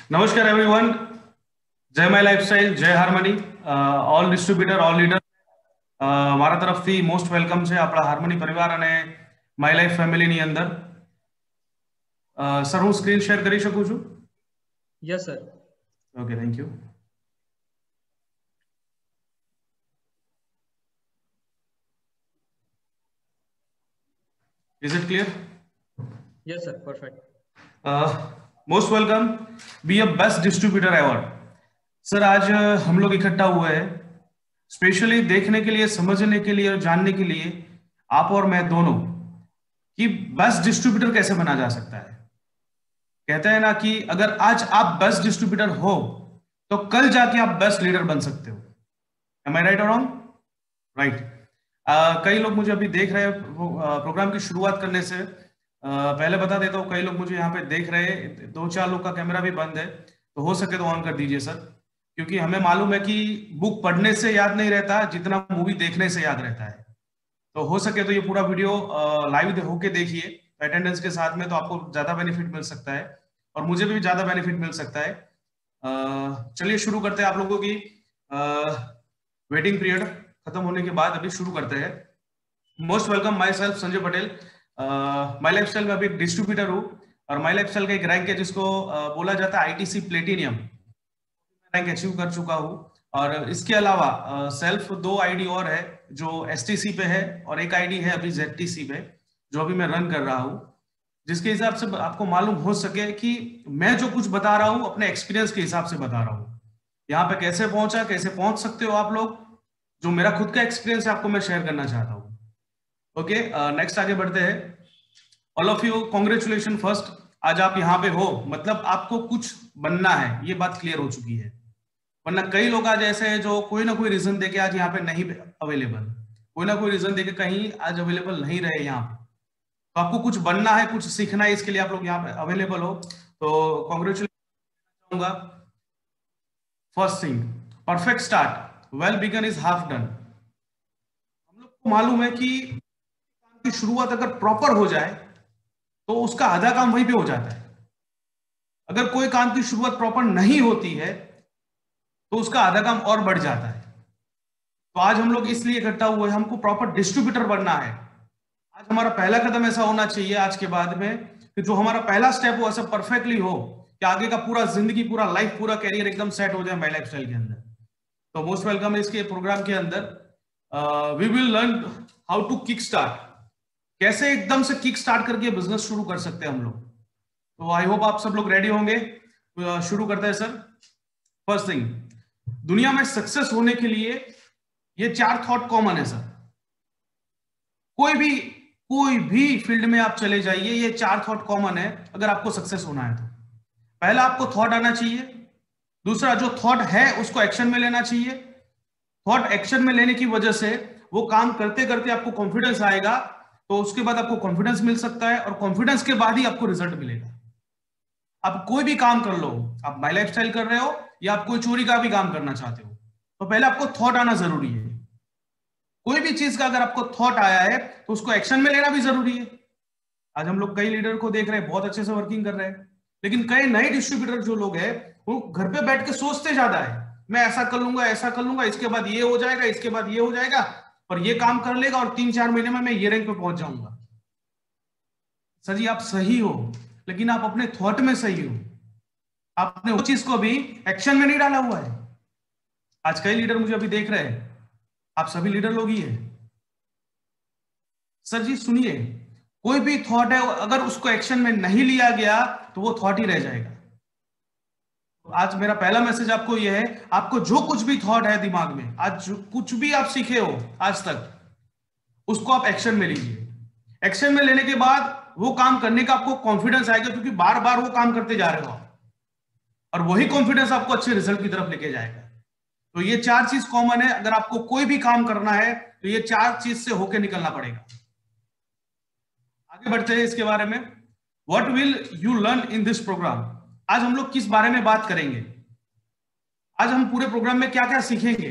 नमस्कार एवरीवन। जय my lifestyle, जय harmony. All distributor, all leader, મારા તરફથી મોસ્ટ વેલકમ છે આપણા હાર્મની પરિવાર અને માય લાઈફ ફેમિલીની અંદર. સર, હું સ્ક્રીન શેર કરી શકું છું? Yes sir. Okay, thank you. Is it clear? Yes sir, perfect. Most welcome, be a best distributor ever. Sir, आज हम लोग इकट्ठा हुए हैं स्पेशली देखने के लिए, समझने के लिए और जानने के लिए, आप और मैं दोनों, कि बेस्ट डिस्ट्रीब्यूटर कैसे बना जा सकता है. कहते हैं ना कि अगर आज आप बेस्ट डिस्ट्रीब्यूटर हो तो कल जाके आप बेस्ट लीडर बन सकते हो. एम आई राइट और रॉन्ग? राइट. कई लोग मुझे अभी देख रहे हैं प्रोग्राम की शुरुआत करने से पहले बता देता हूँ, कई लोग मुझे यहाँ पे देख रहे हैं, 2-4 लोग का कैमरा भी बंद है, तो हो सके तो ऑन कर दीजिए सर, क्योंकि हमें मालूम है कि बुक पढ़ने से याद नहीं रहता जितना मूवी देखने से याद रहता है. तो हो सके तो ये पूरा वीडियो लाइव होके देखिए अटेंडेंस के साथ में, तो आपको ज्यादा बेनिफिट मिल सकता है और मुझे भी ज्यादा बेनिफिट मिल सकता है. चलिए शुरू करते हैं. आप लोगों की वेटिंग पीरियड खत्म होने के बाद अभी शुरू करते हैं. Most welcome, my self Sanjay Patel. My lifestyle में अभी एक डिस्ट्रीब्यूटर हूँ और माई लाइफस्टाइल का एक रैंक है जिसको बोला जाता है आईटीसी प्लेटिनियम, रैंक अचीव कर चुका हूँ. और इसके अलावा सेल्फ 2 आईडी और है जो एसटीसी पे है और एक आईडी है अभी जेडटीसी पे जो अभी मैं रन कर रहा हूँ, जिसके हिसाब से आपको मालूम हो सके कि मैं जो कुछ बता रहा हूँ अपने एक्सपीरियंस के हिसाब से बता रहा हूँ. यहाँ पे कैसे पहुंचा, कैसे पहुंच सकते हो आप लोग, जो मेरा खुद का एक्सपीरियंस है आपको मैं शेयर करना चाहता हूँ. ओके, नेक्स्ट आगे बढ़ते हैं. All of you congratulation first. आज आप यहाँ पे हो मतलब आपको कुछ बनना है, ये बात क्लियर हो चुकी है. वरना कई लोग आज ऐसे हैं जो कोई ना कोई रीजन देके आज यहाँ पे नहीं अवेलेबल, कोई ना कोई रीजन देके कहीं आज अवेलेबल नहीं रहे यहाँ पे. तो आपको कुछ बनना है, कुछ सीखना है, इसके लिए आप लोग यहाँ पे अवेलेबल हो, तो कॉन्ग्रेचुलेशन चाहूंगा. First thing, perfect start, well begun is half done. हम लोग को मालूम है कि काम की शुरुआत अगर प्रॉपर हो जाए तो उसका आधा काम वहीं पे हो जाता है. अगर कोई काम की शुरुआत प्रॉपर नहीं होती है तो उसका आधा काम और बढ़ जाता है. तो आज हम लोग इसलिए इकट्ठा हुए, हमको प्रॉपर डिस्ट्रीब्यूटर बनना है. आज हमारा पहला कदम ऐसा होना चाहिए आज के बाद में कि जो हमारा पहला स्टेप हो ऐसा परफेक्टली हो कि आगे का पूरा जिंदगी, पूरा लाइफ, पूरा कैरियर एकदम सेट हो जाए माय लाइफस्टाइल के अंदर. तो मोस्ट वेलकम है इसके प्रोग्राम के अंदर. We will learn how to kick start, कैसे एकदम से किक स्टार्ट करके बिजनेस शुरू कर सकते हैं हम लोग. तो आई होप आप सब लोग रेडी होंगे. शुरू करते हैं सर. फर्स्ट थिंग, दुनिया में सक्सेस होने के लिए ये 4 थॉट कॉमन है सर. कोई भी फील्ड में आप चले जाइए, ये 4 थॉट कॉमन है अगर आपको सक्सेस होना है तो. पहला, आपको थॉट आना चाहिए. दूसरा, जो थॉट है उसको एक्शन में लेना चाहिए. थॉट एक्शन में लेने की वजह से वो काम करते करते आपको कॉन्फिडेंस आएगा, तो उसके बाद आपको कॉन्फिडेंस मिल सकता है और कॉन्फिडेंस के बाद ही आपको रिजल्ट मिलेगा. आप कोई भी काम कर लो, आप माय लाइफस्टाइल कर रहे हो या आप कोई चोरी का भी काम करना चाहते हो, तो पहले आपको थॉट आना जरूरी है. कोई भी चीज का अगर आपको थॉट आया है तो उसको एक्शन में लेना भी जरूरी है. आज हम लोग कई लीडर को देख रहे हैं बहुत अच्छे से वर्किंग कर रहे हैं, लेकिन कई नए डिस्ट्रीब्यूटर जो लोग हैं वो घर पे बैठ के सोचते ज्यादा है, मैं ऐसा कर लूंगा, ऐसा कर लूंगा, इसके बाद ये हो जाएगा, इसके बाद ये हो जाएगा और ये काम कर लेगा और 3-4 महीने में मैं ये रैंक पे पहुंच जाऊंगा. सर जी, आप सही हो, लेकिन आप अपने थॉट में सही हो, आपने उस चीज को भी एक्शन में नहीं डाला हुआ है. आज कई लीडर मुझे अभी देख रहे हैं, आप सभी लीडर लोग ही है. सर जी सुनिए, कोई भी थॉट है अगर उसको एक्शन में नहीं लिया गया तो वो थॉट ही रह जाएगा. आज मेरा पहला मैसेज आपको यह है, आपको जो कुछ भी थॉट है दिमाग में, आज कुछ भी आप सीखे हो आज तक, उसको आप एक्शन में लीजिए. एक्शन में लेने के बाद वो काम करने का आपको कॉन्फिडेंस आएगा, क्योंकि बार बार वो काम करते जा रहे हो आप, और वही कॉन्फिडेंस आपको अच्छे रिजल्ट की तरफ लेके जाएगा. तो ये 4 चीज कॉमन है. अगर आपको कोई भी काम करना है तो ये 4 चीज से होके निकलना पड़ेगा. आगे बढ़ते हैं इसके बारे में. What will you learn in this program. आज हम लोग किस बारे में बात करेंगे, आज हम पूरे प्रोग्राम में क्या क्या सीखेंगे.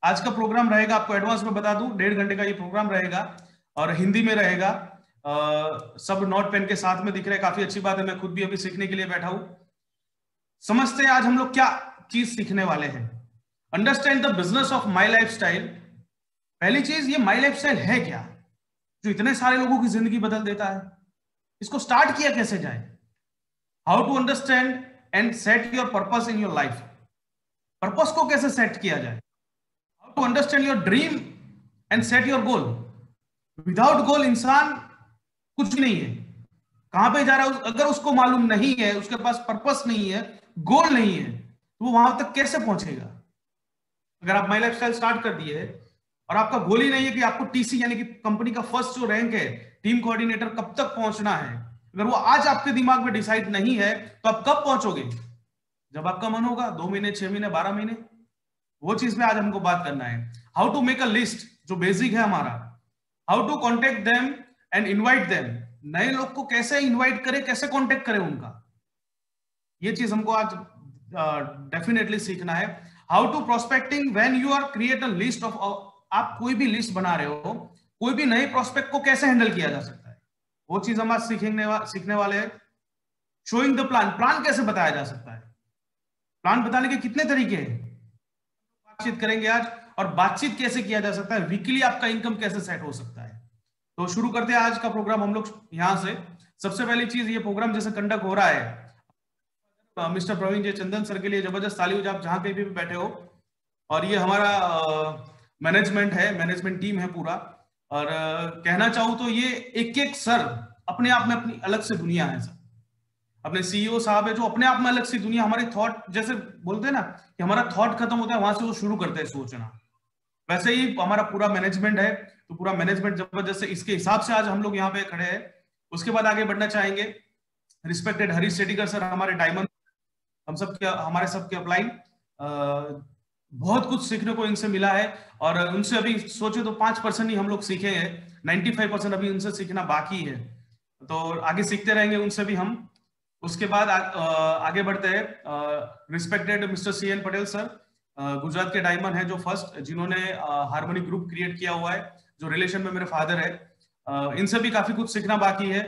आज का प्रोग्राम रहेगा, आपको एडवांस में बता दूं, 1.5 घंटे का ये प्रोग्राम रहेगा और हिंदी में रहेगा. सब नोट पेन के साथ में दिख रहे हैं, काफी अच्छी बात है. मैं खुद भी अभी सीखने के लिए बैठा हूं. समझते हैं आज हम लोग क्या चीज सीखने वाले हैं। Understand the business of my life style. पहली चीज, ये माई लाइफ स्टाइल है क्या जो इतने सारे लोगों की जिंदगी बदल देता है? इसको स्टार्ट किया कैसे जाए? How to understand and set your purpose in your life. Purpose को कैसे सेट किया जाए? How to understand your dream and set your goal. Without goal इंसान कुछ नहीं है। कहां पे जा रहा है अगर उसको मालूम नहीं है, उसके पास पर्पस नहीं है, गोल नहीं है, तो वो वहां तक कैसे पहुंचेगा? अगर आप माई लाइफस्टाइल स्टार्ट कर दिए और आपका गोल ही नहीं है कि आपको टीसी यानी कि कंपनी का फर्स्ट जो रैंक है, टीम कोऑर्डिनेटर, कब तक पहुंचना है, अगर वो आज आपके दिमाग में डिसाइड नहीं है, तो आप कब पहुंचोगे? जब आपका मन होगा, 2 महीने, 6 महीने, 12 महीने। वो चीज पे आज हमको बात करना है। How to make a list, जो बेसिक है हमारा। How to contact them and invite them. नए लोग को कैसे इनवाइट करें, कैसे कॉन्टेक्ट करें उनका, ये चीज हमको आज डेफिनेटली सीखना है। How to prospecting when you are create a list of, आप कोई भी लिस्ट बना रहे हो, कोई भी नए प्रोस्पेक्ट को कैसे हैंडल किया जा सकता है, वो चीज हम आज सीखने वाले हैं। शोइंग द प्लान, प्लान कैसे बताया जा सकता है, प्लान बताने के कितने तरीके हैं, बातचीत करेंगे आज। और बातचीत कैसे किया जा सकता है, वीकली आपका इनकम कैसे सेट हो सकता है। तो शुरू करते हैं आज का प्रोग्राम हम लोग यहां से। सबसे पहली चीज, ये प्रोग्राम जैसे कंडक्ट हो रहा है, मिस्टर प्रवीण जी चंदन सर के लिए जबरदस्त ताली हो, आप जहां कहीं भी बैठे हो। और ये हमारा मैनेजमेंट है, मैनेजमेंट टीम है पूरा। और कहना चाहूं तो ये एक एक सर अपने आप में अपनी अलग से दुनिया है सर। अपने सीईओ साहब है जो अपने आप में अलग सी दुनिया, हमारे थॉट, जैसे बोलते हैं ना कि हमारा थॉट खत्म होता है, वहां से वो शुरू करते हैं सोचना, वैसे ही हमारा पूरा मैनेजमेंट है। तो पूरा मैनेजमेंट जबरदस्त, इसके हिसाब से आज हम लोग यहाँ पे खड़े हैं। उसके बाद आगे बढ़ना चाहेंगे रिस्पेक्टेड हरीश सेठीकर सर, हमारे डायमंड, हम सब के, हमारे सबके अपलाइन। बहुत कुछ सीखने को इनसे मिला है। और उनसे अभी सोचे तो 5% ही हम लोग सीखे हैं, 95% अभी उनसे सीखना बाकी है। तो आगे सीखते रहेंगे उनसे भी हम। उसके बाद आगे बढ़ते हैं। Respected mister CN Patel sir, Gujarat के डायमंड है जो फर्स्ट, जिन्होंने हार्मोनी ग्रुप क्रिएट किया हुआ है, जो रिलेशन में मेरे फादर है। इनसे भी काफी कुछ सीखना बाकी है,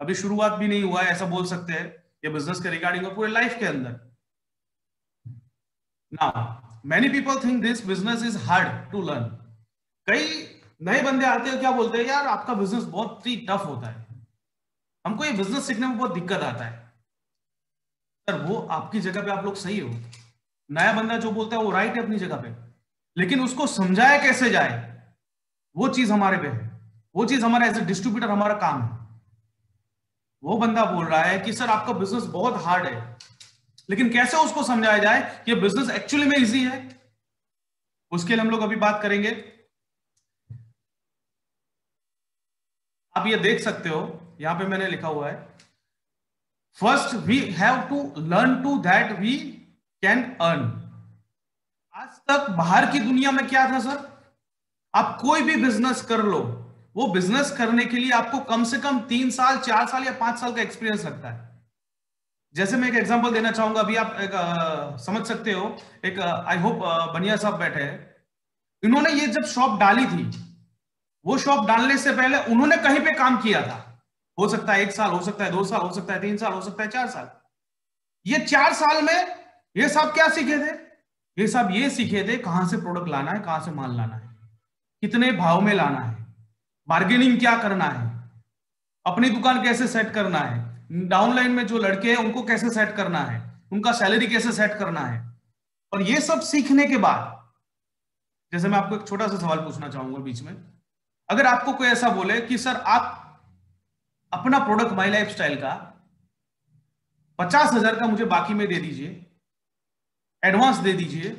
अभी शुरुआत भी नहीं हुआ है ऐसा बोल सकते हैं ये बिजनेस के रिगार्डिंग और पूरे लाइफ के अंदर। Now many people think this business is hard to learn. कई नए बंदे आते हैं, क्या बोलते हैं, यार आपका बिजनेस बहुत ही टफ होता है, हमको ये बिजनेस सीखने में बहुत दिक्कत आता है। सर वो आपकी जगह पे आप लोग सही हो, नया बंदा जो बोलता है वो राइट है अपनी जगह पे, लेकिन उसको समझाया कैसे जाए, वो चीज हमारे पे है, वो चीज हमारा एज ए डिस्ट्रीब्यूटर हमारा काम है। वो बंदा बोल रहा है कि सर आपका बिजनेस बहुत हार्ड है, लेकिन कैसे उसको समझाया जाए कि बिजनेस एक्चुअली में इजी है, उसके लिए हम लोग अभी बात करेंगे। आप ये देख सकते हो, यहां पे मैंने लिखा हुआ है, first we have to learn to that we can earn. आज तक बाहर की दुनिया में क्या था सर, आप कोई भी बिजनेस कर लो, वो बिजनेस करने के लिए आपको कम से कम 3 साल, 4 साल या 5 साल का एक्सपीरियंस लगता है। जैसे मैं एक एग्जांपल देना चाहूंगा, अभी आप समझ सकते हो, एक आई होप बनिया साहब बैठे हैं, इन्होंने ये जब शॉप डाली थी, वो शॉप डालने से पहले उन्होंने कहीं पे काम किया था, हो सकता है 1 साल, हो सकता है 2 साल, हो सकता है 3 साल, हो सकता है 4 साल। ये 4 साल में ये सब क्या सीखे थे, ये सब ये सीखे थे कहां से प्रोडक्ट लाना है, कहां से माल लाना है, कितने भाव में लाना है, बार्गेनिंग क्या करना है, अपनी दुकान कैसे सेट करना है, डाउनलाइन में जो लड़के हैं उनको कैसे सेट करना है, उनका सैलरी कैसे सेट करना है। और ये सब सीखने के बाद, जैसे मैं आपको एक छोटा सा सवाल पूछना चाहूंगा बीच में, अगर आपको कोई ऐसा बोले कि सर आप अपना प्रोडक्ट माई लाइफ स्टाइल का 50,000 का मुझे बाकी में दे दीजिए, एडवांस दे दीजिए,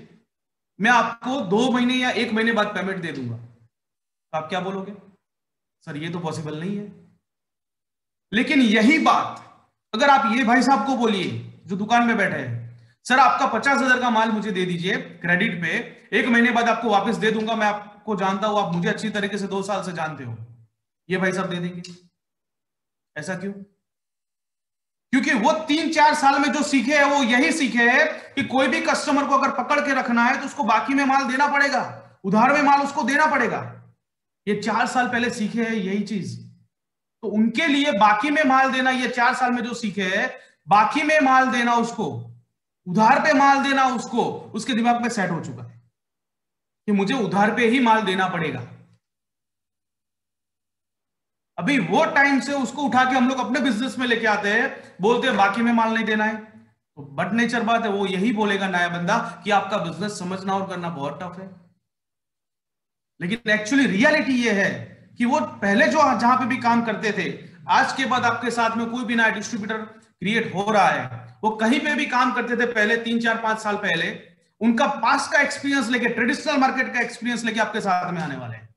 मैं आपको 2 महीने या 1 महीने बाद पेमेंट दे दूंगा, तो आप क्या बोलोगे? सर ये तो पॉसिबल नहीं है। लेकिन यही बात अगर आप ये भाई साहब को बोलिए जो दुकान में बैठे हैं, सर आपका 50,000 का माल मुझे दे दीजिए क्रेडिट पे, 1 महीने बाद आपको वापस दे दूंगा, मैं आपको जानता हूं, आप मुझे अच्छी तरीके से 2 साल से जानते हो, ये भाई साहब दे देंगे। ऐसा क्यों? क्योंकि वो 3-4 साल में जो सीखे हैं वो यही सीखे हैं कि कोई भी कस्टमर को अगर पकड़ के रखना है तो उसको बाकी में माल देना पड़ेगा, उधार में माल उसको देना पड़ेगा। ये 4 साल पहले सीखे हैं यही चीज, तो उनके लिए बाकी में माल देना, ये 4 साल में जो सीखे हैं बाकी में माल देना उसको, उधार पे माल देना उसको, उसके दिमाग में सेट हो चुका है कि मुझे उधार पे ही माल देना पड़ेगा। अभी वो टाइम से उसको उठा के हम लोग अपने बिजनेस में लेके आते हैं, बोलते हैं बाकी में माल नहीं देना है। तो बट नेचर बात है, वो यही बोलेगा नया बंदा कि आपका बिजनेस समझना और करना बहुत टफ है। लेकिन एक्चुअली रियलिटी ये है कि वो पहले जो जहां पे भी काम करते थे, आज के बाद आपके साथ में कोई भी नया डिस्ट्रीब्यूटर क्रिएट हो रहा है, वो कहीं पे भी काम करते थे पहले 3 4 5 साल पहले, उनका पास का एक्सपीरियंस लेके, ट्रेडिशनल मार्केट का एक्सपीरियंस लेके आपके साथ में आने वाले हैं।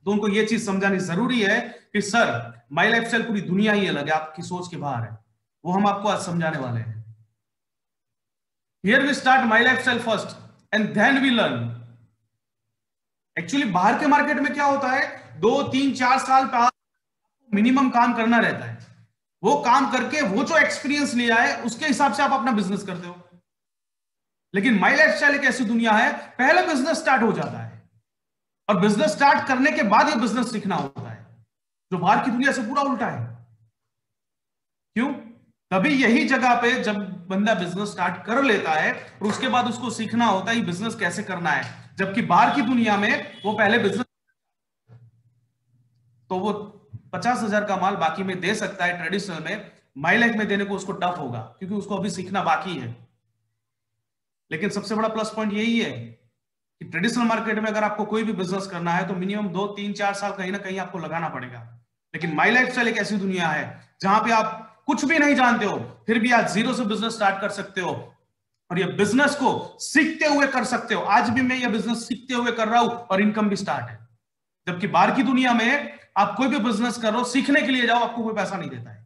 तो उनको ये चीज समझानी जरूरी है कि सर माई लाइफस्टाइल पूरी दुनिया ही अलग है, आपकी सोच के बाहर है। वो हम आपको आज समझाने वाले हैं। Here we start my lifestyle first and then we learn. Actually बाहर के मार्केट में क्या होता है, 2 3 4 साल मिनिमम काम करना रहता है। वो काम करके वो जो एक्सपीरियंस लिया है उसके हिसाब से आप अपना बिजनेस करते हो। लेकिन माई लाइफस्टाइल एक ऐसी दुनिया है, पहले बिजनेस स्टार्ट हो जाता है और बिजनेस स्टार्ट करने के बाद ये बिजनेस सीखना होता है, जो बाहर की दुनिया से पूरा उल्टा है। क्यों? तभी यही जगह पे जब बंदा बिजनेस स्टार्ट कर लेता है और उसके बाद उसको सीखना होता है बिजनेस कैसे करना है, जबकि बाहर की दुनिया में वो पहले बिजनेस, तो वो 50,000 का माल बाकी में दे सकता है ट्रेडिशनल में, माई लाइफ में देने को उसको टफ होगा क्योंकि उसको अभी सीखना बाकी है। लेकिन सबसे बड़ा प्लस पॉइंट यही है कि ट्रेडिशनल मार्केट में अगर आपको कोई भी बिजनेस करना है तो मिनिमम 2 3 4 साल कहीं ना कहीं आपको लगाना पड़ेगा। लेकिन माई लाइफस्टाइल एक ऐसी दुनिया है जहां पे आप कुछ भी नहीं जानते हो, फिर भी आज जीरो से बिजनेस स्टार्ट कर सकते हो और ये बिजनेस को सीखते हुए कर सकते हो। आज भी मैं ये बिजनेस सीखते हुए कर रहा हूं और इनकम भी स्टार्ट है। जबकि बाहर की दुनिया में आप कोई भी बिजनेस कर रहे हो, सीखने के लिए जाओ, आपको कोई पैसा नहीं देता है,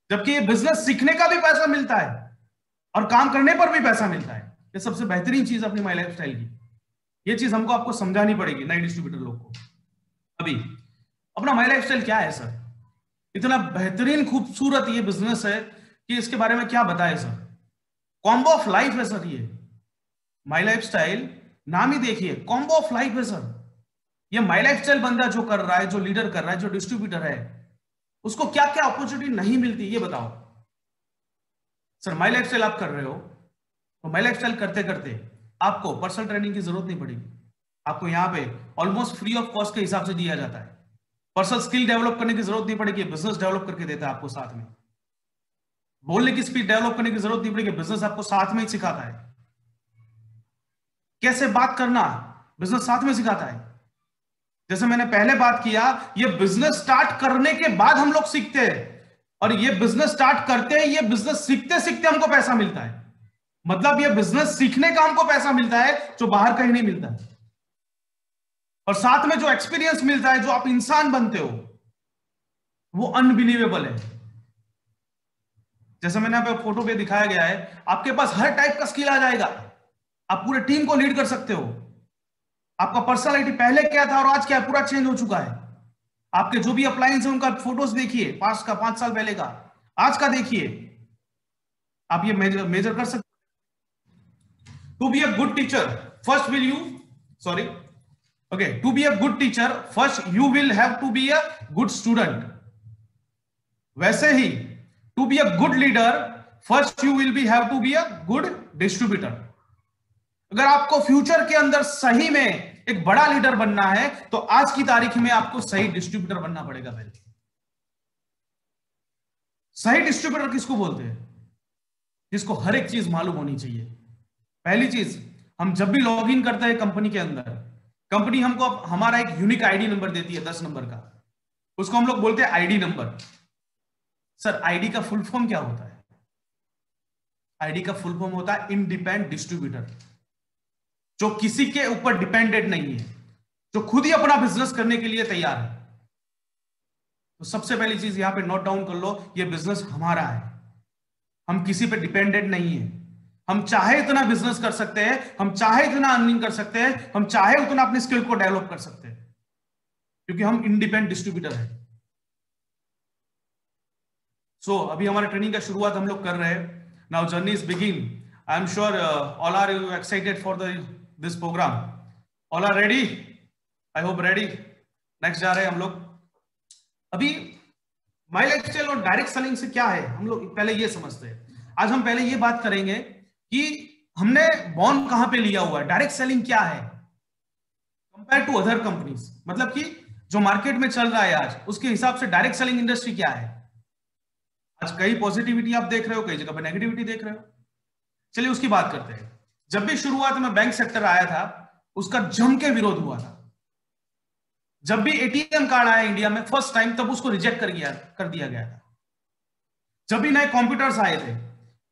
जबकि ये बिजनेस सीखने का भी पैसा मिलता है और काम करने पर भी पैसा मिलता है। ये सबसे बेहतरीन चीज अपनी माई लाइफस्टाइल की, ये चीज हमको आपको समझानी पड़ेगी नए डिस्ट्रीब्यूटर लोग को। अभी अपना माई लाइफस्टाइल क्या है सर, इतना बेहतरीन खूबसूरत ये बिजनेस है कि इसके बारे में क्या बताएं सर। कॉम्बो ऑफ लाइफ है सर ये माई लाइफस्टाइल, नाम ही देखिए कॉम्बो ऑफ लाइफ है सर। ये माई लाइफस्टाइल बंदा जो कर रहा है, जो लीडर कर रहा है, जो डिस्ट्रीब्यूटर है, उसको क्या क्या अपॉर्चुनिटी नहीं मिलती ये बताओ सर। माई लाइफस्टाइल आप कर रहे हो तो माई लाइफस्टाइल करते करते आपको पर्सनल ट्रेनिंग की जरूरत नहीं पड़ेगी। आपको यहाँ पे ऑलमोस्ट फ्री ऑफ कॉस्ट के हिसाब से दिया जाता है। पर्सनल स्किल डेवलप करने की जरूरत नहीं पड़ेगी, बिजनेस डेवलप करके देता है आपको साथ में। बोलने की स्पीड डेवलप करने की जरूरत नहीं पड़ेगी, बिजनेस आपको साथ में ही सिखाता है। कैसे बात करना, बिजनेस साथ में सिखाता है। जैसे मैंने पहले बात किया, ये बिजनेस स्टार्ट करने के बाद हम लोग सीखते हैं और ये बिजनेस स्टार्ट करते हैं, ये बिजनेस सीखते सीखते हमको पैसा मिलता है। मतलब ये बिजनेस सीखने का हमको पैसा मिलता है जो बाहर कहीं नहीं मिलता है, और साथ में जो एक्सपीरियंस मिलता है, जो आप इंसान बनते हो, वो अनबिलीवेबल है। जैसे मैंने यहाँ पे फोटो पे दिखाया गया है, आपके पास हर टाइप का स्किल आ जाएगा। आप पूरे टीम को लीड कर सकते हो। आपका पर्सनालिटी पहले क्या था और आज क्या है, पूरा चेंज हो चुका है। आपके जो भी अप्लायंस है उनका फोटोज देखिए, पास्ट का, 5 साल पहले का, आज का देखिए, आप ये मेजर कर सकते। To be a good teacher first will you sorry okay to be a good teacher first you will have to be a good student. वैसे ही to be a good leader first you will be have to be a good distributor. अगर आपको future के अंदर सही में एक बड़ा लीडर बनना है तो आज की तारीख में आपको सही डिस्ट्रीब्यूटर बनना पड़ेगा। पहले सही डिस्ट्रीब्यूटर किसको बोलते हैं? जिसको हर एक चीज मालूम होनी चाहिए। पहली चीज, हम जब भी लॉग इन करते हैं कंपनी के अंदर, कंपनी हमको हमारा एक यूनिक आईडी नंबर देती है 10 नंबर का, उसको हम लोग बोलते हैं आईडी नंबर। सर आईडी का फुल फॉर्म क्या होता है? आईडी का फुल फॉर्म होता है इंडिपेंडेंट डिस्ट्रीब्यूटर, जो किसी के ऊपर डिपेंडेंट नहीं है, जो खुद ही अपना बिजनेस करने के लिए तैयार है। तो सबसे पहली चीज यहां पे नोट डाउन कर लो, ये बिजनेस हमारा है, हम किसी पे डिपेंडेंट नहीं है। हम चाहे इतना बिजनेस कर सकते हैं, हम चाहे इतना अर्निंग कर सकते हैं, हम चाहे उतना अपने स्किल को डेवलप कर सकते हैं, क्योंकि हम इंडिपेंडेंट डिस्ट्रीब्यूटर हैं। सो अभी हमारे ट्रेनिंग का शुरुआत हम लोग कर रहे हैं। Now journey is begin. I am sure all are you excited for this program? All are ready? I hope ready. Next जा रहे हैं हम लोग। अभी माई लाइफस्टाइल और डायरेक्ट सेलिंग से क्या है, हम लोग पहले ये समझते हैं। आज हम पहले ये बात करेंगे कि हमने बॉन्ड कहां पे लिया हुआ है, डायरेक्ट सेलिंग क्या है कंपेयर टू अदर कंपनीज, मतलब कि जो मार्केट में चल रहा है आज उसके हिसाब से डायरेक्ट सेलिंग इंडस्ट्री क्या है। आज कई पॉजिटिविटी आप देख रहे हो, कई जगह पे नेगेटिविटी देख रहे हो। चलिए उसकी बात करते हैं। जब भी शुरुआत में बैंक सेक्टर आया था उसका जम के विरोध हुआ था। जब भी एटीएम कार्ड आया इंडिया में फर्स्ट टाइम, तब उसको रिजेक्ट कर दिया गया था। जब भी नए कंप्यूटर्स आए थे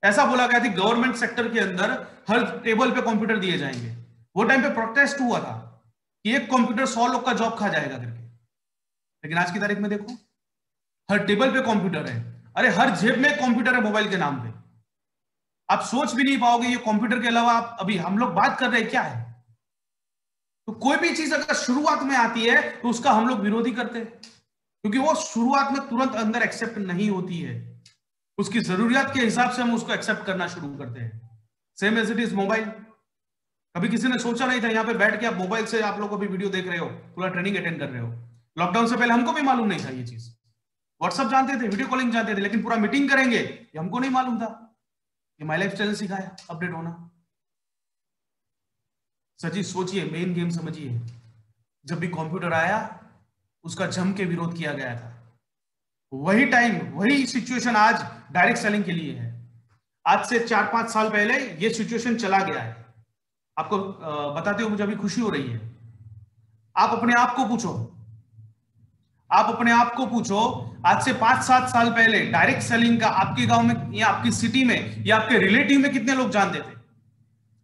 ऐसा बोला गया था गवर्नमेंट सेक्टर के अंदर हर टेबल पे कंप्यूटर दिए जाएंगे। वो टाइम पे प्रोटेस्ट हुआ था कि एक कंप्यूटर 100 लोग का जॉब खा जाएगा करके। लेकिन आज की तारीख में देखो, हर टेबल पे कंप्यूटर है। अरे हर जेब में कंप्यूटर है मोबाइल के नाम पे। आप सोच भी नहीं पाओगे ये कंप्यूटर के अलावा आप अभी हम लोग बात कर रहे हैं क्या है। तो कोई भी चीज अगर शुरुआत में आती है तो उसका हम लोग विरोधी करते हैं, क्योंकि वो शुरुआत में तुरंत अंदर एक्सेप्ट नहीं होती है। उसकी जरूरियात के हिसाब से हम उसको एक्सेप्ट करना शुरू करते हैं। Same as it is mobile. कभी किसी ने सोचा नहीं था यहाँ पे बैठ के आप मोबाइल से आप लोग अभी वीडियो देख रहे हो, पूरा ट्रेनिंग अटेंड कर रहे हो। लॉकडाउन से पहले हमको भी मालूम नहीं था ये चीज। व्हाट्सएप जानते थे, वीडियो कॉलिंग जानते थे, लेकिन पूरा मीटिंग करेंगे ये हमको नहीं मालूम था। ये माई लाइफ स्टाइल सिखाया अपडेट होना। सची सोचिए, मेन गेम समझिए। जब भी कंप्यूटर आया उसका जम के विरोध किया गया था। वही टाइम वही सिचुएशन आज डायरेक्ट सेलिंग के लिए है। आज से 4-5 साल पहले ये सिचुएशन चला गया है। आपको बताते हो मुझे अभी खुशी हो रही है। आप अपने आप को पूछो, आप अपने आप को पूछो, आज से 5-7 साल पहले डायरेक्ट सेलिंग का आपके गांव में या आपकी सिटी में या आपके रिलेटिव में कितने लोग जानते थे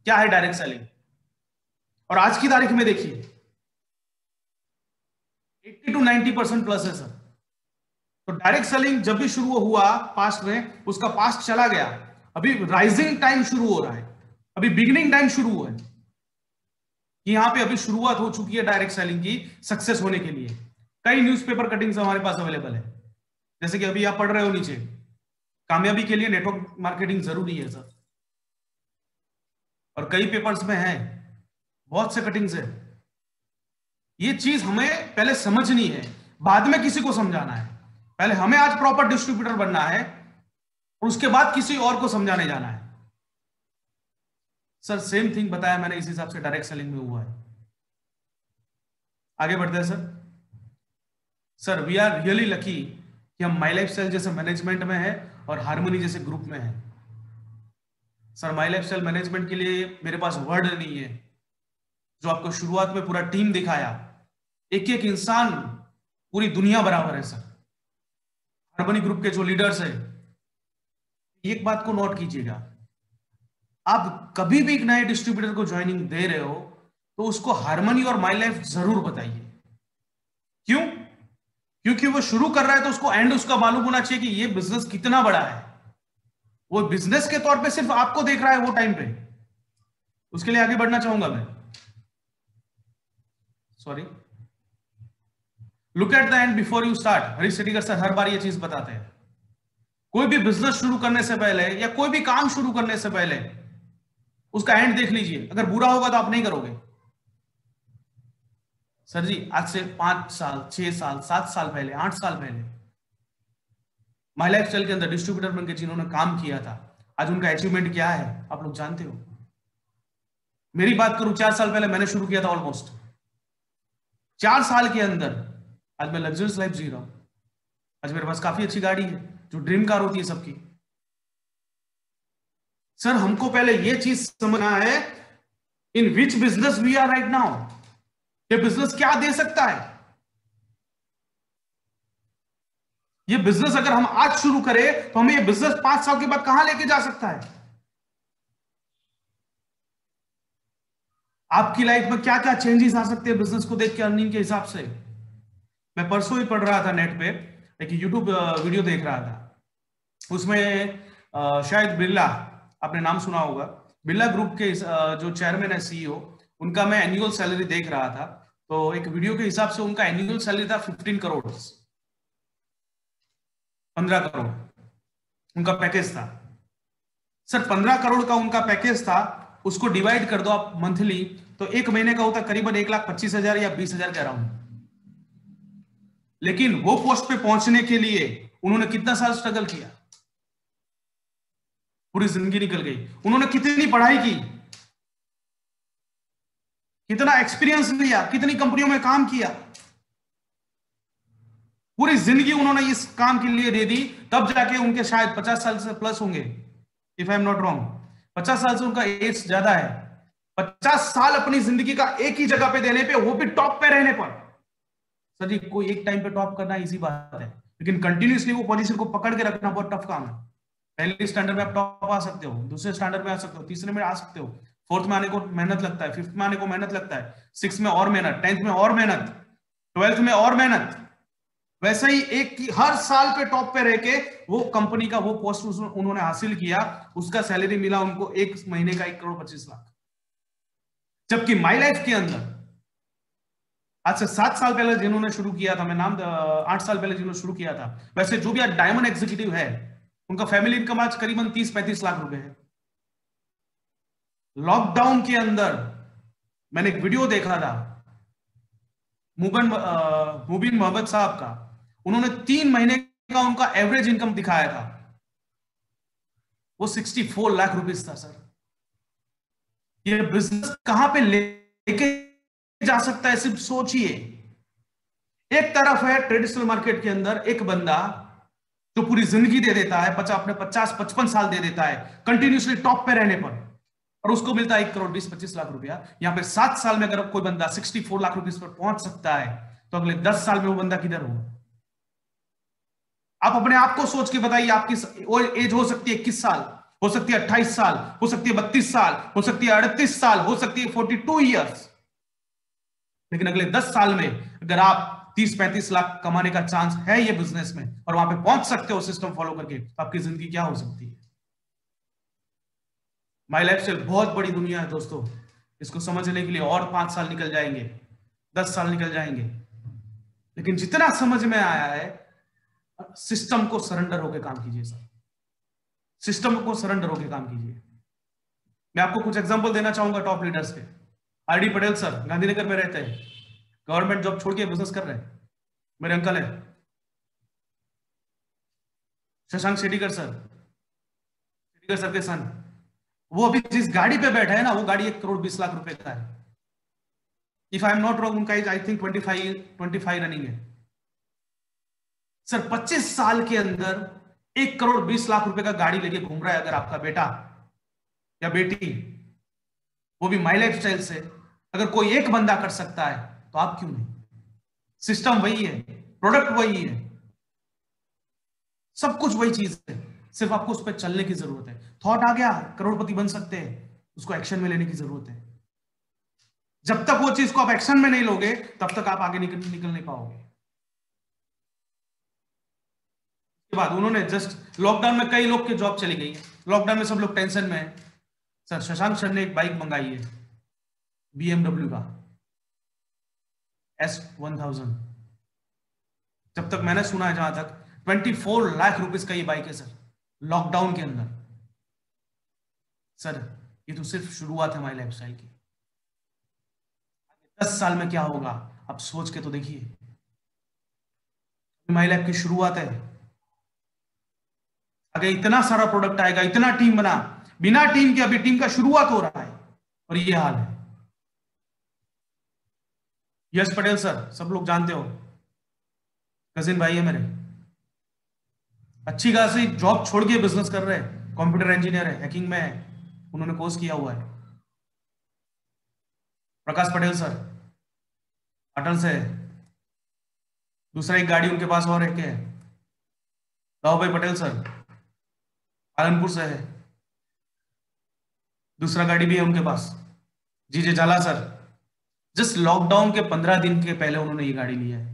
क्या है डायरेक्ट सेलिंग। और आज की तारीख में देखिए 80 to 90% प्लस है सर। तो डायरेक्ट सेलिंग जब भी शुरू हुआ पास्ट में, उसका पास्ट चला गया। अभी राइजिंग टाइम शुरू हो रहा है, अभी बिगिनिंग टाइम शुरू हुआ है कि यहां पे अभी शुरुआत हो चुकी है डायरेक्ट सेलिंग की सक्सेस होने के लिए। कई न्यूज़पेपर कटिंग्स हमारे पास अवेलेबल है, जैसे कि अभी आप पढ़ रहे हो नीचे, कामयाबी के लिए नेटवर्क मार्केटिंग जरूरी है सर। और कई पेपर्स में है, बहुत से कटिंग्स है। ये चीज हमें पहले समझनी है, बाद में किसी को समझाना है। पहले हमें आज प्रॉपर डिस्ट्रीब्यूटर बनना है और उसके बाद किसी और को समझाने जाना है। सर सेम थिंग बताया मैंने, इस हिसाब से डायरेक्ट सेलिंग में हुआ है। आगे बढ़ते हैं sir. Sir we are really lucky कि हम माई लाइफ स्टाइल जैसे मैनेजमेंट में है और हार्मनी जैसे ग्रुप में है। Sir my lifestyle management के लिए मेरे पास वर्ड नहीं है। जो आपको शुरुआत में पूरा टीम दिखाया, एक एक इंसान पूरी दुनिया बराबर है सर। हार्मनी ग्रुप के जो लीडर्स है, एक बात को नोट कीजिएगा, आप कभी भी एक नए डिस्ट्रीब्यूटर को ज्वाइनिंग दे रहे हो तो उसको हार्मनी और माई लाइफ जरूर बताइए। क्यों? क्योंकि वो शुरू कर रहा है तो उसको एंड उसका मालूम होना चाहिए कि ये बिजनेस कितना बड़ा है। वो बिजनेस के तौर पे सिर्फ आपको देख रहा है वो टाइम पे। उसके लिए आगे बढ़ना चाहूंगा मैं। Sorry, look at the end before you start. Harish सेठीकर सर हर बार ये चीज बताते हैं। कोई भी बिजनेस शुरू करने से पहले या कोई भी काम शुरू करने से पहले उसका एंड देख लीजिए। अगर बुरा होगा तो आप नहीं करोगे। सर जी आज से 5 साल 6 साल 7 साल पहले 8 साल पहले माई लाइफ स्टाइल के अंदर डिस्ट्रीब्यूटर बनकर जिन्होंने काम किया था, आज उनका अचीवमेंट क्या है आप लोग जानते हो। मेरी बात करूं, 4 साल पहले मैंने शुरू किया था। ऑलमोस्ट 4 साल के अंदर आज मैं लग्जरियस लाइफ जी रहा हूं। आज मेरे पास काफी अच्छी गाड़ी है, जो ड्रीम कार होती है सबकी। सर हमको पहले ये चीज समझना है, in which business we are right now. ये बिजनेस क्या दे सकता है। ये बिजनेस अगर हम आज शुरू करें तो हमें ये बिजनेस 5 साल के बाद कहां लेके जा सकता है। आपकी लाइफ में क्या क्या चेंजेस आ सकते हैं बिजनेस को देख के, अर्निंग के हिसाब से। मैं परसों ही पढ़ रहा था नेट पे, एक यूट्यूब वीडियो देख रहा था। उसमें शायद बिरला, आपने नाम सुना होगा, बिरला ग्रुप के जो चेयरमैन है सीईओ, उनका मैं एनुअल सैलरी देख रहा था। तो एक वीडियो के हिसाब से उनका एनुअल सैलरी था 15 करोड़, 15 करोड़ उनका पैकेज था। सर 15 करोड़ का उनका पैकेज था, उसको डिवाइड कर दो आप मंथली, तो एक महीने का होता करीबन 1,25,000 या 20,000 के अराउंड। लेकिन वो पोस्ट पे पहुंचने के लिए उन्होंने कितना साल स्ट्रगल किया। पूरी जिंदगी निकल गई। उन्होंने कितनी पढ़ाई की, कितना एक्सपीरियंस लिया, कितनी कंपनियों में काम किया, पूरी जिंदगी उन्होंने इस काम के लिए दे दी, तब जाके उनके शायद 50 साल से प्लस होंगे, if I am not wrong. 50 साल से उनका एज ज्यादा है। 50 साल अपनी जिंदगी का एक ही जगह पे देने पे, वो भी टॉप पे रहने पर। सर जी, कोई एक टाइम पे टॉप करना इजी बात है, लेकिन कंटिन्यूसली वो पोजीशन को पकड़ के रखना बहुत टफ काम है। पहले स्टैंडर्ड में आप टॉप आ सकते हो, दूसरे स्टैंडर्ड में आ सकते हो, तीसरे में आ सकते हो, फोर्थ में आने को मेहनत लगता है, फिफ्थ में आने को मेहनत लगता है, सिक्स में और मेहनत, 10th में और मेहनत, 12th में और मेहनत। वैसे ही एक हर साल पे टॉप पे रह के वो कंपनी का वो पोस्ट उन्होंने हासिल किया, उसका सैलरी मिला उनको एक महीने का 1,25,00,000। जबकि माई लाइफ के अंदर आज से 7 साल पहले जिन्होंने शुरू किया था, मैं नाम 8 साल पहले जिन्होंने शुरू किया था, वैसे जो भी आज डायमंड एग्जीक्यूटिव है, उनका फैमिली इनकम आज करीबन 30-35 लाख रुपए है। लॉकडाउन के अंदर मैंने एक वीडियो देखा था मुबीन मोहम्मद साहब का, उन्होंने 3 महीने का उनका एवरेज इनकम दिखाया था, वो 64 लाख रुपीस था। सर, ये बिजनेस कहां पे लेके जा सकता है, सिर्फ सोचिए। एक तरफ है ट्रेडिशनल मार्केट के अंदर एक बंदा जो पूरी जिंदगी दे देता है, अपने 50-55 साल दे देता है कंटिन्यूसली टॉप पे रहने पर, और उसको मिलता है 1,20,25 लाख रुपया। यहां पे 7 साल में अगर कोई बंदा 64 लाख रुपीस पर पहुंच सकता है, तो अगले 10 साल में वो बंदा किधर होगा? आप अपने आप को सोच के बताइए। आपकी एज हो सकती है 21 साल, हो सकती है 28 साल, हो सकती है 32 साल, हो सकती है 38 साल, हो सकती है 42 ईयर्स, लेकिन अगले 10 साल में अगर आप 30-35 लाख कमाने का चांस है ये बिजनेस में, और वहां पे पहुंच सकते हो सिस्टम फॉलो करके, तो आपकी जिंदगी क्या हो सकती है? माई लाइफस्टाइल बहुत बड़ी दुनिया है दोस्तों, इसको समझने के लिए और 5 साल निकल जाएंगे, 10 साल निकल जाएंगे, लेकिन जितना समझ में आया है, सिस्टम को सरेंडर होकर काम कीजिए। सर, सिस्टम को सरेंडर होकर काम कीजिए। मैं आपको कुछ एग्जांपल देना चाहूंगा टॉप लीडर्स के। आरडी पटेल सर गांधीनगर में रहते हैं, गवर्नमेंट जॉब छोड़ के बिजनेस कर रहे हैं, मेरे अंकल है। शशांक शेट्टीकर सर के सन, वो अभी जिस गाड़ी पे बैठा है ना, वो गाड़ी 1,20,00,000 रुपए का है। If I am not wrong, उनका एज आई थिंक 25 रनिंग है। सर, 25 साल के अंदर 1,20,00,000 रुपए का गाड़ी लेके घूम रहा है अगर आपका बेटा या बेटी, वो भी माई लाइफ स्टाइल से, अगर कोई एक बंदा कर सकता है, तो आप क्यों नहीं? सिस्टम वही है, प्रोडक्ट वही है, सब कुछ वही चीज है, सिर्फ आपको उस पर चलने की जरूरत है। थॉट आ गया, करोड़पति बन सकते हैं, उसको एक्शन में लेने की जरूरत है। जब तक वो चीज को आप एक्शन में नहीं लोगे, तब तक आप आगे निकल नहीं पाओगे। के बाद उन्होंने जस्ट लॉकडाउन में कई लोग की जॉब चली गई, लॉकडाउन में सब लोग टेंशन में है। सर, शशांक सर ने एक बाइक मंगाई है BMW का S1000, जब तक मैंने सुना है, जहां तक 24 लाख रुपीस का ये बाइक है सर, लॉकडाउन के अंदर। सर, ये तो सिर्फ शुरुआत है हमारी लाइफस्टाइल की। 10 साल में क्या होगा आप सोच के तो देखिए। हमारी लाइफ की शुरुआत है, आगे इतना सारा प्रोडक्ट आएगा, इतना टीम बना, बिना टीम के अभी टीम का शुरुआत हो रहा है, और ये हाल है। यश पटेल सर, सब लोग जानते हो, कजिन भाई है मेरे, अच्छी खासी जॉब छोड़ के बिजनेस कर रहे हैं, कंप्यूटर इंजीनियर है, हैकिंग में है, उन्होंने कोर्स किया हुआ है। प्रकाश पटेल सर अटल से है, दूसरा एक गाड़ी उनके पास और है, दाऊ भाई पटेल सर पालनपुर से है, दूसरा गाड़ी भी है उनके पास। जीजे जाला सर जस्ट लॉकडाउन के 15 दिन के पहले उन्होंने ये गाड़ी लिया है,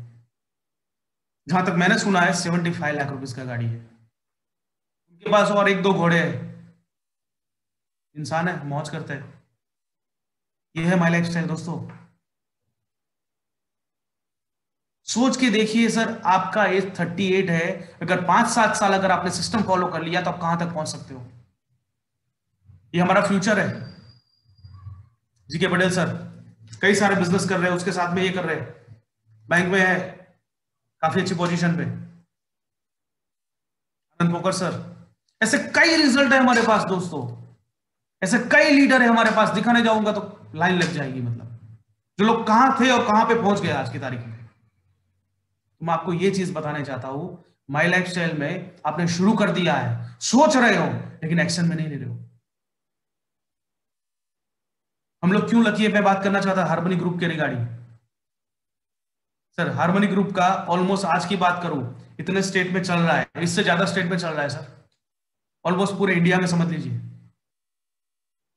जहां तक मैंने सुना है 75 लाख रुपीस का गाड़ी है उनके पास, और 1-2 घोड़े हैं। इंसान है, मौज करते हैं। ये है माई लाइफ स्टाइल दोस्तों। सोच के देखिए सर, आपका एज 38 है, अगर 5-7 साल अगर आपने सिस्टम फॉलो कर लिया, तो आप कहां तक पहुंच सकते हो? ये हमारा फ्यूचर है। जीके पटेल सर कई सारे बिजनेस कर रहे हैं, उसके साथ में ये कर रहे हैं, बैंक में है, काफी अच्छी पोजीशन पे। आनंद पोकर सर ऐसे कई रिजल्ट है हमारे पास दोस्तों, ऐसे कई लीडर है हमारे पास, दिखाने जाऊंगा तो लाइन लग जाएगी। मतलब जो लोग कहां थे और कहां पे पहुंच गए आज की तारीख में। तो मैं आपको ये चीज बताने चाहता हूं, माई लाइफ स्टाइल में आपने शुरू कर दिया है, सोच रहे हो लेकिन एक्शन में नहीं ले रहे हो। हम लोग क्यों लकी है, मैं बात करना चाहता हार्मनी ग्रुप के रिगार्डिंग। सर हार्मनी ग्रुप का ऑलमोस्ट आज की बात करूं इतने स्टेट में चल रहा है, इससे ज्यादा स्टेट में चल रहा है सर, ऑलमोस्ट पूरे इंडिया में समझ लीजिए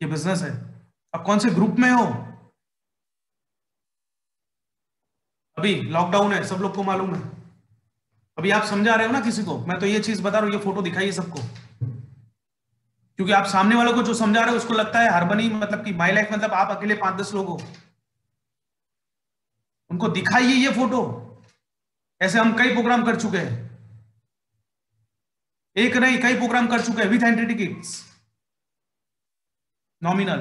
ये बिजनेस है। अब कौन से ग्रुप में हो, अभी लॉकडाउन है, सब लोग को मालूम है। अभी आप समझा रहे हो ना किसी को, मैं तो ये चीज बता रहा हूं, ये फोटो दिखाइए सबको, क्योंकि आप सामने वालों को जो समझा रहे हो उसको लगता है हार्मनी मतलब कि माई लाइफ मतलब आप अकेले 5-10 लोग हो। उनको दिखाइए ये फोटो, ऐसे हम कई प्रोग्राम कर चुके हैं, एक नहीं कई प्रोग्राम कर चुके हैं विथ एंट्री टिकट्स नॉमिनल।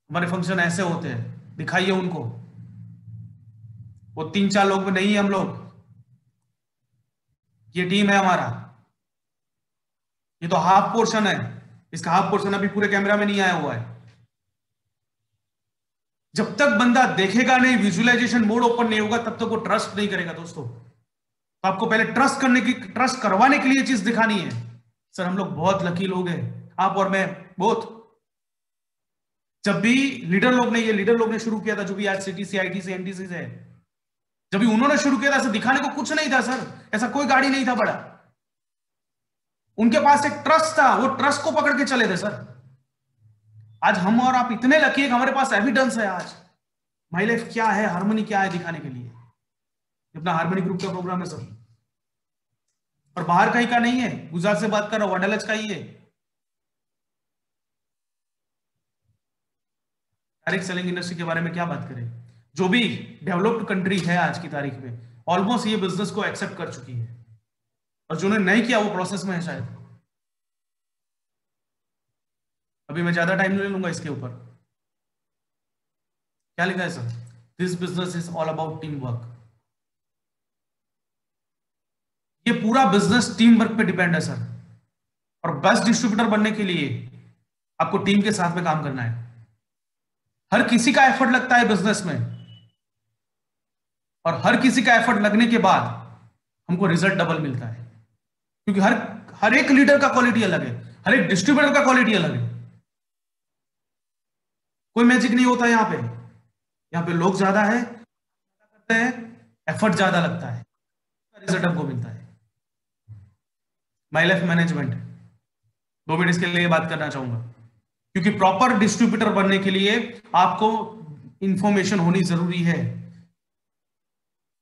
हमारे फंक्शन ऐसे होते हैं, दिखाइए उनको। वो 3-4 लोग में नहीं है हम लोग, ये टीम है हमारा। ये तो हाफ पोर्शन है, इसका हाफ पोर्शन अभी पूरे कैमरा में नहीं आया हुआ है। जब तक बंदा देखेगा नहीं, विजुअलाइजेशन मोड ओपन नहीं होगा, तब तक वो ट्रस्ट नहीं करेगा दोस्तों। तो आपको पहले ट्रस्ट करवाने के लिए चीज दिखानी है। सर हम लोग बहुत लकी लोग हैं, आप और मैं बहुत। जब भी लीडर लोग ने शुरू किया था, जो भी आज सिटी से आईटी से एनटीसी से है, जब भी उन्होंने शुरू किया था, ऐसा दिखाने को कुछ नहीं था सर, ऐसा कोई गाड़ी नहीं था बड़ा। उनके पास एक ट्रस्ट था, वो ट्रस्ट को पकड़ के चले थे सर। आज हम और आप इतने लकी है कि हमारे पास एविडेंस है आज माई लाइफ क्या है, हार्मनी क्या है दिखाने के लिए। अपना हार्मनी ग्रुप का प्रोग्राम है सर, और बाहर कहीं का नहीं है, गुजरात से बात कर रहा हूं, वडलज का ही है। डायरेक्ट सेलिंग इंडस्ट्री के बारे में क्या बात करें, जो भी डेवलप्ड कंट्री है आज की तारीख में ऑलमोस्ट ये बिजनेस को एक्सेप्ट कर चुकी है, और जिन्होंने नहीं किया वो प्रोसेस में है शायद। अभी मैं ज्यादा टाइम नहीं लूंगा इसके ऊपर। क्या लिखा है sir, this business is all about team work. ये पूरा बिजनेस टीम वर्क पे डिपेंड है सर, और बेस्ट डिस्ट्रीब्यूटर बनने के लिए आपको टीम के साथ में काम करना है। हर किसी का एफर्ट लगता है बिजनेस में, और हर किसी का एफर्ट लगने के बाद हमको रिजल्ट डबल मिलता है, क्योंकि हर हर एक लीडर का क्वालिटी अलग है, हर एक डिस्ट्रीब्यूटर का क्वालिटी अलग है। कोई मैजिक नहीं होता यहाँ पे लोग ज्यादा है करते हैं, एफर्ट ज्यादा लगता है, रिजल्ट हमको मिलता है। माई लाइफ मैनेजमेंट 2 मिनट इसके लिए बात करना चाहूंगा, क्योंकि प्रॉपर डिस्ट्रीब्यूटर बनने के लिए आपको इंफॉर्मेशन होनी जरूरी है।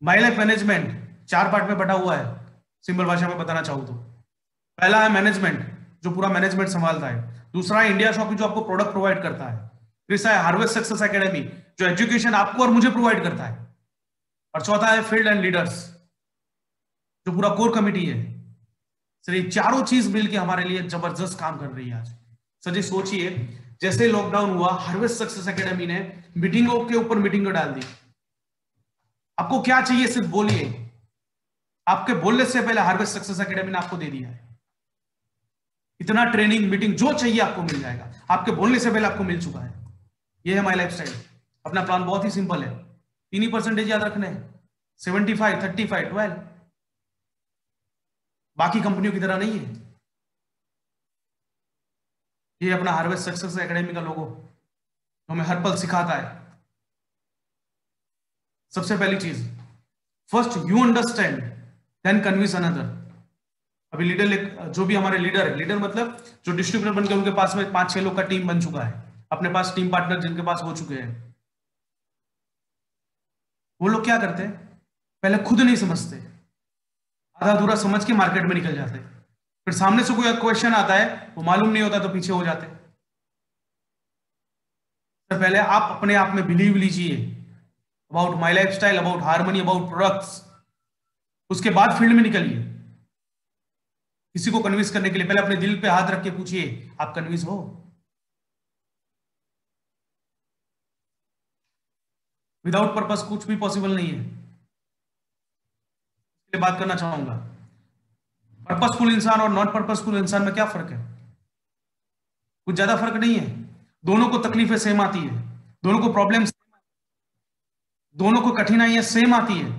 माई लाइफ मैनेजमेंट 4 पार्ट में बटा हुआ है, सिंपल भाषा में बताना चाहूं तो। पहला है मैनेजमेंट, जो पूरा मैनेजमेंट संभालता है। दूसरा है इंडिया शॉपिंग, जो आपको प्रोडक्ट प्रोवाइड करता है। तीसरा है हार्वेस्ट सक्सेस एकेडमी, जो एजुकेशन आपको और मुझे प्रोवाइड करता है। और चौथा है फील्ड एंड लीडर्स, जो पूरा कोर कमिटी है। सर ये चारों चीज मिलकर हमारे लिए जबरदस्त काम कर रही है आज। सर जी सोचिए, जैसे लॉकडाउन हुआ, हार्वेस्ट सक्सेस एकेडमी ने मीटिंगों के ऊपर मीटिंग डाल दी। आपको क्या चाहिए सिर्फ बोलिए, आपके बोलने से पहले हार्वेस्ट सक्सेस एकेडमी ने आपको दे दिया है। इतना ट्रेनिंग मीटिंग जो चाहिए आपको मिल जाएगा, आपके बोलने से पहले आपको मिल चुका है। ये है माई लाइफ स्टाइल। अपना प्लान बहुत ही सिंपल है, 3 ही परसेंटेज याद रखने हैं, 75, 35, 12। बाकी कंपनियों की तरह नहीं है। ये अपना हार्वेस्ट सक्सेस एकेडमी का लोगो हमें हर पल सिखाता है। सबसे पहली चीज, first you understand then convince another. अभी लीडर, जो भी हमारे लीडर है, लीडर मतलब जो डिस्ट्रीब्यूटर बनकर उनके पास में 5-6 लोग का टीम बन चुका है, अपने पास टीम पार्टनर जिनके पास हो चुके हैं, वो लोग क्या करते हैं, पहले खुद नहीं समझते, आधा अधूरा समझ के मार्केट में निकल जाते, फिर सामने से कोई क्वेश्चन आता है वो मालूम नहीं होता तो पीछे हो जाते। तो पहले आप अपने आप में बिलीव लीजिए about my life style, about harmony, about products. उसके बाद फील्ड में निकलिए। किसी को कन्विंस करने के लिए पहले अपने दिल पे हाथ रख के पूछिए, आप कन्विंस हो? विदाउट पर्पस कुछ भी पॉसिबल नहीं है। इसलिए बात करना चाहूंगा, पर्पसफुल इंसान और नॉन पर्पसफुल इंसान में क्या फर्क है? कुछ ज्यादा फर्क नहीं है। दोनों को तकलीफें सेम आती है, दोनों को प्रॉब्लम, दोनों को कठिनाइयां सेम आती है,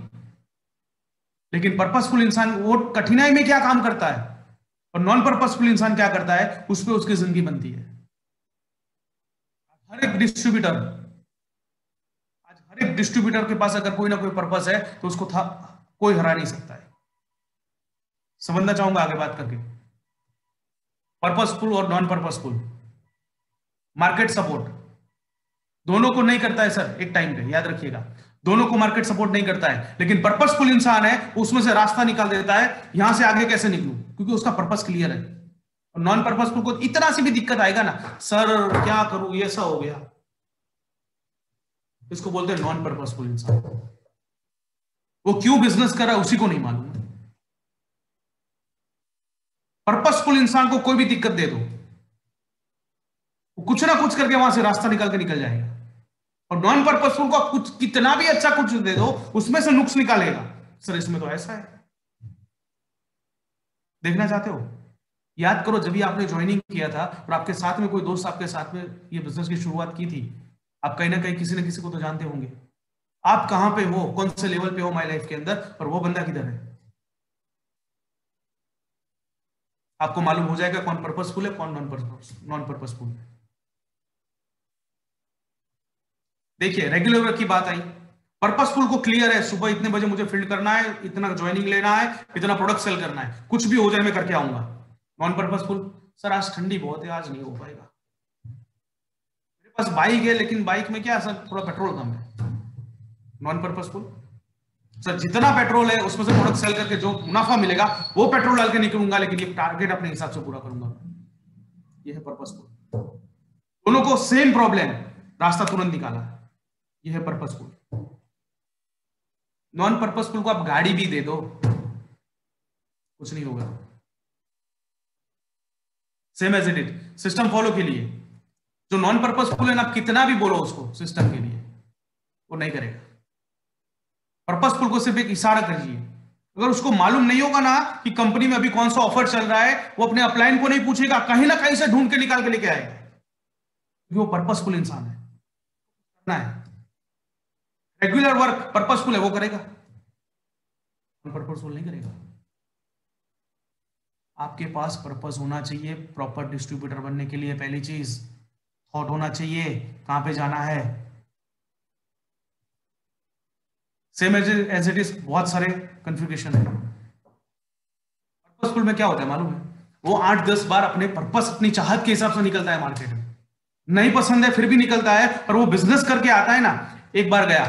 लेकिन पर्पसफुल इंसान वो कठिनाई में क्या काम करता है और नॉन पर्पसफुल इंसान क्या करता है, उस पर उसकी जिंदगी बनती है। हर एक डिस्ट्रीब्यूटर, आज हर एक डिस्ट्रीब्यूटर के पास अगर कोई ना कोई पर्पस है तो उसको था कोई हरा नहीं सकता है। समझना चाहूंगा आगे बात करके। पर्पसफुल और नॉन पर्पसफुल, मार्केट सपोर्ट दोनों को नहीं करता है सर एक टाइम पे, याद रखिएगा, दोनों को मार्केट सपोर्ट नहीं करता है, लेकिन पर्पसफुल इंसान है उसमें से रास्ता निकाल देता है, यहां से आगे कैसे निकलूं, क्योंकि उसका पर्पस क्लियर है। और नॉन पर्पसफुल को इतना सी भी दिक्कत आएगा ना, सर क्या करूं, ये ऐसा हो गया, इसको बोलते हैं नॉन पर्पसफुल इंसान। वो क्यों बिजनेस कर रहा है उसी को नहीं मालूम। पर्पसफुल इंसान को कोई भी दिक्कत दे दो, वो कुछ ना कुछ करके वहां से रास्ता निकाल के निकल जाएगा। और नॉन पर्पसफुल को कुछ कितना भी अच्छा कुछ दे दो, उसमें से नुक्स निकालेगा, सर इसमें तो ऐसा है। देखना चाहते हो? याद करो जब भी आपने ज्वाइनिंग किया था और आपके साथ में कोई दोस्त आपके साथ में ये बिजनेस की शुरुआत की थी, आप कहीं ना कहीं किसी न किसी को तो जानते होंगे। आप कहां पे हो, कौन से लेवल पे हो माई लाइफ के अंदर, और वो बंदा किधर है, आपको मालूम हो जाएगा कौन पर्पसफुल है कौन नॉन पर्पसफुल है। देखिए रेगुलर वर्क की बात आई, पर्पसफुल को क्लियर है, सुबह इतने बजे मुझे फील्ड करना है, इतना ज्वाइनिंग लेना है, इतना प्रोडक्ट सेल करना है, कुछ भी हो जाए मैं करके आऊंगा। नॉन पर्पसफुल, सर आज ठंडी बहुत है, आज नहीं हो पाएगा, मेरे पास बाइक है लेकिन बाइक में क्या सर थोड़ा पेट्रोल कम है। नॉन पर्पसफुल, सर जितना पेट्रोल है उसमें से प्रोडक्ट सेल करके जो मुनाफा मिलेगा वो पेट्रोल डाल के निकलूंगा, लेकिन ये टारगेट अपने हिसाब से पूरा करूंगा। ये है पर्पसफुल। दोनों को सेम प्रॉब्लम, रास्ता तुरंत निकाला, ये है पर्पसफुल। नॉन पर्पसफुल को आप गाड़ी भी दे दो कुछ नहीं होगा, same as it is, system follow के लिए। जो नॉन पर्पसफुल है ना, आप कितना भी बोलो उसको सिस्टम के लिए, वो नहीं करेगा। पर्पसफुल को सिर्फ एक इशारा करिए, अगर उसको मालूम नहीं होगा ना कि कंपनी में अभी कौन सा ऑफर चल रहा है, वो अपने अपलाइन को नहीं पूछेगा, कहीं ना कहीं से ढूंढ के निकाल के लेके आएगा, क्योंकि वो पर्पसफुल इंसान है। करना है रेगुलर वर्क, पर्पसफुल है वो करेगा, पर्पसफुल नहीं करेगा। आपके पास पर्पस होना चाहिए प्रॉपर डिस्ट्रीब्यूटर बनने के लिए। पहली चीज, थॉट होना चाहिए कहां पे जाना है। सेम एज इट इज, बहुत सारे कंफ्यूगेशन है। पर्पसफुल में क्या होता है मालूम है, वो 8-10 बार अपने पर्पस, अपनी चाहत के हिसाब से निकलता है मार्केट में, नहीं पसंद है फिर भी निकलता है, और वो बिजनेस करके आता है ना, एक बार गया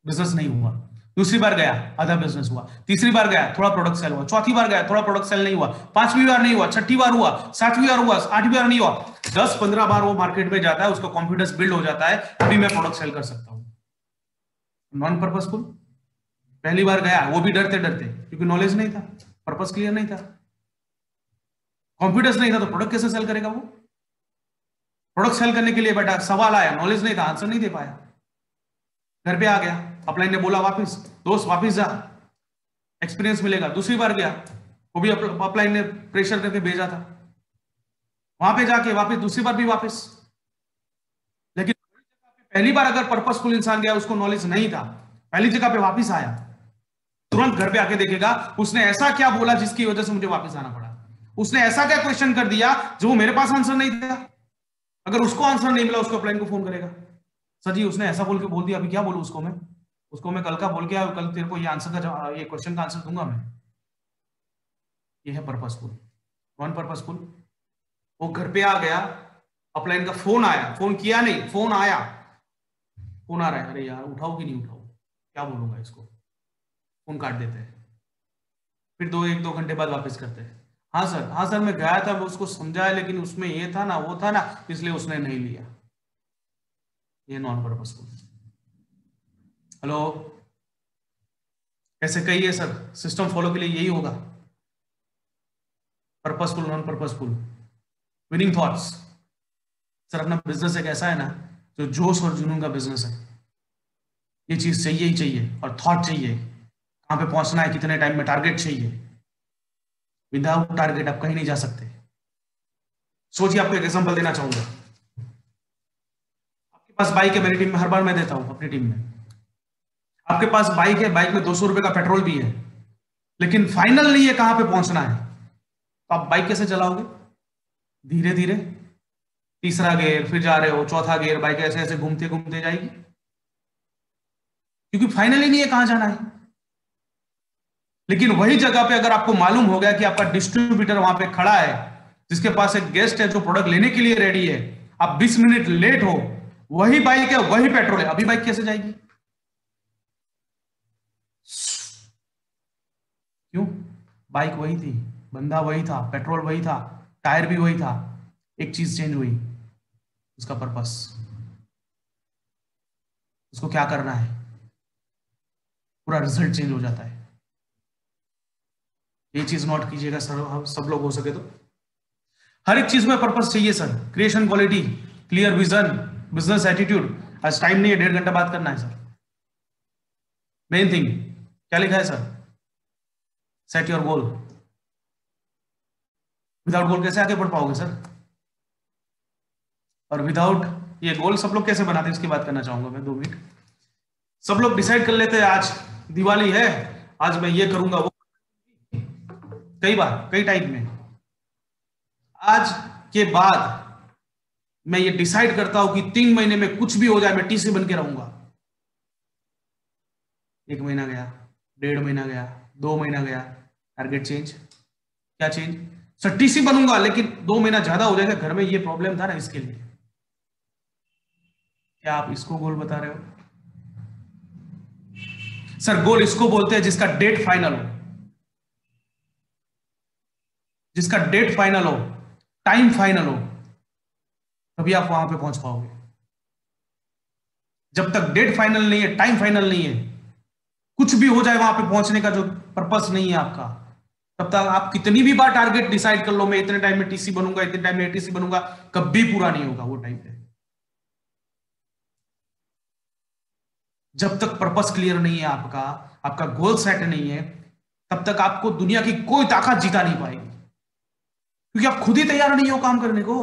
बिजनेस नहीं हुआ, दूसरी बार गया आधा बिजनेस हुआ, तीसरी बार गया थोड़ा प्रोडक्ट सेल हुआ, चौथी बार गया थोड़ा प्रोडक्ट सेल नहीं हुआ, पांचवी बार नहीं हुआ, छठी बार हुआ, सातवीं बार हुआ, आठवीं बार नहीं हुआ, 10-15 बार वो मार्केट में जाता है, उसका कॉन्फिडेंस बिल्ड हो जाता है, अभी मैं प्रोडक्ट सेल कर सकता हूं। नॉन पर्पसफुल, पहली बार गया वो भी डरते डरते, क्योंकि नॉलेज नहीं था, पर्पस क्लियर नहीं था, कॉन्फिडेंस नहीं था, तो प्रोडक्ट कैसे सेल करेगा। वो प्रोडक्ट सेल करने के लिए बैठा, सवाल आया, नॉलेज नहीं था, आंसर नहीं दे पाया, घर पे आ गया, अपलाइन ने बोला वापस, दोस्त वापस जा, एक्सपीरियंस मिलेगा। दूसरी बार गया, वो भी अपलाइन ने प्रेशर करके भेजा था, वहां पे जाके वापस, दूसरी बार भी वापस। लेकिन पहली बार अगर पर्पसफुल इंसान गया, उसको नॉलेज नहीं था, पहली जगह पे वापस आया, तुरंत घर पे आके देखेगा उसने ऐसा क्या बोला जिसकी वजह से मुझे वापस आना पड़ा, उसने ऐसा क्या क्वेश्चन कर दिया जो मेरे पास आंसर नहीं था। अगर उसको आंसर नहीं मिला, उसको अपलाइन को फोन करेगा, सर जी उसने ऐसा बोल दिया, अभी क्या बोलूं उसको मैं कल का बोल के, कल तेरे को ये आंसर का, ये क्वेश्चन का आंसर दूंगा मैं। ये है पर्पसफुल। नॉन पर्पसफुल, वो घर पे आ गया, अपलाइन का फोन आया, फोन किया नहीं, फोन आया, फोन आ रहा है, अरे यार उठाओ कि नहीं उठाओ, क्या बोलूंगा इसको, फोन काट देते हैं, फिर 1-2 घंटे बाद वापस करते हैं, हाँ सर मैं गया था, मैं उसको समझाया, लेकिन उसमें ये था ना वो था ना, इसलिए उसने नहीं लिया। ये नॉन पर्पसफुल। हेलो, कैसे कहिए सर, सिस्टम फॉलो के लिए यही होगा, purposeful non purposeful, winning thoughts. Sir अपना बिजनेस एक ऐसा है ना जो जोश और जुनून का बिजनेस है, ये चीज चाहिए ही चाहिए, और थॉट चाहिए, कहां पे पहुंचना है, कितने टाइम में, टारगेट चाहिए, विदाउट टारगेट आप कहीं नहीं जा सकते। सोचिए, आपको एक एग्जांपल देना चाहूंगा। आपके पास बाइक है, मेरी टीम में हर बार मैं देता हूं अपनी टीम में। आपके पास बाइक है, बाइक में 200 रुपए का पेट्रोल भी है, लेकिन फाइनल नहीं है कहां पे पहुंचना है, तो आप बाइक कैसे चलाओगे? धीरे धीरे, तीसरा गियर, फिर जा रहे हो चौथा गियर, बाइक ऐसे ऐसे घूमते घूमते जाएगी, क्योंकि फाइनल ही नहीं है कहां जाना है। लेकिन वही जगह पे अगर आपको मालूम हो गया कि आपका डिस्ट्रीब्यूटर वहां पे खड़ा है, जिसके पास एक गेस्ट है जो प्रोडक्ट लेने के लिए रेडी है, आप 20 मिनट लेट हो, वही बाइक है, वही पेट्रोल है, अभी बाइक कैसे जाएगी? क्यों? बाइक वही थी, बंदा वही था, पेट्रोल वही था, टायर भी वही था, एक चीज चेंज हुई, उसका पर्पस, उसको क्या करना है, पूरा रिजल्ट चेंज हो जाता है। ये चीज नोट कीजिएगा सर, हम सब लोग हो सके तो। हर एक चीज में पर्पस चाहिए sir. Creation quality, clear vision, business attitude. आज टाइम नहीं है, 1.5 घंटा बात करना है सर। मेन थिंग क्या लिखा है sir? Set your goal. Without गोल कैसे आगे बढ़ पाओगे सर? और विदाउट ये गोल सब लोग कैसे बनाते हैं, इसकी बात करना चाहूंगा मैं 2 मिनट। सब लोग डिसाइड कर लेते हैं, आज दिवाली है, आज मैं ये करूंगा, वो, कई बार कई टाइम में आज के बाद मैं ये डिसाइड करता हूं कि 3 महीने में कुछ भी हो जाए मैं टीसी बन के रहूंगा। 1 महीना गया, 1.5 महीना गया, 2 महीना गया, टारगेट चेंज। क्या चेंज? सर टीसी बनूंगा, लेकिन 2 महीना ज्यादा हो जाएगा, घर में ये प्रॉब्लम था ना, इसके लिए। क्या आप इसको गोल बता रहे हो? सर गोल इसको बोलते हैं जिसका डेट फाइनल हो, जिसका डेट फाइनल हो, टाइम फाइनल हो, तभी आप वहां पे पहुंच पाओगे। जब तक डेट फाइनल नहीं है, टाइम फाइनल नहीं है, कुछ भी हो जाए, वहां पे पहुंचने का जो पर्पस नहीं है आपका, तब तक आप कितनी भी बार टारगेट डिसाइड कर लो, मैं इतने टाइम में टीसी बनूंगा, इतने टाइम में एटीसी बनूंगा, कभी पूरा नहीं होगा वो टाइम पे। जब तक पर्पस क्लियर नहीं है आपका, आपका गोल सेट नहीं है, तब तक आपको दुनिया की कोई ताकत जिता नहीं पाएगी, क्योंकि आप खुद ही तैयार नहीं हो काम करने को।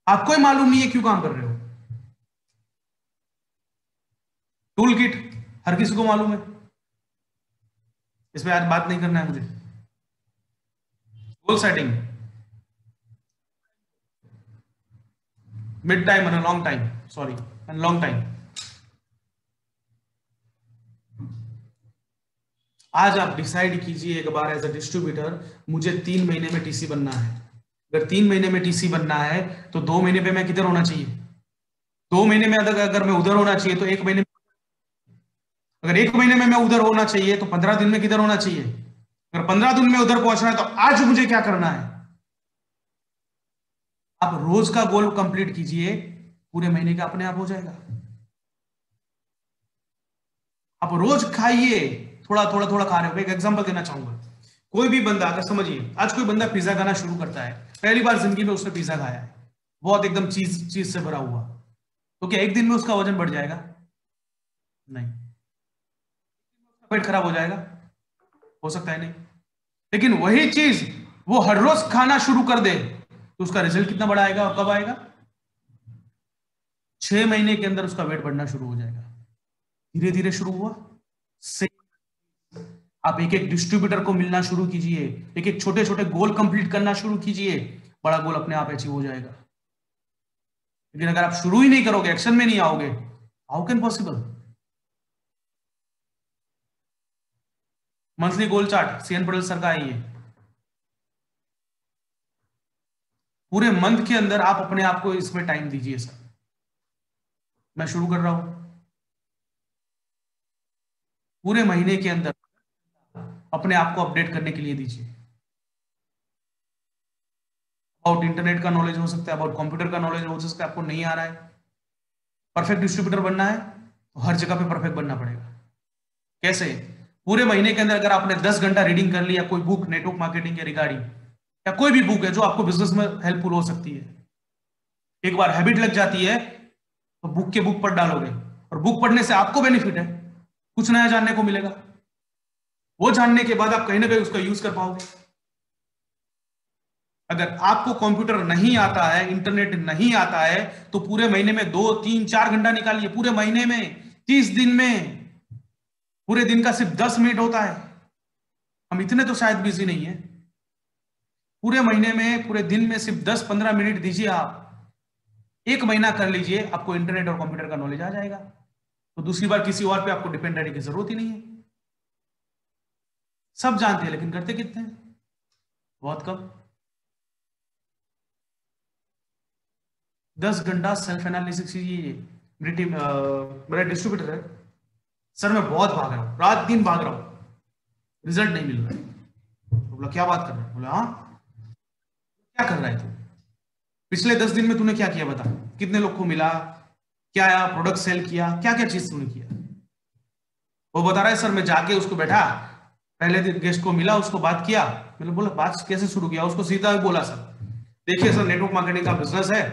आपको ही मालूम नहीं है क्यों काम कर रहे हो। टूल किट हर किसी को मालूम है, इसमें आज बात नहीं करना है मुझे। Goal setting, mid time and long time, sorry and long time. आज आप डिसाइड कीजिए एक बार एज अ डिस्ट्रीब्यूटर, मुझे 3 महीने में टीसी बनना है। अगर 3 महीने में टीसी बनना है तो 2 महीने पे मैं किधर होना चाहिए? 2 महीने में अगर मैं उधर होना चाहिए तो 1 महीने में, अगर 1 महीने में मैं उधर होना चाहिए तो 15 दिन में किधर होना चाहिए? अगर 15 दिन में उधर पहुंचना है तो आज मुझे क्या करना है? आप रोज का गोल कंप्लीट कीजिए, पूरे महीने का अपने आप हो जाएगा। आप रोज खाइए, थोड़ा थोड़ा थोड़ा खा रहे हो। एक एग्जांपल देना चाहूंगा, कोई भी बंदा, अगर समझिए आज कोई बंदा पिज्जा खाना शुरू करता है, पहली बार जिंदगी में उसने पिज्जा खाया है, बहुत एकदम चीज चीज से भरा हुआ, तो क्या 1 दिन में उसका वजन बढ़ जाएगा? नहीं। पेट खराब हो जाएगा? हो सकता है नहीं। लेकिन वही चीज वो हर रोज खाना शुरू कर दे तो उसका रिजल्ट कितना बड़ा आएगा और कब आएगा? 6 महीने के अंदर उसका वेट बढ़ना शुरू हो जाएगा। धीरे धीरे शुरू हुआ, से आप एक एक डिस्ट्रीब्यूटर को मिलना शुरू कीजिए, एक एक छोटे छोटे गोल कंप्लीट करना शुरू कीजिए, बड़ा गोल अपने आप अचीव हो जाएगा। लेकिन अगर आप शुरू ही नहीं करोगे, एक्शन में नहीं आओगे, how can possible? Monthly goal chart CN Patel sir का है ये। पूरे मंथ के अंदर आप अपने आप को इसमें टाइम दीजिए। सर मैं शुरू कर रहा हूं, पूरे महीने के अंदर अपने आप को अपडेट करने के लिए दीजिए। अबाउट इंटरनेट का नॉलेज हो सकता है, अबाउट कंप्यूटर का नॉलेज हो सकता है, आपको नहीं आ रहा है, परफेक्ट डिस्ट्रीब्यूटर बनना है तो हर जगह पे परफेक्ट बनना पड़ेगा। कैसे? पूरे महीने के अंदर अगर आपने 10 घंटा रीडिंग कर लिया, कोई बुक नेटवर्क मार्केटिंग के रिगार्डिंग, या कोई भी बुक है जो आपको बिजनेस में हेल्पफुल हो सकती है, एक बार हैबिट लग जाती है तो बुक के बुक पढ़ डालोगे, और बुक पढ़ने से आपको बेनिफिट है, कुछ नया जानने को मिलेगा। वो जानने के बाद आप कहीं ना कहीं उसका यूज कर पाओगे। अगर आपको कंप्यूटर नहीं आता है, इंटरनेट नहीं आता है, तो पूरे महीने में 2 3 4 घंटा निकालिए, पूरे महीने में 30 दिन में पूरे दिन का सिर्फ 10 मिनट होता है। हम इतने तो शायद बिजी नहीं है। पूरे महीने में पूरे दिन में सिर्फ 10 15 मिनट दीजिए आप। 1 महीना कर लीजिए, आपको इंटरनेट और कंप्यूटर का नॉलेज आ जाएगा। तो दूसरी बार किसी और पे आपको डिपेंड रहने की जरूरत ही नहीं है। सब जानते हैं लेकिन करते कितने हैं? बहुत कम। 10 घंटा सेल्फ एनालिसिस कीजिए। मेरी टीम मेरा डिस्ट्रीब्यूटर है सर, मैं बहुत भाग रहा हूं, रात दिन भाग रहा हूं, रिजल्ट नहीं मिल रहा है। तो बोला क्या बात कर रहा है? बोला हाँ। क्या कर रहा है तू? पिछले 10 दिन में तूने क्या किया बता? कितने लोग को मिला, क्या प्रोडक्ट सेल किया, क्या क्या चीज तूने किया? वो बता रहा है सर, मैं जाके उसको बैठा, पहले दिन गेस्ट को मिला, उसको बात किया। मैंने बोला बात कैसे शुरू किया? उसको सीधा ही बोला सर, देखिए सर, नेटवर्क मार्केटिंग का बिजनेस है,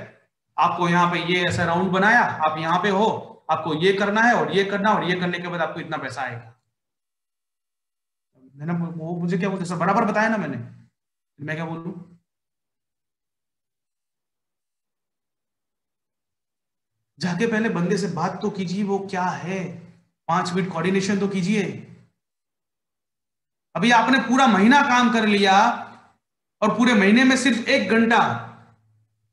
आपको यहाँ पे ये ऐसा राउंड बनाया, आप यहाँ पे हो, आपको ये करना है और ये करना, और ये करने के बाद आपको इतना पैसा आएगा। मैंने वो मुझे क्या बोलते सर, बराबर बताया ना मैंने, मैं क्या बोलूं? जाके पहले बंदे से बात तो कीजिए, वो क्या है, 5 मिनट कोऑर्डिनेशन तो कीजिए। अभी आपने पूरा महीना काम कर लिया, और पूरे महीने में सिर्फ 1 घंटा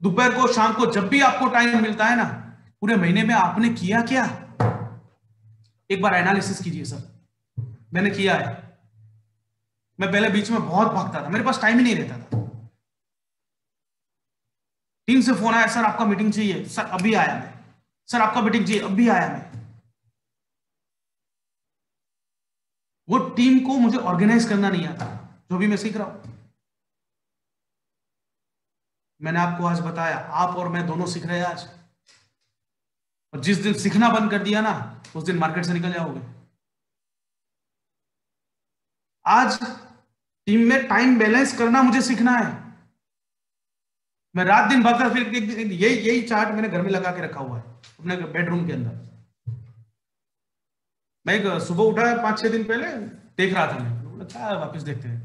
दोपहर को, शाम को, जब भी आपको टाइम मिलता है ना, पूरे महीने में आपने किया क्या? एक बार एनालिसिस कीजिए सर। मैंने किया है। मैं पहले बीच में बहुत भागता था, मेरे पास टाइम ही नहीं रहता था। टीम से फोन आया, सर आपका मीटिंग चाहिए, सर अभी आया मैं, सर आपका मीटिंग चाहिए, अभी आया मैं। वो टीम को मुझे ऑर्गेनाइज करना नहीं आता, जो भी मैं सीख रहा हूं। मैंने आपको आज बताया, आप और मैं दोनों सीख रहे हैं आज। और जिस दिन सीखना बंद कर दिया ना, उस दिन मार्केट से निकल जाओगे। आज टीम में टाइम बैलेंस करना मुझे सीखना है। मैं रात दिन भागता, फिर यही यही चार्ट मैंने घर में लगा के रखा हुआ है अपने बेडरूम के अंदर। मैं एक सुबह उठा 5 6 दिन पहले, देख रहा था, मैं बोला क्या वापस देखते हैं।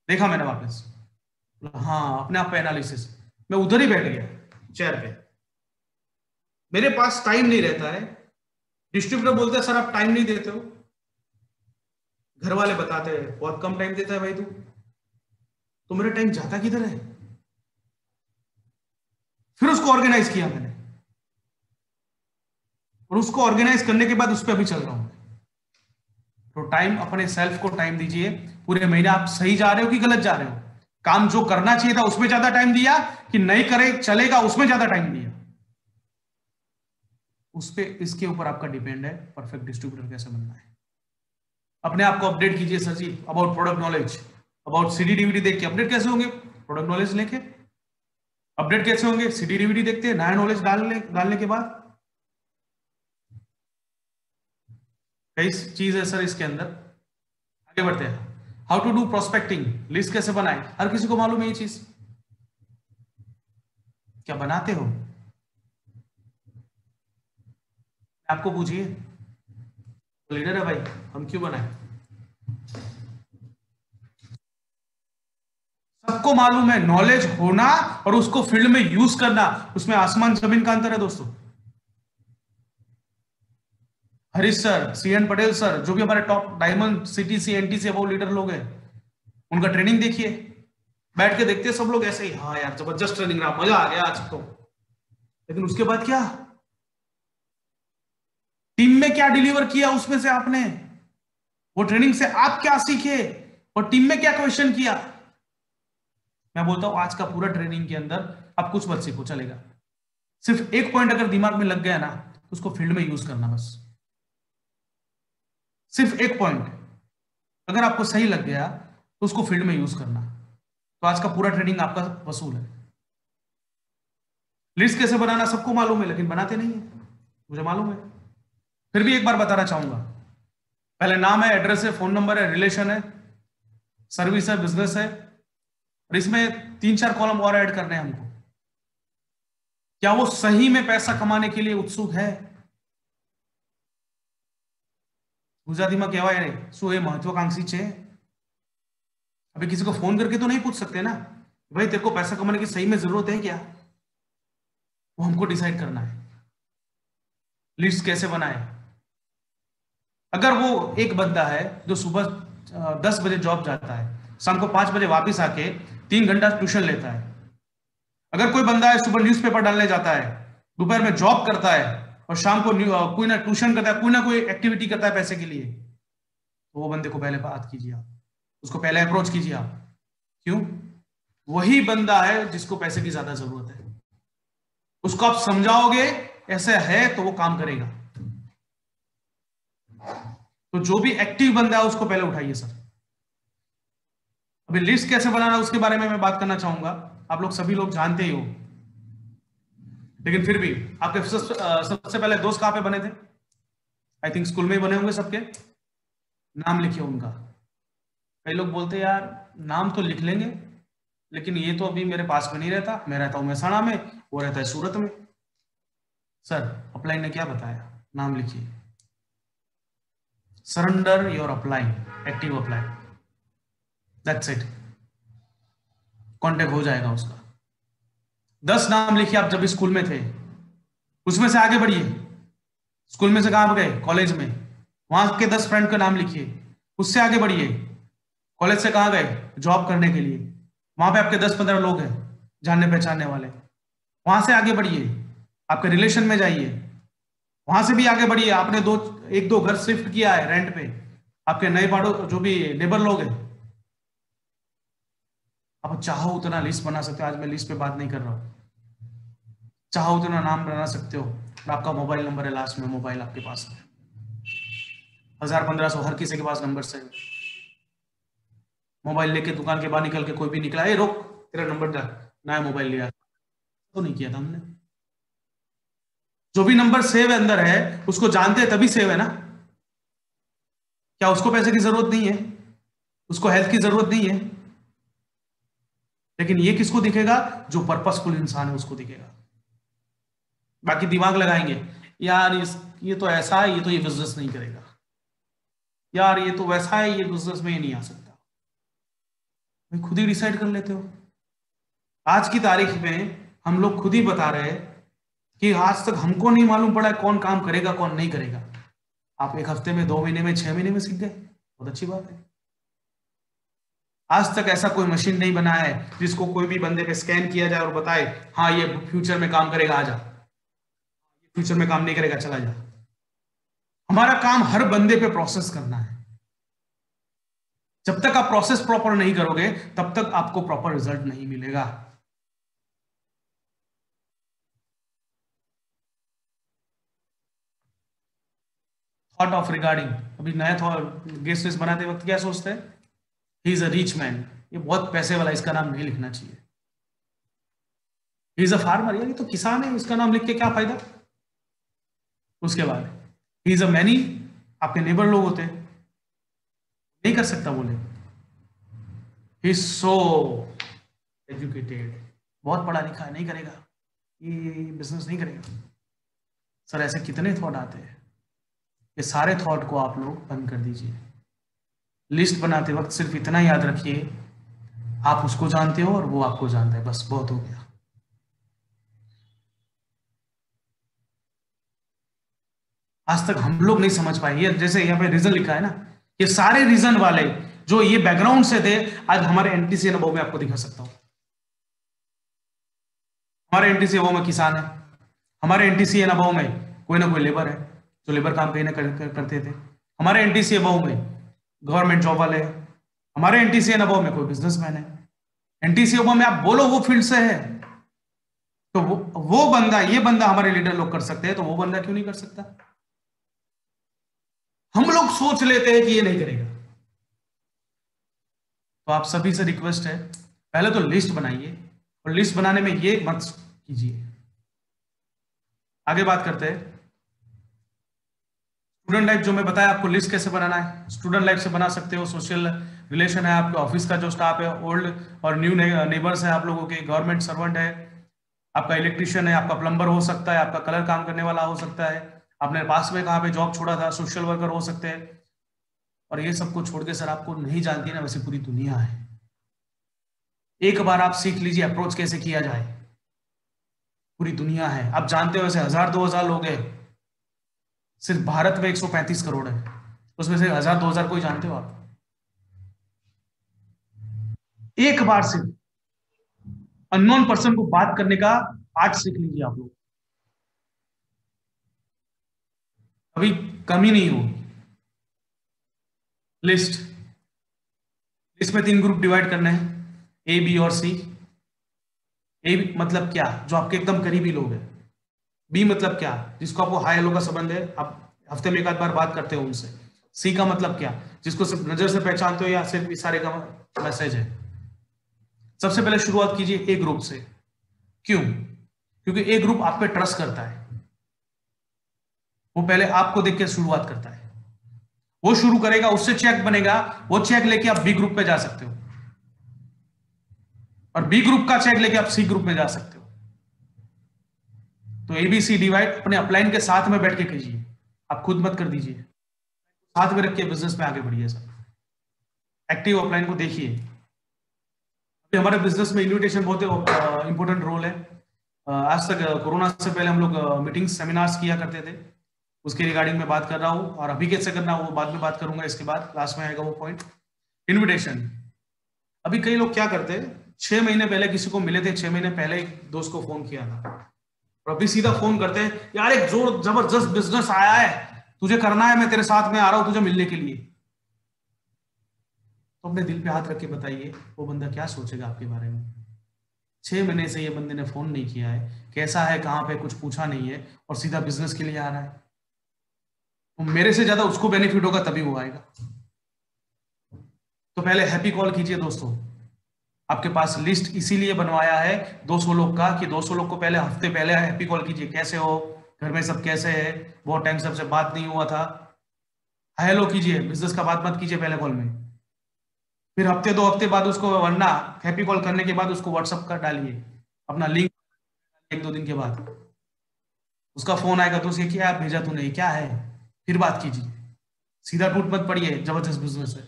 देखा मैंने वापस, बोला हाँ, अपने आप पे एनालिसिस। मैं उधर ही बैठ गया चेयर पे। मेरे पास टाइम नहीं रहता है। डिस्ट्रीब्यूटर बोलते हैं सर आप टाइम नहीं देते हो, घर वाले बताते हैं बहुत कम टाइम देता है भाई तू। तो मेरा टाइम जाता किधर है? फिर उसको ऑर्गेनाइज किया मैंने, और उसको ऑर्गेनाइज करने के बाद उस पर अभी चल रहा हूं। तो टाइम, अपने सेल्फ को टाइम दीजिए। पूरे महीने आप सही जा रहे हो कि गलत जा रहे हो? काम जो करना चाहिए था उसमें ज्यादा टाइम दिया, कि नहीं करे चलेगा उसमें ज्यादा टाइम दिया? उस पे, इसके ऊपर आपका डिपेंड है परफेक्ट डिस्ट्रीब्यूटर कैसे बनना है। अपने आप को अपडेट कीजिए sir ji, about product knowledge, about CD DVD देख के अपडेट कैसे होंगे? प्रोडक्ट नॉलेज लेके अपडेट कैसे होंगे? सीडी डीवीडी देखते हैं, नया नॉलेज डालने के बाद। कई चीज है सर इसके अंदर। आगे बढ़ते हैं। How to do prospecting, list कैसे बनाए? हर किसी को मालूम है ये चीज। क्या बनाते हो? आपको पूछिए, लीडर है भाई, हम क्यों बनाए? सबको मालूम है, नॉलेज होना और उसको फील्ड में यूज करना, उसमें आसमान जमीन का अंतर है दोस्तों। Harish sir, CN Patel sir, जो भी हमारे top diamond CTC NTC above leader लोग हैं, उनका ट्रेनिंग देखिए। बैठ के देखते हैं सब लोग ऐसे ही, हाँ यार जबरदस्त ट्रेनिंग रहा, मजा आ गया आज तो। लेकिन उसके बाद क्या? टीम में क्या डिलीवर किया उसमें से आपने? वो ट्रेनिंग से आप क्या सीखे, और टीम में क्या क्वेश्चन किया? मैं बोलता हूं आज का पूरा ट्रेनिंग के अंदर आप कुछ मत सीखो, चलेगा। सिर्फ एक पॉइंट अगर दिमाग में लग गया ना, तो उसको फील्ड में यूज करना बस। सिर्फ एक पॉइंट अगर आपको सही लग गया, तो उसको फील्ड में यूज करना। तो आज का पूरा ट्रेनिंग आपका वसूल है। लिस्ट कैसे बनाना सबको मालूम है, लेकिन बनाते नहीं है, मुझे मालूम है। फिर भी एक बार बताना चाहूंगा। पहले नाम है, एड्रेस है, फोन नंबर है, रिलेशन है, सर्विस है, बिजनेस है, और इसमें 3 4 कॉलम और ऐड करने हैं हमको। क्या वो सही में पैसा कमाने के लिए उत्सुक है? ગુજરાતીમાં કહેવાય શું એ મહત્વાકાંક્ષી છે? अभी किसी को फोन करके तो नहीं पूछ सकते ना, भाई तेरे को पैसा कमाने की सही में जरूरत है क्या, वो हमको डिसाइड करना है। लिस्ट कैसे बनाए? अगर वो एक बंदा है जो सुबह 10 बजे जॉब जाता है, शाम को 5 बजे वापिस आके 3 घंटा ट्यूशन लेता है, अगर कोई बंदा है सुबह न्यूज़पेपर डालने जाता है, दोपहर में जॉब करता है और शाम को कोई ना ट्यूशन करता है, कोई ना कोई एक्टिविटी करता है पैसे के लिए, तो वो बंदे को पहले बात कीजिए आप, उसको पहले अप्रोच कीजिए आप। क्यों? वही बंदा है जिसको पैसे की ज्यादा जरूरत है, उसको आप समझाओगे ऐसा है तो वो काम करेगा। तो जो भी एक्टिव बंदा है उसको पहले उठाइए सर। अभी लिस्ट कैसे बनाना उसके बारे में मैं बात करना चाहूंगा, आप लोग सभी लोग जानते ही हो, लेकिन फिर भी आपके सबसे पहले दोस्त कहां पे बने थे? आई थिंक स्कूल में ही बने होंगे सबके। नाम लिखिए उनका। कई लोग बोलते हैं यार नाम तो लिख लेंगे, लेकिन ये तो अभी मेरे पास में नहीं रहता, मैं रहता हूं महसाणा में, वो रहता है सूरत में। सर अपलाइन ने क्या बताया? नाम लिखिए। Surrender your upline, active apply, that's it, contact हो जाएगा उसका। 10 नाम लिखिए आप जब स्कूल में थे, उसमें से आगे बढ़िए। स्कूल में से कहां गए? कॉलेज में, वहां के 10 फ्रेंड का नाम लिखिए, उससे आगे बढ़िए। कॉलेज से कहां गए? जॉब करने के लिए, वहां पे आपके 10-15 लोग हैं जानने पहचानने वाले, वहां से आगे बढ़िए, आपके रिलेशन में जाइए, वहां से भी आगे बढ़िए। आपने एक दो घर शिफ्ट किया है रेंट पे, आपके नए पड़ो जो भी नेबर लोग हैं, आप चाहो उतना लिस्ट बना सकते हो। आज मैं लिस्ट पे बात नहीं कर रहा हूं, चाहो उतना नाम बना सकते हो। और आपका मोबाइल नंबर है लास्ट में, मोबाइल आपके पास है 1000-1500 हर किसी के पास नंबर से। मोबाइल लेके दुकान के बाहर निकल के कोई भी निकला, ए रोक तेरा नंबर डाल, नया मोबाइल लिया तो नहीं किया था हमने। जो भी नंबर सेव है अंदर है उसको जानते हैं तभी सेव है ना। क्या उसको पैसे की जरूरत नहीं है? उसको हेल्थ की जरूरत नहीं है? लेकिन ये किसको दिखेगा? जो पर्पसफुल इंसान है उसको दिखेगा। बाकी दिमाग लगाएंगे यार ये तो ऐसा है, ये तो ये बिजनेस नहीं करेगा, यार ये तो वैसा है, ये बिजनेस में ये नहीं आ सकता। भाई खुद ही डिसाइड कर लेते हो। आज की तारीख में हम लोग खुद ही बता रहे हैं कि आज तक हमको नहीं मालूम पड़ा है कौन काम करेगा कौन नहीं करेगा। आप 1 हफ्ते में, 2 महीने में, 6 महीने में सीख गए, बहुत अच्छी बात है। आज तक ऐसा कोई मशीन नहीं बनाया है जिसको कोई भी बंदे पे स्कैन किया जाए और बताए हाँ ये फ्यूचर में काम करेगा, आ जा, फ्यूचर में काम नहीं करेगा, चला जा। हमारा काम हर बंदे पे प्रोसेस करना है। जब तक आप प्रोसेस प्रॉपर नहीं करोगे तब तक आपको प्रॉपर रिजल्ट नहीं मिलेगा। थॉट ऑफ रिगार्डिंग, अभी नया थॉट गेस्ट लिस्ट बनाते वक्त क्या सोचते हैं? He is a rich man, ये बहुत पैसे वाला, इसका नाम नहीं लिखना चाहिए। ही इज अ फार्मर, यार ये तो किसान है, इसका नाम लिख के क्या फायदा। उसके बाद ही इज अ मैनी, आपके नेबर लोग होते हैं, नहीं कर सकता बोले। ही इज सो एजुकेटेड, बहुत पढ़ा लिखा है, नहीं करेगा, ये बिजनेस नहीं करेगा। सर ऐसे कितने थॉट आते हैं, ये सारे थॉट को आप लोग बंद कर दीजिए। लिस्ट बनाते वक्त सिर्फ इतना याद रखिए, आप उसको जानते हो और वो आपको जानता है, बस बहुत हो गया। आज तक हम लोग नहीं समझ पाए। ये जैसे यहाँ पे रीजन लिखा है ना, ये सारे रीजन वाले जो ये बैकग्राउंड से थे, आज हमारे एनटीसी अनुभव में आपको दिखा सकता हूं। हमारे एनटीसी अनुभव में किसान है, हमारे एनटीसी अनुभव में कोई ना कोई लेबर है जो लेबर काम कहीं ना करते थे, हमारे एनटीसी अनुभव में गवर्नमेंट जॉब वाले हैं, हमारे एनटीसी अनुभव में कोई बिजनेसमैन है। एनटीसी अनुभव में आप बोलो वो फील्ड से है, तो वो बंदा, ये बंदा हमारे लीडर लोग कर सकते हैं, तो वो बंदा क्यों नहीं कर सकता? हम लोग सोच लेते हैं कि ये नहीं करेगा। तो आप सभी से रिक्वेस्ट है, पहले तो लिस्ट बनाइए, और लिस्ट बनाने में ये मत कीजिए। आगे बात करते हैं स्टूडेंट लाइफ। जो मैं बताया आपको लिस्ट कैसे बनाना है, स्टूडेंट लाइफ से बना सकते हो। सोशल रिलेशन है, आपके ऑफिस का जो स्टाफ है, ओल्ड और न्यू नेबर्स है आप लोगों के, गवर्नमेंट सर्वेंट है, आपका इलेक्ट्रिशियन है, आपका प्लम्बर हो सकता है, आपका कलर काम करने वाला हो सकता है, आपने पास में कहाँ पे जॉब छोड़ा था, सोशल वर्कर हो सकते हैं। और ये सबको छोड़ के सर आपको नहीं जानती ना, वैसे पूरी दुनिया है। एक बार आप सीख लीजिए अप्रोच कैसे किया जाए। पूरी दुनिया है, आप जानते हो, ऐसे 1000-2000 लोग हैं। सिर्फ भारत में 135 करोड़ है, उसमें से 1000-2000 कोई जानते हो आप? एक बार सिर्फ अननोन पर्सन को बात करने का आर्ट सीख लीजिए आप लोग, अभी कमी नहीं होगी। लिस्ट इसमें 3 ग्रुप डिवाइड करने हैं, ए, बी और सी। ए मतलब क्या? जो आपके एकदम करीबी लोग हैं। बी मतलब क्या? जिसको आपको हाई हेलो का संबंध है, आप हफ्ते में एक आध बार बात करते हो उनसे। सी का मतलब क्या? जिसको सिर्फ नजर से पहचानते हो या सिर्फ इशारे का मैसेज है। सबसे पहले शुरुआत कीजिए ए ग्रुप से। क्यों? क्योंकि ए ग्रुप आप पे ट्रस्ट करता है, वो पहले आपको देख के शुरुआत करता है। वो शुरू करेगा, उससे चेक बनेगा, वो चेक लेके आप बी ग्रुप पे जा सकते हो, और बी ग्रुप का चेक लेके आप सी ग्रुप में जा सकते हो। तो एबीसी डिवाइड अपने अपलाइन के साथ में बैठ के कीजिए, आप खुद मत कर दीजिए, साथ में रख के बिजनेस में आगे बढ़िए सर। एक्टिव अपलाइन को देखिए। अभी हमारे बिजनेस में इन्विटेशन बहुत इंपॉर्टेंट रोल है। आज तक कोरोना से पहले हम लोग मीटिंग्स सेमिनार्स किया करते थे, उसके रिगार्डिंग में बात कर रहा हूँ, और अभी कैसे करना वो बाद में बात करूंगा, इसके बाद लास्ट में आएगा वो पॉइंट। इन्विटेशन, अभी कई लोग क्या करते हैं, 6 महीने पहले किसी को मिले थे, 6 महीने पहले एक दोस्त को फोन किया था, और अभी सीधा फोन करते हैं, यार एक जोर जबरदस्त बिजनेस आया है, तुझे करना है, मैं तेरे साथ में आ रहा हूं तुझे मिलने के लिए। तो अपने दिल पे हाथ रख के बताइए वो बंदा क्या सोचेगा आपके बारे में। 6 महीने से ये बंदे ने फोन नहीं किया है, कैसा है, कहाँ पे, कुछ पूछा नहीं है, और सीधा बिजनेस के लिए आ रहा है। तो मेरे से ज्यादा उसको बेनिफिट होगा, तभी वो आएगा। तो पहले हैप्पी कॉल कीजिए दोस्तों। आपके पास लिस्ट इसीलिए बनवाया है 200 लोग का, कि 200 लोग को पहले हफ्ते पहले हैप्पी कॉल कीजिए, कैसे हो, घर में सब कैसे है, बहुत टाइम सबसे बात नहीं हुआ था, हेलो कीजिए। बिजनेस का बात मत कीजिए पहले कॉल में, फिर हफ्ते 2 हफ्ते बाद उसको, वरना हैप्पी कॉल करने के बाद उसको व्हाट्सअप कर डालिए अपना लिंक, 1-2 दिन के बाद उसका फोन आएगा तो उसे क्या भेजा तूने, क्या है, फिर बात कीजिए। सीधा टूट मत पड़िए, जबरदस्त बिजनेस है।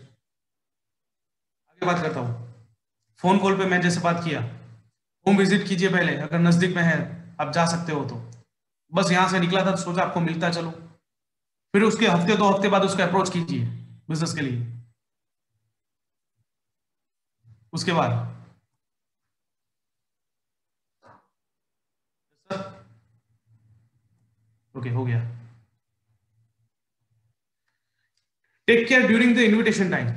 आगे बात करता हूँ। फोन कॉल पे मैं जैसे बात किया, होम विजिट कीजिए पहले, अगर नजदीक में है आप जा सकते हो तो। बस यहां से निकला था तो सोचा आपको मिलता चलो, फिर उसके हफ्ते 2 हफ्ते बाद उसका अप्रोच कीजिए बिजनेस के लिए। उसके बाद ओके हो गया। Take care during the invitation time,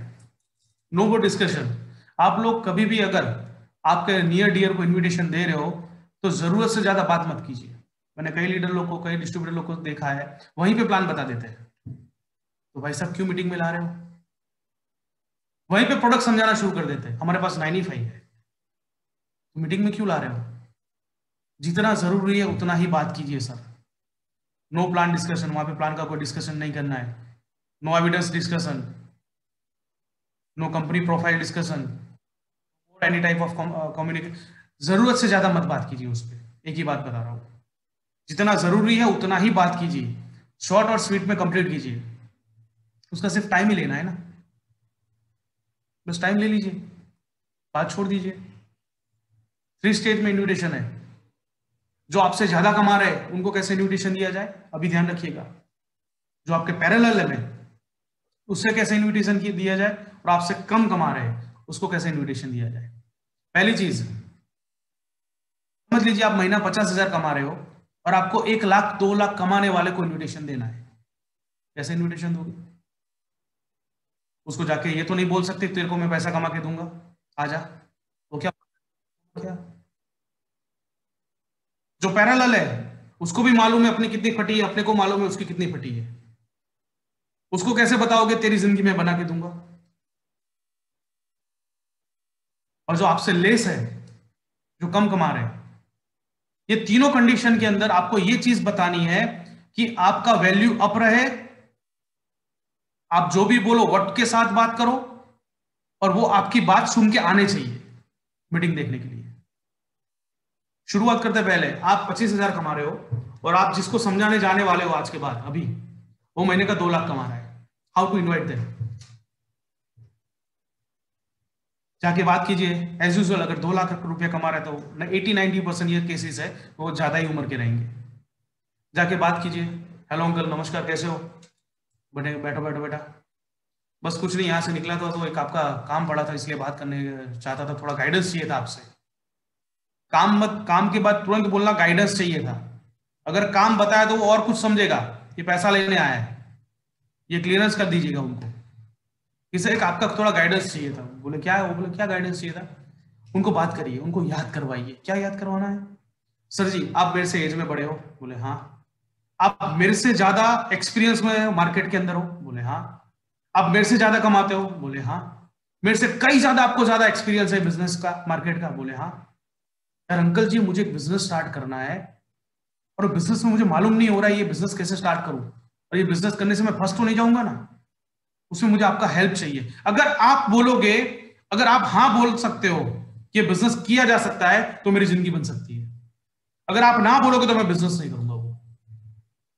no वो डिस्कशन। आप लोग कभी भी अगर आपके नियर डियर को इन्विटेशन दे रहे हो तो जरूरत से ज्यादा बात मत कीजिए। मैंने कई लीडर लोग को, कई डिस्ट्रीब्यूटर लोग को देखा है, वहीं पे प्लान बता देते हैं, तो भाई साहब क्यों मीटिंग में ला रहे हो? वहीं पे प्रोडक्ट समझाना शुरू कर देते हैं, हमारे पास 9E5 है, तो मीटिंग में क्यों ला रहे हो? जितना जरूरी है उतना ही बात कीजिए सर। नो प्लान डिस्कशन, वहां पे प्लान का कोई डिस्कशन नहीं करना है। No evidence discussion, no company profile discussion, any type of communication. जरूरत से ज्यादा मत बात कीजिए उस पर, एक ही बात बता रहा हूं, जितना जरूरी है उतना ही बात कीजिए, शॉर्ट और स्वीट में कंप्लीट कीजिए। उसका सिर्फ टाइम ही लेना है ना, बस टाइम ले लीजिए, बात छोड़ दीजिए। 3 स्टेज में इन्विटेशन है। जो आपसे ज्यादा कमा रहे हैं उनको कैसे इन्विटेशन दिया जाए, अभी ध्यान रखिएगा। जो आपके पैरेलल है उससे कैसे इन्विटेशन दिया जाए, और आपसे कम कमा रहे हैं उसको कैसे इन्विटेशन दिया जाए। पहली चीज समझ लीजिए, आप महीना 50,000 कमा रहे हो और आपको 1 लाख 2 लाख कमाने वाले को इन्विटेशन देना है, कैसे इन्विटेशन दोगे? उसको जाके ये तो नहीं बोल सकते तेरे को मैं पैसा कमा के दूंगा, आजा। तो क्या जो पैरेलल है उसको भी मालूम है अपनी कितनी फटी है, अपने को मालूम है उसकी कितनी फटी है, उसको कैसे बताओगे तेरी जिंदगी में बना के दूंगा? और जो आपसे लेस है, जो कम कमा रहे हैं, ये तीनों कंडीशन के अंदर आपको ये चीज बतानी है कि आपका वैल्यू अप रहे। आप जो भी बोलो वट के साथ बात करो, और वो आपकी बात सुन के आने चाहिए मीटिंग देखने के लिए। शुरुआत करते पहले आप 25,000 कमा रहे हो और आप जिसको समझाने जाने वाले हो आज के बाद, अभी वो महीने का 2 लाख कमा रहा है, हाउ टू इनवाइट देम? जाके बात कीजिए एज यूजुअल। अगर 2 लाख रुपया कमा रहे तो 80-90% ये केसेस है वो ज्यादा ही उम्र के रहेंगे। जाके बात कीजिए, हेलो अंकल नमस्कार कैसे हो, बैठो बैठो बैठो बेटा, बस कुछ नहीं यहाँ से निकला था तो एक आपका काम पड़ा था इसलिए बात करने चाहता था, थोड़ा गाइडेंस चाहिए था आपसे। काम के बाद तुरंत बोलना गाइडेंस चाहिए था। अगर काम बताया तो वो और कुछ समझेगा, ये पैसा लेने आया है, ये क्लियरेंस कर दीजिएगा उनको। इसे एक आपका थोड़ा गाइडेंस चाहिए था। बोले क्या है, वो बोले क्या गाइडेंस चाहिए था। उनको बात करिए, उनको याद करवाइए। क्या याद करवाना है सर जी, आप मेरे से एज में बड़े हो, बोले हाँ। आप मेरे से ज्यादा एक्सपीरियंस में मार्केट के अंदर हो, बोले हाँ। आप मेरे से ज्यादा कमाते हो, बोले हाँ। मेरे से कई ज्यादा आपको ज्यादा एक्सपीरियंस है बिजनेस का, मार्केट का, बोले हाँ। यार अंकल जी मुझे एक बिजनेस स्टार्ट करना है और बिजनेस में मुझे मालूम नहीं हो रहा है ये बिजनेस कैसे स्टार्ट करूं, और ये बिजनेस करने से मैं फंस तो नहीं जाऊंगा ना, उसमें मुझे आपका हेल्प चाहिए। अगर आप बोलोगे, अगर आप हाँ बोल सकते हो कि बिजनेस किया जा सकता है तो मेरी जिंदगी बन सकती है। अगर आप ना बोलोगे तो मैं बिजनेस नहीं करूंगा। वो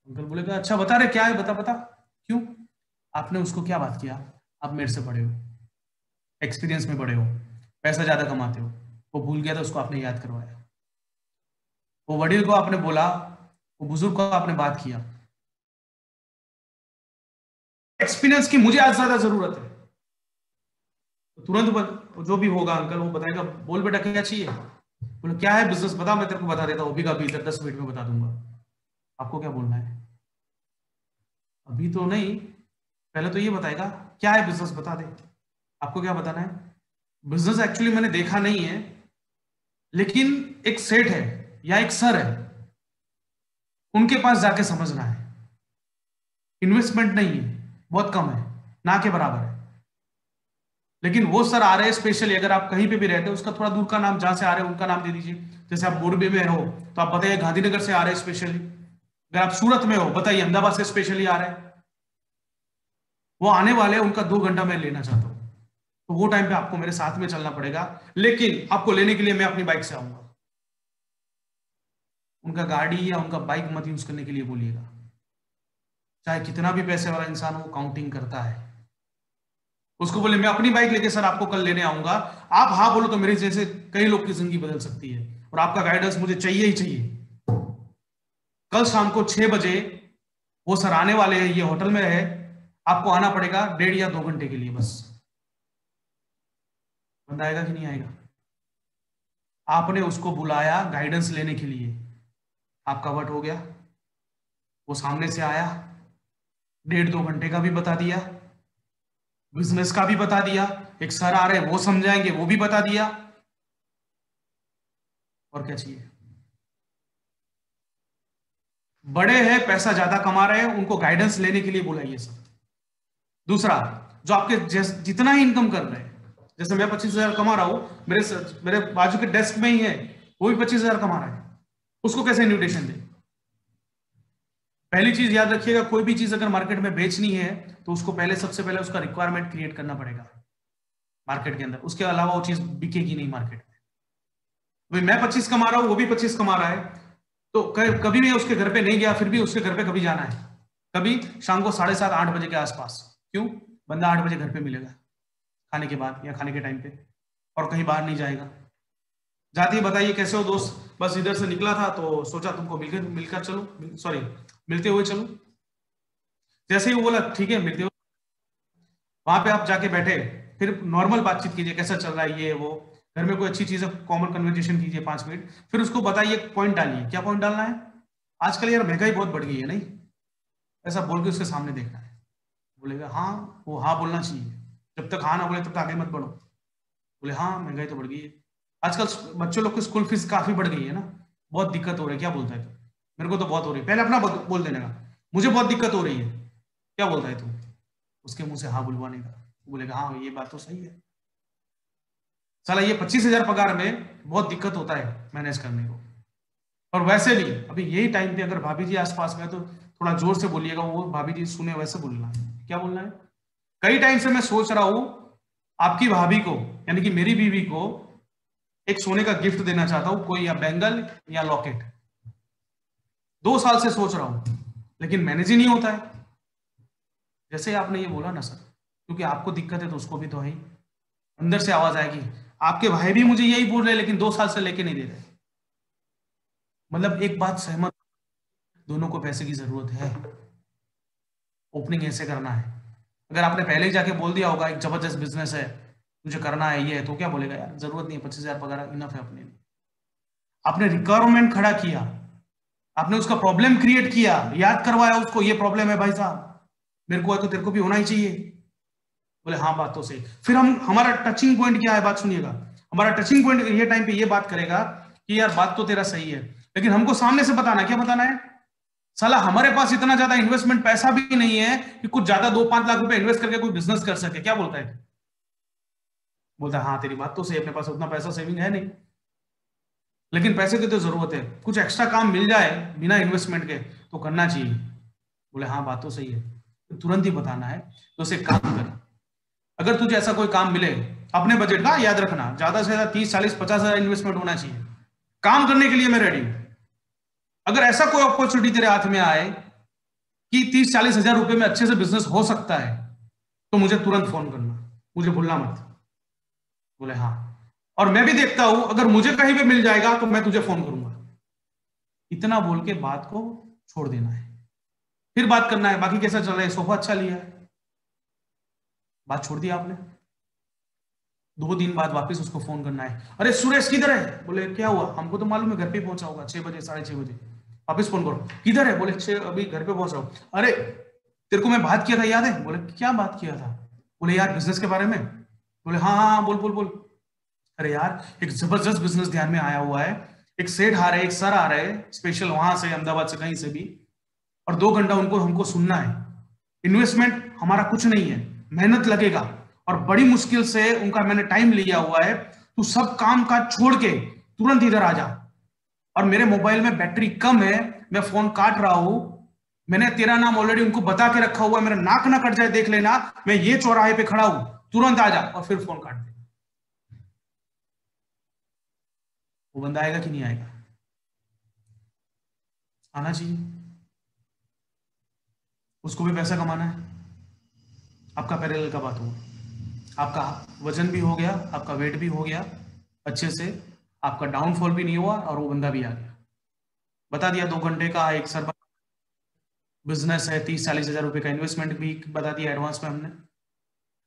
अंकल बोलेगा अच्छा बता रहे क्या है, बता बता क्यों। आपने उसको क्या बात किया, आप मेरे से बड़े हो, एक्सपीरियंस में बड़े हो, पैसा ज्यादा कमाते हो, वो भूल गया था उसको आपने याद करवाया। वो वडील को आपने बोला, वो बुजुर्ग को आपने बात किया। एक्सपीरियंस की मुझे आज ज्यादा जरूरत है, तो तुरंत जो भी होगा अंकल वो बताएगा, बोल बेटा क्या चाहिए। बोले क्या है बिजनेस बता, मैं तेरे को बता देता हूँ अभी का अभी, 10 मिनट में बता दूंगा। आपको क्या बोलना है, अभी तो नहीं, पहले तो ये बताएगा क्या है बिजनेस बता दे। आपको क्या बताना है, बिजनेस एक्चुअली मैंने देखा नहीं है, लेकिन एक सेठ है या एक सर है, उनके पास जाके समझना है। इन्वेस्टमेंट नहीं है, बहुत कम है, ना के बराबर है, लेकिन वो सर आ रहे हैं स्पेशली। अगर आप कहीं पे भी रहते हो उसका थोड़ा दूर का नाम जहां से आ रहे हैं उनका नाम दे दीजिए। जैसे आप बोरबे में हो तो आप बताइए गांधीनगर से आ रहे हैं स्पेशली। अगर आप सूरत में हो बताइए अहमदाबाद से स्पेशली आ रहे हैं। वो आने वाले हैं, उनका 2 घंटा मैं लेना चाहता हूँ, तो वो टाइम पे आपको मेरे साथ में चलना पड़ेगा, लेकिन आपको लेने के लिए मैं अपनी बाइक से आऊंगा। उनका गाड़ी या उनका बाइक मत यूज करने के लिए बोलिएगा। चाहे कितना भी पैसे वाला इंसान हो, काउंटिंग करता है। उसको बोले मैं अपनी बाइक लेके सर आपको कल लेने आऊंगा, आप हाँ बोलो तो मेरे जैसे कई लोग की जिंदगी बदल सकती है, और आपका गाइडेंस मुझे चाहिए ही चाहिए। कल शाम को 6 बजे वो सर आने वाले हैं, ये होटल में है, आपको आना पड़ेगा 1.5 या 2 घंटे के लिए बस। बंदा आएगा कि नहीं आएगा। आपने उसको बुलाया गाइडेंस लेने के लिए, आपका वट हो गया, वो सामने से आया, 1.5-2 घंटे का भी बता दिया, बिजनेस का भी बता दिया, एक सर आ रहे हैं वो समझाएंगे वो भी बता दिया, और क्या चाहिए। बड़े हैं पैसा ज्यादा कमा रहे हैं, उनको गाइडेंस लेने के लिए बुलाइए सर। दूसरा, जो आपके जितना ही इनकम कर रहे हैं, जैसे मैं 25,000 कमा रहा हूं, मेरे बाजू के डेस्क में ही है वो भी 25,000 कमा रहा है, उसको कैसे इन्विटेशन दे। पहली चीज याद रखिएगा, कोई भी चीज अगर मार्केट में बेचनी है तो उसको पहले सबसे पहले उसका रिक्वायरमेंट क्रिएट करना पड़ेगा मार्केट के अंदर, उसके अलावा वो चीज बिकेगी नहीं मार्केट में। भाई मैं 25 कमा रहा हूं, वो भी 25 कमा रहा है, तो कभी भी उसके घर पे नहीं गया, फिर भी उसके घर पे कभी जाना है, कभी शाम को 7:30-8 बजे के आसपास। क्यों, बंदा 8 बजे घर पे मिलेगा खाने के बाद या खाने के टाइम पे, और कहीं बाहर नहीं जाएगा। जाती है बताइए कैसे हो दोस्त, बस इधर से निकला था तो सोचा तुमको मिलकर मिलकर चलो, सॉरी मिलते हुए चलो। जैसे ही वो बोला ठीक है मिलते हुए, वहां पे आप जाके बैठे, फिर नॉर्मल बातचीत कीजिए कैसा चल रहा है ये वो, घर में कोई अच्छी चीज है कॉमन कन्वर्सेशन कीजिए 5 मिनट, फिर उसको बताइए पॉइंट डालिए। क्या पॉइंट डालना है, आजकल यार महंगाई बहुत बढ़ गई है नहीं, ऐसा बोल के उसके सामने देखना है। बोलेगा हाँ, वो हाँ बोलना चाहिए, जब तक हाँ ना बोले तब तक आगे मत बढ़ो। बोले हाँ महंगाई तो बढ़ गई है, आजकल बच्चों लोग की स्कूल फीस काफी बढ़ गई है ना, बहुत दिक्कत हो रही है। क्या बोलता है तू, मेरे को तो बहुत हो रही है, पहले अपना बोल देने का, मुझे बहुत दिक्कत हो रही है, क्या बोलता है तू, उसके मुंह से हाँ बुलवाने का। बोलेगा हाँ ये बात तो सही है। साला ये 25,000 पगार में बहुत दिक्कत होता है मैनेज करने को। और वैसे भी अभी यही टाइम पे अगर भाभी जी आसपास में है तो थोड़ा जोर से बोलिएगा, वो भाभी जी सुने वैसे बोलना है। क्या बोलना है, कई टाइम से मैं सोच रहा हूं आपकी भाभी को, यानी कि मेरी बीवी को एक सोने का गिफ्ट देना चाहता हूं, कोई या बैंगल या लॉकेट। 2 साल से सोच रहा हूं लेकिन मैनेज ही नहीं होता है। जैसे आपने ये बोला ना सर, क्योंकि आपको दिक्कत है तो उसको भी तो है ही। अंदर से आवाज आएगी, आपके भाई भी मुझे यही बोल रहे लेकिन 2 साल से लेके नहीं दे रहे। मतलब एक बात सहमत, दोनों को पैसे की जरूरत है, ओपनिंग ऐसे करना है। अगर आपने पहले ही जाके बोल दिया होगा एक जबरदस्त बिजनेस है, मुझे करना है ये है, तो क्या बोलेगा यार जरूरत नहीं है, 25,000 पगार इनफ है अपने लिए। आपने रिक्वायरमेंट खड़ा किया, आपने उसका प्रॉब्लम क्रिएट किया, याद करवाया उसको, ये प्रॉब्लम है भाई साहब, मेरे को है तो तेरे को भी होना ही चाहिए। बोले हाँ बात तो सही। फिर हम, हमारा टचिंग पॉइंट क्या है, बात सुनिएगा। हमारा टचिंग पॉइंट ये टाइम पे ये बात करेगा कि यार बात तो तेरा सही है, लेकिन हमको सामने से बताना, क्या बताना है, साला हमारे पास इतना ज्यादा इन्वेस्टमेंट पैसा भी नहीं है कि कुछ ज्यादा 2-5 लाख रुपए इन्वेस्ट करके कोई बिजनेस कर सके। क्या बोलता है? बोलता है हाँ तेरी बात तो सही, अपने पास उतना पैसा सेविंग है नहीं, लेकिन पैसे की तो जरूरत है, कुछ एक्स्ट्रा काम मिल जाए बिना इन्वेस्टमेंट के तो करना चाहिए। बोले हाँ बात तो सही है, तो तुरंत ही बताना है। तो उसे काम कर, अगर तुझे ऐसा कोई काम मिले, अपने बजट का याद रखना, ज्यादा से ज्यादा 30, 40, 50 हजार इन्वेस्टमेंट होना चाहिए, काम करने के लिए मैं रेडी हूं। अगर ऐसा कोई अपॉर्चुनिटी तेरे हाथ में आए कि 30-40 हजार रुपए में अच्छे से बिजनेस हो सकता है, तो मुझे तुरंत फोन करना, मुझे भूलना मत। बोले हाँ, और मैं भी देखता हूं अगर मुझे कहीं पे मिल जाएगा तो मैं तुझे फोन करूंगा। इतना बोल के बात को छोड़ देना है, फिर बात करना है बाकी कैसा चल रहा है, सोफा अच्छा लिया है, बात छोड़ दी आपने। 2 दिन बाद वापस उसको फोन करना है, अरे सुरेश किधर है? बोले क्या हुआ, हमको तो मालूम है घर पे पहुंचा होगा 6 बजे 6:30 बजे। वापस फोन करो, किधर है? बोले 6 अभी घर पे पहुंच रहा हूं। अरे तेरे को मैं बात किया था याद है? बोले क्या बात किया था? बोले यार बिजनेस के बारे में। बोले हाँ हाँ हाँ, बोल बोल बोल। अरे यार एक जबरदस्त बिजनेस ध्यान में आया हुआ है, एक सेठ आ रहे, एक सर आ रहे स्पेशल वहां से, अहमदाबाद से कहीं से भी, और 2 घंटा उनको हमको सुनना है। इन्वेस्टमेंट हमारा कुछ नहीं है, मेहनत लगेगा, और बड़ी मुश्किल से उनका मैंने टाइम लिया हुआ है। तू सब काम काज छोड़ के तुरंत इधर आ जा, और मेरे मोबाइल में बैटरी कम है, मैं फोन काट रहा हूं, मैंने तेरा नाम ऑलरेडी उनको बता के रखा हुआ है, मेरा नाक ना कट जाए देख लेना, मैं ये चौराहे पे खड़ा हूं, तुरंत आ जा, और फिर फोन काट दे। वो बंदा आएगा कि नहीं आएगा? आना चाहिए, उसको भी पैसा कमाना है। आपका पैरेलल का बात हुआ, आपका वजन भी हो गया, आपका वेट भी हो गया अच्छे से, आपका डाउनफॉल भी नहीं हुआ, और वो बंदा भी आ गया, बता दिया 2 घंटे का एक सर बिजनेस है, 30-40 हजार रुपए का इन्वेस्टमेंट भी बता दिया एडवांस में हमने।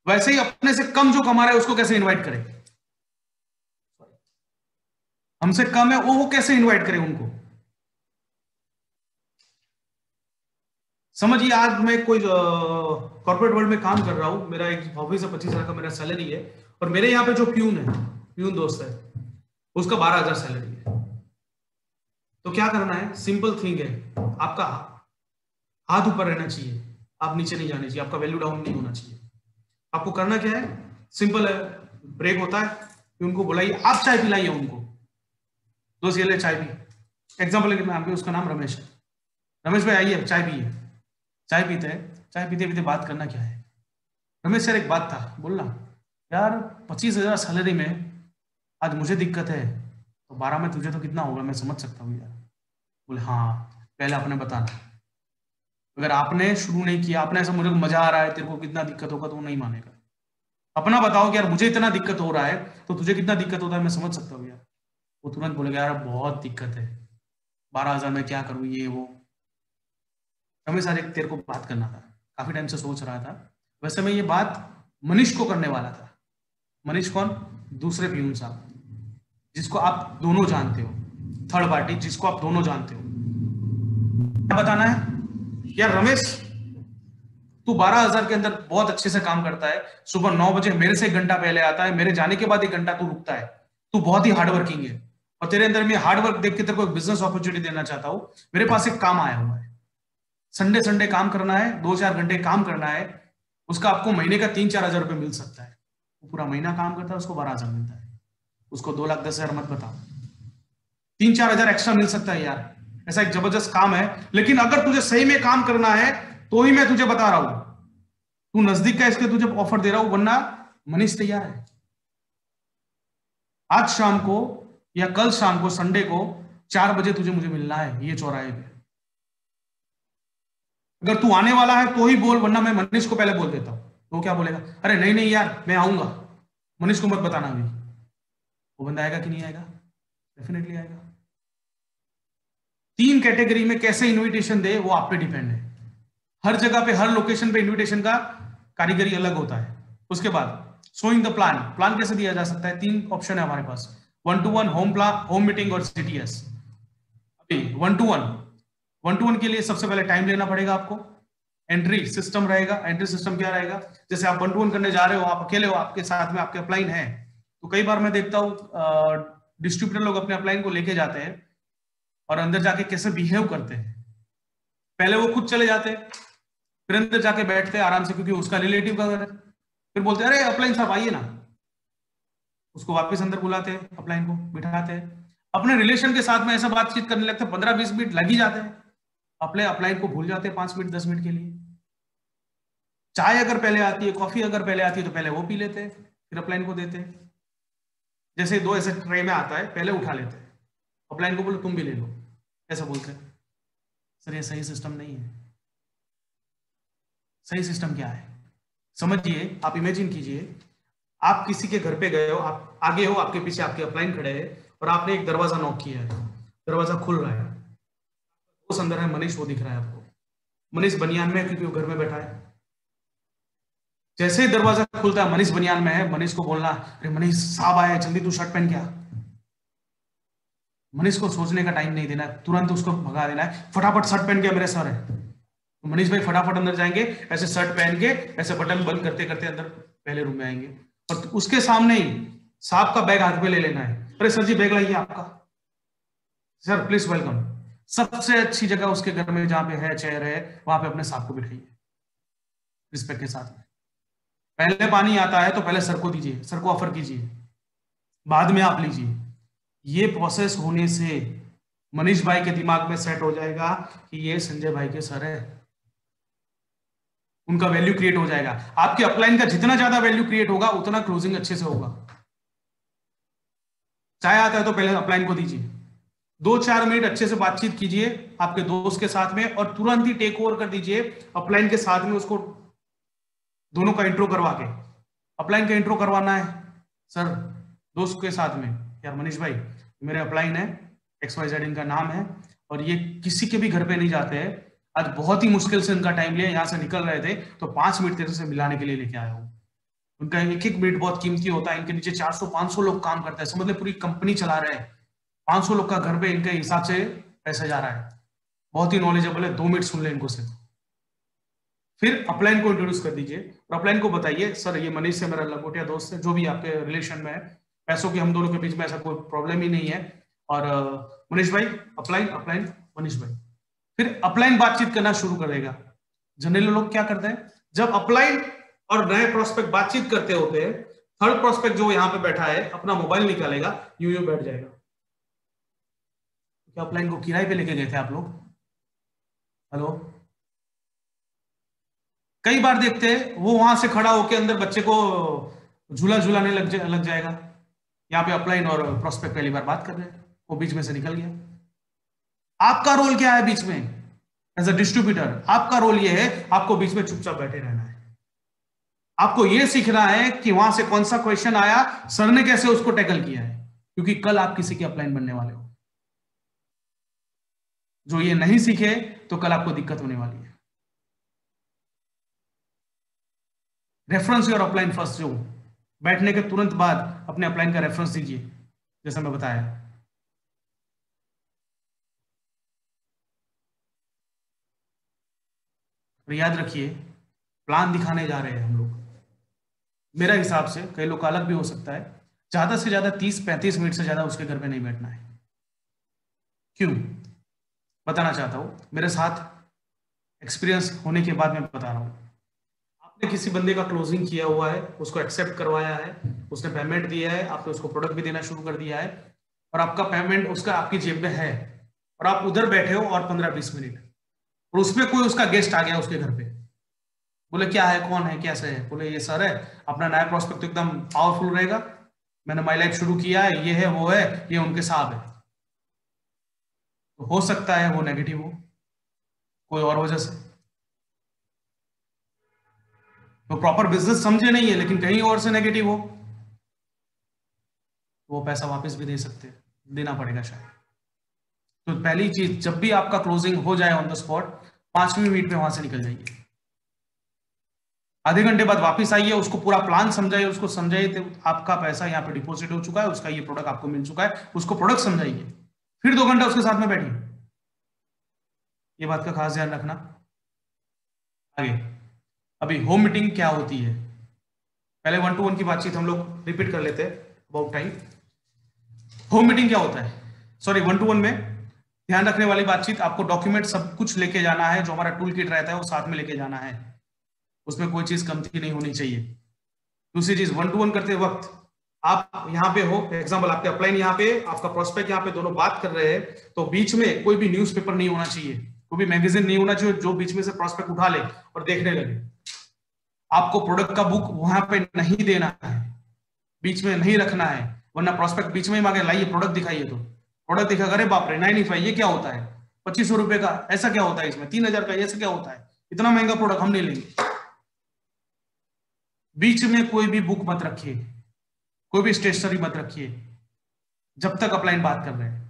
वैसे ही अपने से कम जो कमा रहा है उसको कैसे इन्वाइट करें, हमसे कम है वो कैसे इन्वाइट करें उनको? समझिए आज मैं कोई कॉर्पोरेट वर्ल्ड में काम कर रहा हूं, मेरा एक ऑफिस है, 25,000 का मेरा सैलरी है, और मेरे यहाँ पे जो प्यून है, प्यून दोस्त है, उसका 12,000 सैलरी है। तो क्या करना है, सिंपल थिंग है, आपका हाथ ऊपर रहना चाहिए, आप नीचे नहीं जाने चाहिए, आपका वैल्यू डाउन नहीं होना चाहिए। आपको करना क्या है, सिंपल है, ब्रेक होता है, उनको बुलाइए, आप चाय पिलाइए उनको, दोस्त ये ले चाय पी, एग्जाम्पल लेके मैं आपके, उसका नाम रमेश है, रमेश भाई आइए चाय पिए, चाय पीते हैं, चाय पीते पीते बात करना क्या है, रमेश सर एक बात था बोलना, यार 25,000 सैलरी में आज मुझे दिक्कत है, तो 12 में तुझे तो कितना होगा, मैं समझ सकता हूँ यार। बोले हाँ पहले आपने बताना, अगर आपने शुरू नहीं किया, आपने ऐसा मुझे मजा आ रहा है, तेरे को कितना दिक्कत होगा, तो वो नहीं मानेगा। अपना बताओ कि यार मुझे इतना दिक्कत हो रहा है, तो तुझे कितना दिक्कत होता है मैं समझ सकता हूँ यार। वो तुरंत बोलेगा यार बहुत दिक्कत है, 12,000 में क्या करूँ ये वो। रमेश सर एक तेरे को बात करना था, काफी टाइम से सोच रहा था, वैसे मैं ये बात मनीष को करने वाला था। मनीष कौन? दूसरे प्यून साहब, जिसको आप दोनों जानते हो, थर्ड पार्टी जिसको आप दोनों जानते हो। क्या बताना है यार, रमेश तू 12,000 के अंदर बहुत अच्छे से काम करता है, सुबह 9 बजे मेरे से 1 घंटा पहले आता है, मेरे जाने के बाद 1 घंटा तू रुकता है, तू बहुत ही हार्डवर्किंग है, और तेरे अंदर मैं हार्डवर्क देख के तेरे को एक बिजनेस अपॉर्चुनिटी देना चाहता हूं। मेरे पास एक काम आया हुआ है, संडे संडे काम करना है, 2-4 घंटे काम करना है, उसका आपको महीने का 3-4 हजार रुपये मिल सकता है। वो पूरा महीना काम करता है, उसको 12,000 मिलता है, उसको 2,10,000 मत बताओ, 3-4 हजार एक्स्ट्रा मिल सकता है यार, ऐसा एक जबरदस्त काम है। लेकिन अगर तुझे सही में काम करना है तो ही मैं तुझे बता रहा हूं, तू नजदीक का इसलिए तुझे ऑफर दे रहा हूं, वरना मनीष तैयार है, आज शाम को या कल शाम को संडे को 4 बजे तुझे मुझे मिलना है ये चौराहे पे। अगर तू आने वाला है तो ही बोल, वरना मैं मनीष को पहले बोल देता हूं। तो क्या बोलेगा, अरे नहीं नहीं यार मैं आऊंगा, मनीष को मत बताना अभी, वो बंदा आएगा कि नहीं आएगा, डेफिनेटली आएगा। 3 कैटेगरी में कैसे इनविटेशन दे वो आप पे डिपेंड है। हर जगह पे हर लोकेशन पे इनविटेशन का कारीगरी अलग होता है। उसके बाद शोइंग द प्लान, प्लान कैसे दिया जा सकता है, 3 ऑप्शन है हमारे पास, 1-to-1, home plan, home meeting और CTS। अभी 1-to-1 के लिए सबसे पहले टाइम लेना पड़ेगा आपको। एंट्री सिस्टम रहेगा। एंट्री सिस्टम क्या रहेगा, जैसे आप 1-to-1 करने जा रहे हो, आप अकेले हो, आपके साथ में आपके अपलाइन है, तो कई बार मैं देखता हूँ डिस्ट्रीब्यूटर लोग अपने अपलाइन को लेके जाते हैं और अंदर जाके कैसे बिहेव करते हैं। पहले वो खुद चले जाते हैं, फिर अंदर जाके बैठते हैं आराम से, क्योंकि उसका रिलेटिव का घर है, फिर बोलते हैं अरे अपलाइन साहब आइए ना, उसको वापस अंदर बुलाते हैं, अपलाइन को बिठाते हैं, अपने रिलेशन के साथ में ऐसा बातचीत करने लगते हैं, 15-20 मिनट लग ही जाते हैं, अपने अपलाइन को भूल जाते हैं 5 मिनट 10 मिनट के लिए। चाय अगर पहले आती है, कॉफी अगर पहले आती है, तो पहले वो पी लेते हैं, फिर अपलाइन को देते हैं। जैसे 2 ऐसे ट्रे में आता है, पहले उठा लेते हैं, अपलाइन को बोलो तुम भी ले लो, ऐसा बोलते हैं। सर ये सही सिस्टम नहीं है। सही सिस्टम क्या है समझिए, आप इमेजिन कीजिए, आप किसी के घर पे गए हो, आप आगे हो, आपके पीछे आपके अपलाइन खड़े हैं और आपने एक दरवाजा नॉक किया है, दरवाजा खुल रहा है, उस अंदर है मनीष, वो दिख रहा है आपको, मनीष बनियान में है क्योंकि वो घर में बैठा है। जैसे ही दरवाजा खुलता है, मनीष बनियान में है, मनीष को बोलना अरे मनीष साहब आए जल्दी तू शर्ट पहन के आ। मनीष को सोचने का टाइम नहीं देना, तुरंत उसको भगा देना है, फटाफट शर्ट पहन के मेरे सर है। तो मनीष भाई फटाफट अंदर जाएंगे, ऐसे शर्ट पहन के ऐसे बटन बंद करते करते अंदर पहले रूम में आएंगे, और उसके सामने ही साहब का बैग हाथ में ले लेना है, अरे सर जी बैग लाइए आपका, सर प्लीज वेलकम। सबसे अच्छी जगह उसके घर में जहां पे है चेयर है, वहां पे अपने साहब को बिठाइए रिस्पेक्ट के साथ में। पहले पानी आता है तो पहले सर को दीजिए, सर को ऑफर कीजिए, बाद में आप लीजिए। ये प्रोसेस होने से मनीष भाई के दिमाग में सेट हो जाएगा कि ये संजय भाई के सर है, उनका वैल्यू क्रिएट हो जाएगा। आपके अपलाइन का जितना ज्यादा वैल्यू क्रिएट होगा उतना क्लोजिंग अच्छे से होगा। चाहे आता है तो पहले अपलाइन को दीजिए, 2-4 मिनट अच्छे से बातचीत कीजिए आपके दोस्त के साथ में, और तुरंत ही टेक ओवर कर दीजिए अपलाइन के साथ में, उसको दोनों का इंट्रो करवा के। अपलाइन का इंट्रो करवाना है सर दोस्त के साथ में, यार मनीष भाई मेरे अपलाइन है, XYZ इनका नाम है, और ये किसी के भी घर पे नहीं जाते हैं, आज बहुत ही मुश्किल से इनका टाइम लिया, यहाँ से निकल रहे थे तो 5 मिनट तेरे से मिलाने के लिए लेके आया हूँ। उनका एक एक मिनट बहुत कीमती होता है, इनके नीचे 400-500 लोग काम करते हैं, समझ ले पूरी कंपनी चला रहे हैं, 500 लोग का घर पे इनके हिसाब से पैसा जा रहा है। बहुत ही नॉलेजेबल है, 2 मिनट सुन ले इनको सिर्फ। फिर अपलाइन को इंट्रोड्यूस कर दीजिए और अपलाइन को बताइए सर ये मनीष से मेरा लंगोटिया दोस्त है, जो भी आपके रिलेशन में है, पैसों की हम दोनों के बीच में ऐसा कोई प्रॉब्लम ही नहीं है, और मनीष भाई अपलाइन अपलाइन मनीष भाई। फिर अपलाइन बातचीत करना शुरू करेगा। जनरली लोग क्या करते हैं, जब अपलाइन और नए प्रोस्पेक्ट बातचीत करते होते हैं, थर्ड प्रोस्पेक्ट जो यहाँ पे बैठा है अपना मोबाइल निकालेगा, यूं बैठ जाएगा। क्या अपलाइन को किराए पे लेके गए थे आप लोग? हेलो, कई बार देखते हैं वो वहां से खड़ा होके अंदर बच्चे को झूला झूलाने लग जाएगा। यहाँ पे अपलाइन और प्रोस्पेक्ट पहली बार बात कर रहे हैं, वो बीच में से निकल गया। आपका रोल क्या है बीच में? एज अ डिस्ट्रीब्यूटर आपका रोल ये है, आपको बीच में चुपचाप बैठे रहना है। आपको ये सीखना है कि वहां से कौन सा क्वेश्चन आया, सर ने कैसे उसको टैकल किया है, क्योंकि कल आप किसी के अपलाइन बनने वाले हो। जो ये नहीं सीखे तो कल आपको दिक्कत होने वाली है। रेफरेंस योर अपलाइन फर्स्ट, जो बैठने के तुरंत बाद अपने अपलाइन का रेफरेंस दीजिए, जैसा मैं बताया। और याद रखिए, प्लान दिखाने जा रहे हैं हम लोग, मेरा हिसाब से, कई लोग का अलग भी हो सकता है, ज्यादा से ज्यादा 30-35 मिनट से ज्यादा उसके घर पे नहीं बैठना है। क्यों बताना चाहता हूं, मेरे साथ एक्सपीरियंस होने के बाद मैं बता रहा हूं। आपने किसी बंदे का क्लोजिंग किया हुआ है, उसको एक्सेप्ट करवाया है, उसने पेमेंट दिया है, आपने उसको प्रोडक्ट भी देना शुरू कर दिया है, और आपका पेमेंट उसका आपकी जेब में है, और आप उधर बैठे हो और 15-20 मिनट, और उसमें कोई उसका गेस्ट आ गया उसके घर पे, बोले क्या है, कौन है, कैसे है, बोले ये सर है, अपना नया प्रोस्पेक्ट तो एकदम पावरफुल रहेगा, मैंने माई लाइफ शुरू किया है, ये है वो है, ये उनके साहब है। तो हो सकता है वो नेगेटिव हो कोई और वजह से, तो प्रॉपर बिजनेस समझे नहीं है, लेकिन कहीं और से नेगेटिव हो। तो वो पैसा वापस भी दे सकते हैं, देना पड़ेगा शायद। तो पहली चीज, जब भी आपका क्लोजिंग हो जाए ऑन द स्पॉट, 5वीं मिनट में वहां से निकल जाइए। आधे घंटे बाद वापस आइए, उसको पूरा प्लान समझाइए, उसको समझाइए तो आपका पैसा यहाँ पे डिपॉजिट हो चुका है, उसका ये प्रोडक्ट आपको मिल चुका है, उसको प्रोडक्ट समझाइए, फिर 2 घंटा उसके साथ में बैठिए। ये बात का खास ध्यान रखना। आगे, अभी होम मीटिंग क्या होती है, पहले 1 to 1 की बातचीत हम लोग रिपीट कर लेते हैं अबाउट टाइम। होम मीटिंग क्या होता है, सॉरी 1 to 1 में ध्यान रखने वाली बातचीत, आपको डॉक्यूमेंट सब कुछ लेके जाना है, जो हमारा टूल किट रहता है वो साथ में लेके जाना है, उसमें कोई चीज कमती नहीं होनी चाहिए। दूसरी चीज, 1 to 1 करते वक्त आप यहाँ पे हो, एग्जाम्पल आपके अपलाइन यहाँ पे, आपका प्रोस्पेक्ट यहाँ पे, दोनों बात कर रहे हैं, तो बीच में कोई भी न्यूज़पेपर नहीं होना चाहिए, कोई भी मैगजीन नहीं होना चाहिए जो बीच में से प्रोस्पेक्ट उठा ले और देखने लगे। आपको प्रोडक्ट का बुक वहां पे नहीं देना है, बीच में नहीं रखना है, वरना प्रोस्पेक्ट बीच में ही मांगे लाइए प्रोडक्ट दिखाइए, तो प्रोडक्ट दिखा, अरे बाप रे 995 ये क्या होता है, 2500 रुपए का, ऐसा क्या होता है इसमें, 3000 का ऐसा क्या होता है, इतना महंगा प्रोडक्ट हम नहीं लेंगे। बीच में कोई भी बुक मत रखिए, कोई भी स्टेशनरी मत रखिए, जब तक अपलाइन बात कर रहे हैं।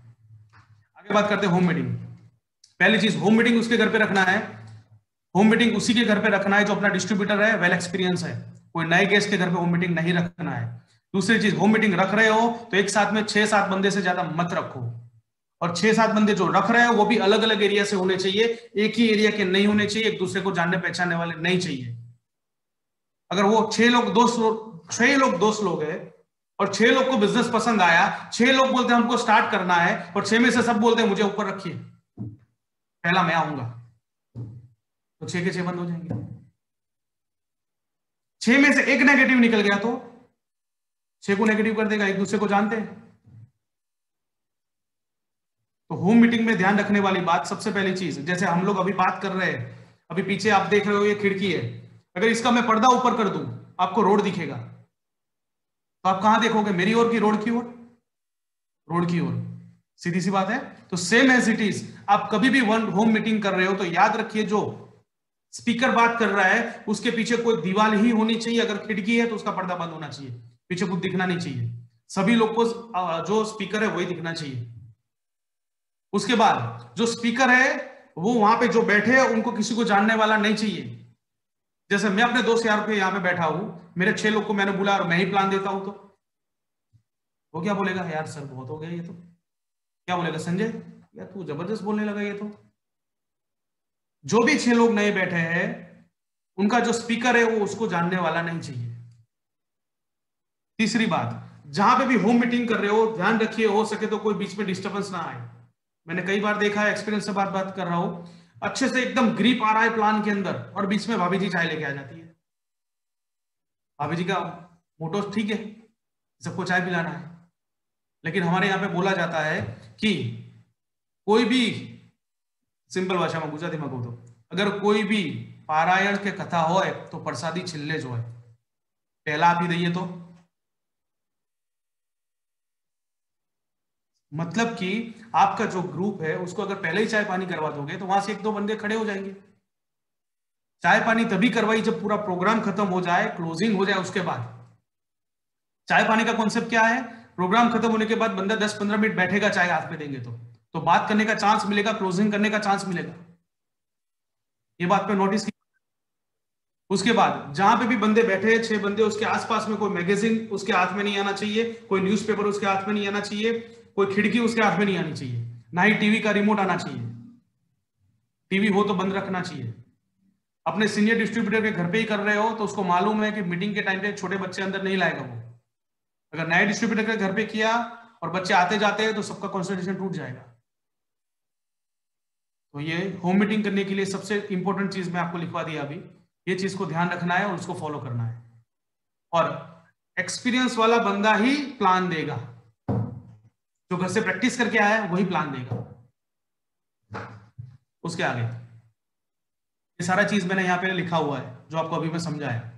आगे बात करते हैं होम मीटिंग। पहली चीज, होम मीटिंग उसके घर पे रखना है, होम मीटिंग उसी के घर पे रखना है जो अपना डिस्ट्रीब्यूटर है, वेल एक्सपीरियंस है, कोई नए गेस्ट के घर पे होम मीटिंग नहीं रखना है। दूसरी चीज, होम मीटिंग रख रहे हो तो एक साथ में 6-7 बंदे से ज्यादा मत रखो, और 6-7 बंदे जो रख रहे हो वो भी अलग अलग एरिया से होने चाहिए, एक ही एरिया के नहीं होने चाहिए, एक दूसरे को जानने पहचानने वाले नहीं चाहिए। अगर वो 6 लोग दोस्त लोग हैं और 6 लोग को बिजनेस पसंद आया, 6 लोग बोलते हैं हमको स्टार्ट करना है, और 6 में से सब बोलते हैं मुझे ऊपर रखिए, पहला मैं आऊंगा, तो 6 के 6 बंद हो जाएंगे। 6 में से एक नेगेटिव निकल गया तो 6 को नेगेटिव कर देगा, एक दूसरे को जानते हैं। तो होम मीटिंग में ध्यान रखने वाली बात, सबसे पहली चीज, जैसे हम लोग अभी बात कर रहे हैं, अभी पीछे आप देख रहे हो ये खिड़की है, अगर इसका मैं पर्दा ऊपर कर दूं आपको रोड दिखेगा, तो आप कहां देखोगे, मेरी ओर की रोड की ओर, रोड की ओर, सीधी सी बात है। तो सेम एज इट इज, आप कभी भी वन होम मीटिंग कर रहे हो तो याद रखिए, जो स्पीकर बात कर रहा है उसके पीछे कोई दीवार ही होनी चाहिए, अगर खिड़की है तो उसका पर्दा बंद होना चाहिए, पीछे कुछ दिखना नहीं चाहिए, सभी लोग को जो स्पीकर है वही दिखना चाहिए। उसके बाद जो स्पीकर है वो वहां पे जो बैठे हैं उनको किसी को जानने वाला नहीं चाहिए। जैसे मैं अपने दोस्त यार पे यहाँ पे बैठा हूं, मेरे 6 लोग को मैंने बुला और मैं ही प्लान देता हूं, तो वो क्या बोलेगा, यार सर बहुत हो गया ये तो, क्या बोलेगा संजय, यार तू जबरदस्त बोलने लगा ये तो। जो भी 6 लोग नए बैठे हैं उनका जो स्पीकर है वो उसको जानने वाला नहीं चाहिए। तीसरी बात, जहां पे भी होम मीटिंग कर रहे हो ध्यान रखिए, हो सके तो कोई बीच में डिस्टर्बेंस ना आए। मैंने कई बार देखा है, एक्सपीरियंस से बात कर रहा हूं, अच्छे से एकदम ग्रिप आ रहा है प्लान के अंदर और बीच में भाभी जी चाय लेके आ जाती है। भाभी जी का मोटो ठीक है, सबको चाय पिलाना है, लेकिन हमारे यहाँ पे बोला जाता है कि कोई भी, सिंपल भाषा में गुजराती में कहूं तो, अगर कोई भी पारायण के कथा हो तो प्रसादी छिल्ले जो है पहला आप ही दइए, तो मतलब कि आपका जो ग्रुप है उसको अगर पहले ही चाय पानी करवा दोगे तो वहां से 1-2 बंदे खड़े हो जाएंगे। चाय पानी तभी करवाई जब पूरा प्रोग्राम खत्म हो जाए, क्लोजिंग हो जाए, उसके बाद। चाय पानी का कॉन्सेप्ट क्या है, प्रोग्राम खत्म होने के बाद बंदा 10-15 मिनट बैठेगा, चाय हाथ में देंगे तो बात करने का चांस मिलेगा, क्लोजिंग करने का चांस मिलेगा। ये बात पे नोटिस की। उसके बाद जहां पे भी बंदे बैठे हैं, 6 बंदे, उसके आसपास में कोई मैगजीन उसके हाथ में नहीं आना चाहिए, कोई न्यूज़पेपर उसके हाथ में नहीं आना चाहिए, कोई खिड़की उसके हाथ में नहीं आनी चाहिए, ना ही टीवी का रिमोट आना चाहिए। टीवी हो तो बंद रखना चाहिए। अपने सीनियर डिस्ट्रीब्यूटर के घर पे ही कर रहे हो तो उसको मालूम है कि मीटिंग के टाइम पे छोटे बच्चे अंदर नहीं लाएगा वो। अगर नए डिस्ट्रीब्यूटर के घर पे किया और बच्चे आते जाते हैं तो सबका कॉन्सेंट्रेशन टूट जाएगा। तो ये होम मीटिंग करने के लिए सबसे इंपॉर्टेंट चीज मैं आपको लिखवा दिया अभी, ये चीज को ध्यान रखना है और उसको फॉलो करना है, और एक्सपीरियंस वाला बंदा ही प्लान देगा, जो घर से प्रैक्टिस करके आया है वही प्लान देगा। उसके आगे ये सारा चीज मैंने यहां पे लिखा हुआ है जो आपको अभी मैं समझाया।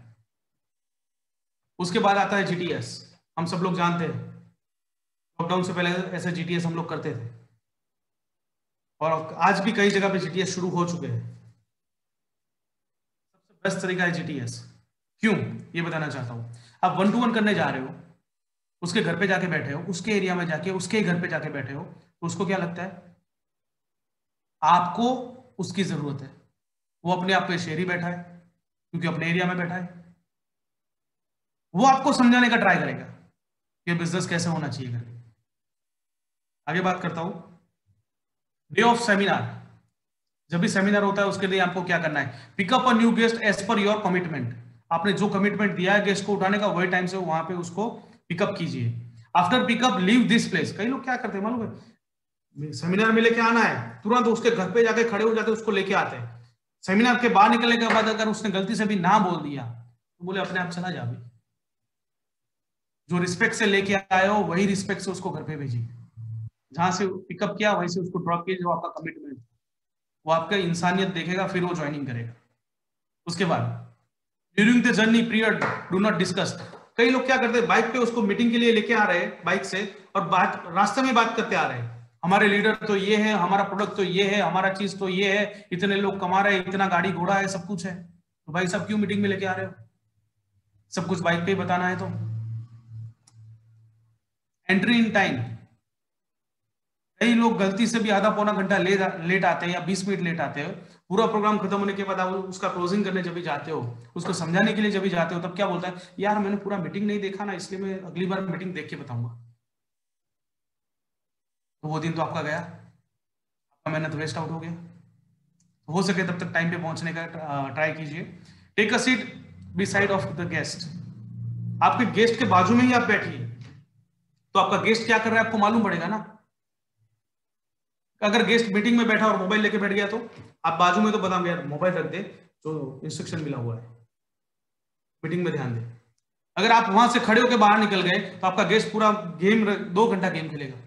उसके बाद आता है जीटीएस। हम सब लोग जानते हैं लॉकडाउन से पहले ऐसे जीटीएस हम लोग करते थे, और आज भी कई जगह पे जीटीएस शुरू हो चुके हैं। सबसे बेस्ट तरीका है जीटीएस। क्यों, ये बताना चाहता हूं। आप 1 to 1 करने जा रहे हो, उसके घर पे जाके बैठे हो, उसके एरिया में जाके उसके घर पे जाके बैठे हो, तो उसको क्या लगता है आपको उसकी जरूरत है। वो अपने आप पे शेर ही बैठा है क्योंकि अपने एरिया में बैठा है। वो आपको समझाने का ट्राई करेगा कि बिजनेस कैसे होना चाहिए करके। आगे बात करता हूं, डे ऑफ सेमिनार। जब भी सेमिनार होता है उसके लिए आपको क्या करना है, pick up a new guest as per your commitment. आपने जो कमिटमेंट दिया है गेस्ट को उठाने का, वही टाइम से वहां पे उसको पिकअप कीजिए। After pickup leave this place. कई लोग क्या करते हैं मालूम है, सेमिनार में लेके आना है, तुरंत उसके घर पे जाके खड़े हो जाते हैं, उसको लेके आते हैं। सेमिनार के बाहर निकलने के बाद अगर उसने गलती से भी ना बोल दिया तो बोले अपने आप चला जा भी। जो रिस्पेक्ट से लेके आए हो वही रिस्पेक्ट से उसको घर पे भेजिए। जहां से पिकअप किया वहीं से उसको ड्रॉप कीजिए। जो आपका कमिटमेंट, वो आपका इंसानियत देखेगा, फिर वो ज्वाइनिंग करेगा। उसके बाद during the journey period do not discuss. कई लोग क्या करते हैं, बाइक पे उसको मीटिंग के लिए लेके आ रहे हैं बाइक से, और बात रास्ते में बात करते आ रहे हैं, हमारे लीडर तो ये है, हमारा प्रोडक्ट तो ये है, हमारा चीज तो ये है, इतने लोग कमा रहे हैं, इतना गाड़ी घोड़ा है, सब कुछ है। तो भाई सब क्यों मीटिंग में लेके आ रहे हो? सब कुछ बाइक पे ही बताना है। तो एंट्री इन टाइम। कई लोग गलती से भी आधा पौना घंटा लेट आते हैं या 20 मिनट लेट आते हैं। पूरा प्रोग्राम खत्म होने के बाद आप उसका क्लोजिंग करने जब भी जाते हो, उसको समझाने के लिए जब भी जाते हो, तब क्या बोलता है, यार मैंने पूरा मीटिंग नहीं देखा ना, इसलिए मैं अगली बार मीटिंग देख के बताऊंगा। तो वो दिन तो आपका गया, आपका मेहनत वेस्ट आउट हो गया। तो हो सके तब तक टाइम पे पहुंचने का ट्राई कीजिए। Take a seat beside of the guest. आपके गेस्ट के बाजू में ही आप बैठिए, तो आपका गेस्ट क्या कर रहा है आपको मालूम पड़ेगा ना। अगर गेस्ट मीटिंग में बैठा और मोबाइल लेके बैठ गया तो आप बाजू में तो बताओगे यार मोबाइल रख दे, जो इंस्ट्रक्शन मिला हुआ है, मीटिंग में ध्यान दे। अगर आप वहां से खड़े होकर बाहर निकल गए तो आपका गेस्ट पूरा गेम 2 घंटा गेम खेलेगा।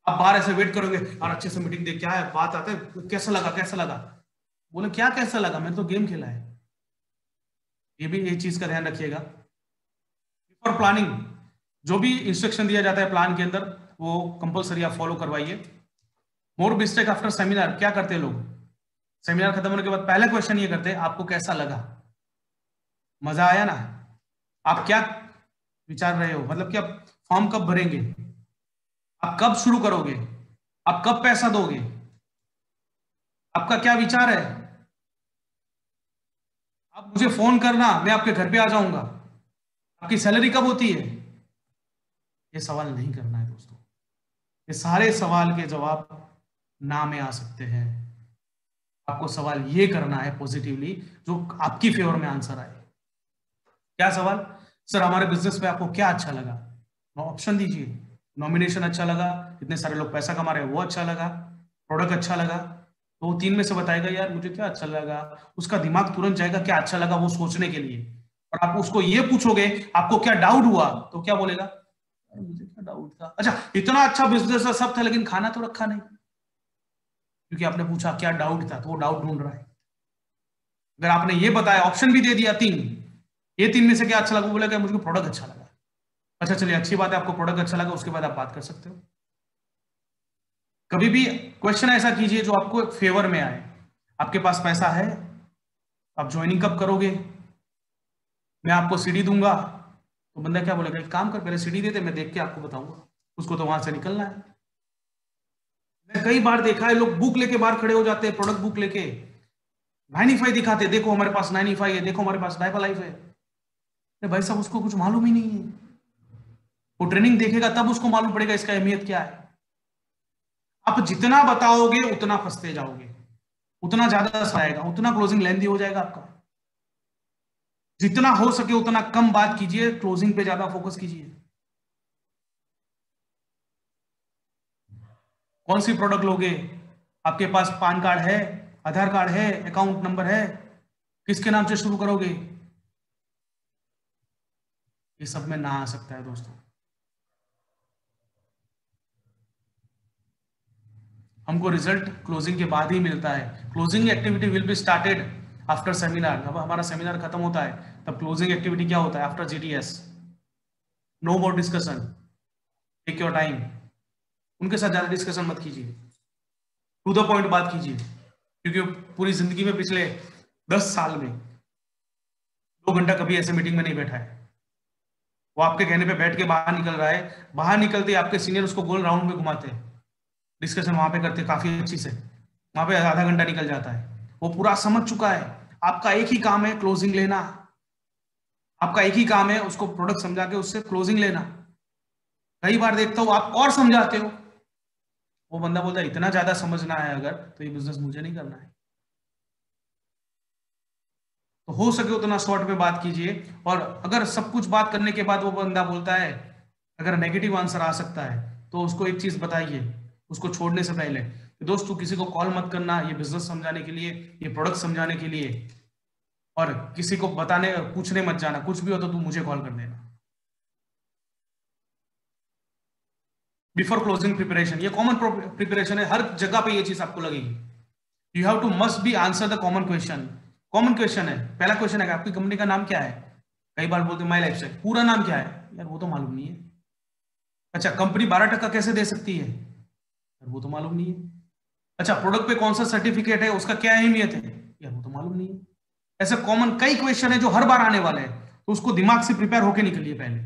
आप बाहर ऐसे वेट करोगे और अच्छे से मीटिंग देख, क्या है बात आते है, कैसा लगा कैसा लगा, बोले क्या कैसा लगा, मैंने तो गेम खेला है। ये भी एक चीज का ध्यान रखिएगा। और प्लानिंग, जो भी इंस्ट्रक्शन दिया जाता है प्लान के अंदर, वो कंपलसरी आप फॉलो करवाइए। मोर मिस्टेक आफ्टर सेमिनार। क्या करते हैं लोग, सेमिनार खत्म होने के बाद पहला क्वेश्चन ये करते हैं, आपको कैसा लगा, मजा आया ना। आप क्या विचार रहे हो, मतलब कि आप फॉर्म कब भरेंगे, आप कब शुरू करोगे, आप कब पैसा दोगे, आपका क्या विचार है, आप मुझे फोन करना, मैं आपके घर पे आ जाऊंगा, आपकी सैलरी कब होती है। ये सवाल नहीं करना है दोस्तों। ये सारे सवाल के जवाब ना में आ सकते हैं। आपको सवाल ये करना है पॉजिटिवली, जो आपकी फेवर में आंसर आए। क्या सवाल, सर हमारे बिजनेस में आपको क्या अच्छा लगा, ऑप्शन दीजिए। नॉमिनेशन अच्छा लगा, इतने सारे लोग पैसा कमा रहे हैं वो अच्छा लगा, प्रोडक्ट अच्छा लगा। तो वो 3 में से बताएगा यार मुझे क्या अच्छा लगा। उसका दिमाग तुरंत जाएगा क्या अच्छा लगा वो सोचने के लिए। और आप उसको ये पूछोगे आपको क्या डाउट हुआ, तो क्या बोलेगा, मुझे क्या डाउट था, अच्छा इतना अच्छा बिजनेस सब था लेकिन खाना तो रखा नहीं। क्योंकि आपने पूछा क्या डाउट था, तो वो डाउट ढूंढ रहा है। अगर आपने ये बताया, ऑप्शन भी दे दिया 3, ये 3 में से क्या अच्छा लगा, बोला क्या मुझे प्रोडक्ट अच्छा लगा। अच्छा चलिए अच्छी बात है, आपको प्रोडक्ट अच्छा लगा, उसके बाद आप बात कर सकते हो। कभी भी क्वेश्चन ऐसा कीजिए जो आपको फेवर में आए। आपके पास पैसा है, आप ज्वाइनिंग कब करोगे, मैं आपको सीडी दूंगा। तो बंदा क्या बोलेगा, एक काम कर पहले सीडी दे दे, मैं देख के आपको बताऊंगा। उसको तो वहां से निकलना है। मैं कई बार देखा है लोग बुक लेके बाहर खड़े हो जाते हैं, प्रोडक्ट बुक लेके 95 दिखाते, देखो हमारे पास 95 है, देखो हमारे पास डायपर लाइफ है। भाई साहब उसको कुछ मालूम ही नहीं है। वो ट्रेनिंग देखेगा तब उसको मालूम पड़ेगा इसका अहमियत क्या है। आप जितना बताओगे उतना फंसते जाओगे, उतना ज्यादा आएगा, उतना क्लोजिंग लेंदी हो जाएगा आपका। जितना हो सके उतना कम बात कीजिए, क्लोजिंग पे ज्यादा फोकस कीजिए। कौन सी प्रोडक्ट लोगे, आपके पास पान कार्ड है, आधार कार्ड है, अकाउंट नंबर है, किसके नाम से शुरू करोगे, ये सब में ना आ सकता है दोस्तों। हमको रिजल्ट क्लोजिंग के बाद ही मिलता है। Closing activity will be started after seminar. जब हमारा सेमिनार खत्म होता है तब क्लोजिंग एक्टिविटी क्या होता है, after GTS. No more discussion, take your time. उनके साथ ज्यादा डिस्कशन मत कीजिए, टू द पॉइंट बात कीजिए। क्योंकि पूरी जिंदगी में पिछले 10 साल में 2 घंटा कभी ऐसे मीटिंग में नहीं बैठा है। वो आपके कहने पे बैठ के बाहर निकल रहा है, बाहर निकलते आपके सीनियर उसको गोल राउंड में घुमाते हैं, डिस्कशन वहां पे करते काफी अच्छी से, वहां पे आधा घंटा निकल जाता है, वो पूरा समझ चुका है। आपका एक ही काम है क्लोजिंग लेना, आपका एक ही काम है उसको प्रोडक्ट समझा के उससे क्लोजिंग लेना। कई बार देखता हूं आप और समझाते हो, वो बंदा बोलता है इतना ज्यादा समझना है अगर तो ये बिजनेस मुझे नहीं करना है। तो हो सके उतना शॉर्ट में बात कीजिए, और अगर सब कुछ बात करने के बाद वो बंदा बोलता है, अगर नेगेटिव आंसर आ सकता है तो उसको एक चीज बताइए उसको छोड़ने से पहले, दोस्त तू किसी को कॉल मत करना ये बिजनेस समझाने के लिए, ये प्रोडक्ट समझाने के लिए, और किसी को बताने पूछने मत जाना, कुछ भी हो तो तू मुझे कॉल कर देना। बिफोर क्लोजिंग प्रिपरेशन, ये कॉमन प्रिपरेशन है, हर जगह पे ये चीज आपको लगेगी। You have to must be answer the common question. Common question है, पहला क्वेश्चन है आपकी कंपनी का नाम क्या है, कई बार बोलते हैं माई लाइफ स्टाइल, पूरा नाम क्या है, यार वो तो मालूम नहीं है। अच्छा कंपनी 12% कैसे दे सकती है, यार वो तो मालूम नहीं है। अच्छा प्रोडक्ट पे कौन सा सर्टिफिकेट है, उसका क्या अहमियत है, यार वो तो मालूम नहीं है। ऐसे कॉमन कई क्वेश्चन है जो हर बार आने वाले हैं, तो उसको दिमाग से प्रिपेयर होके निकलिए पहले।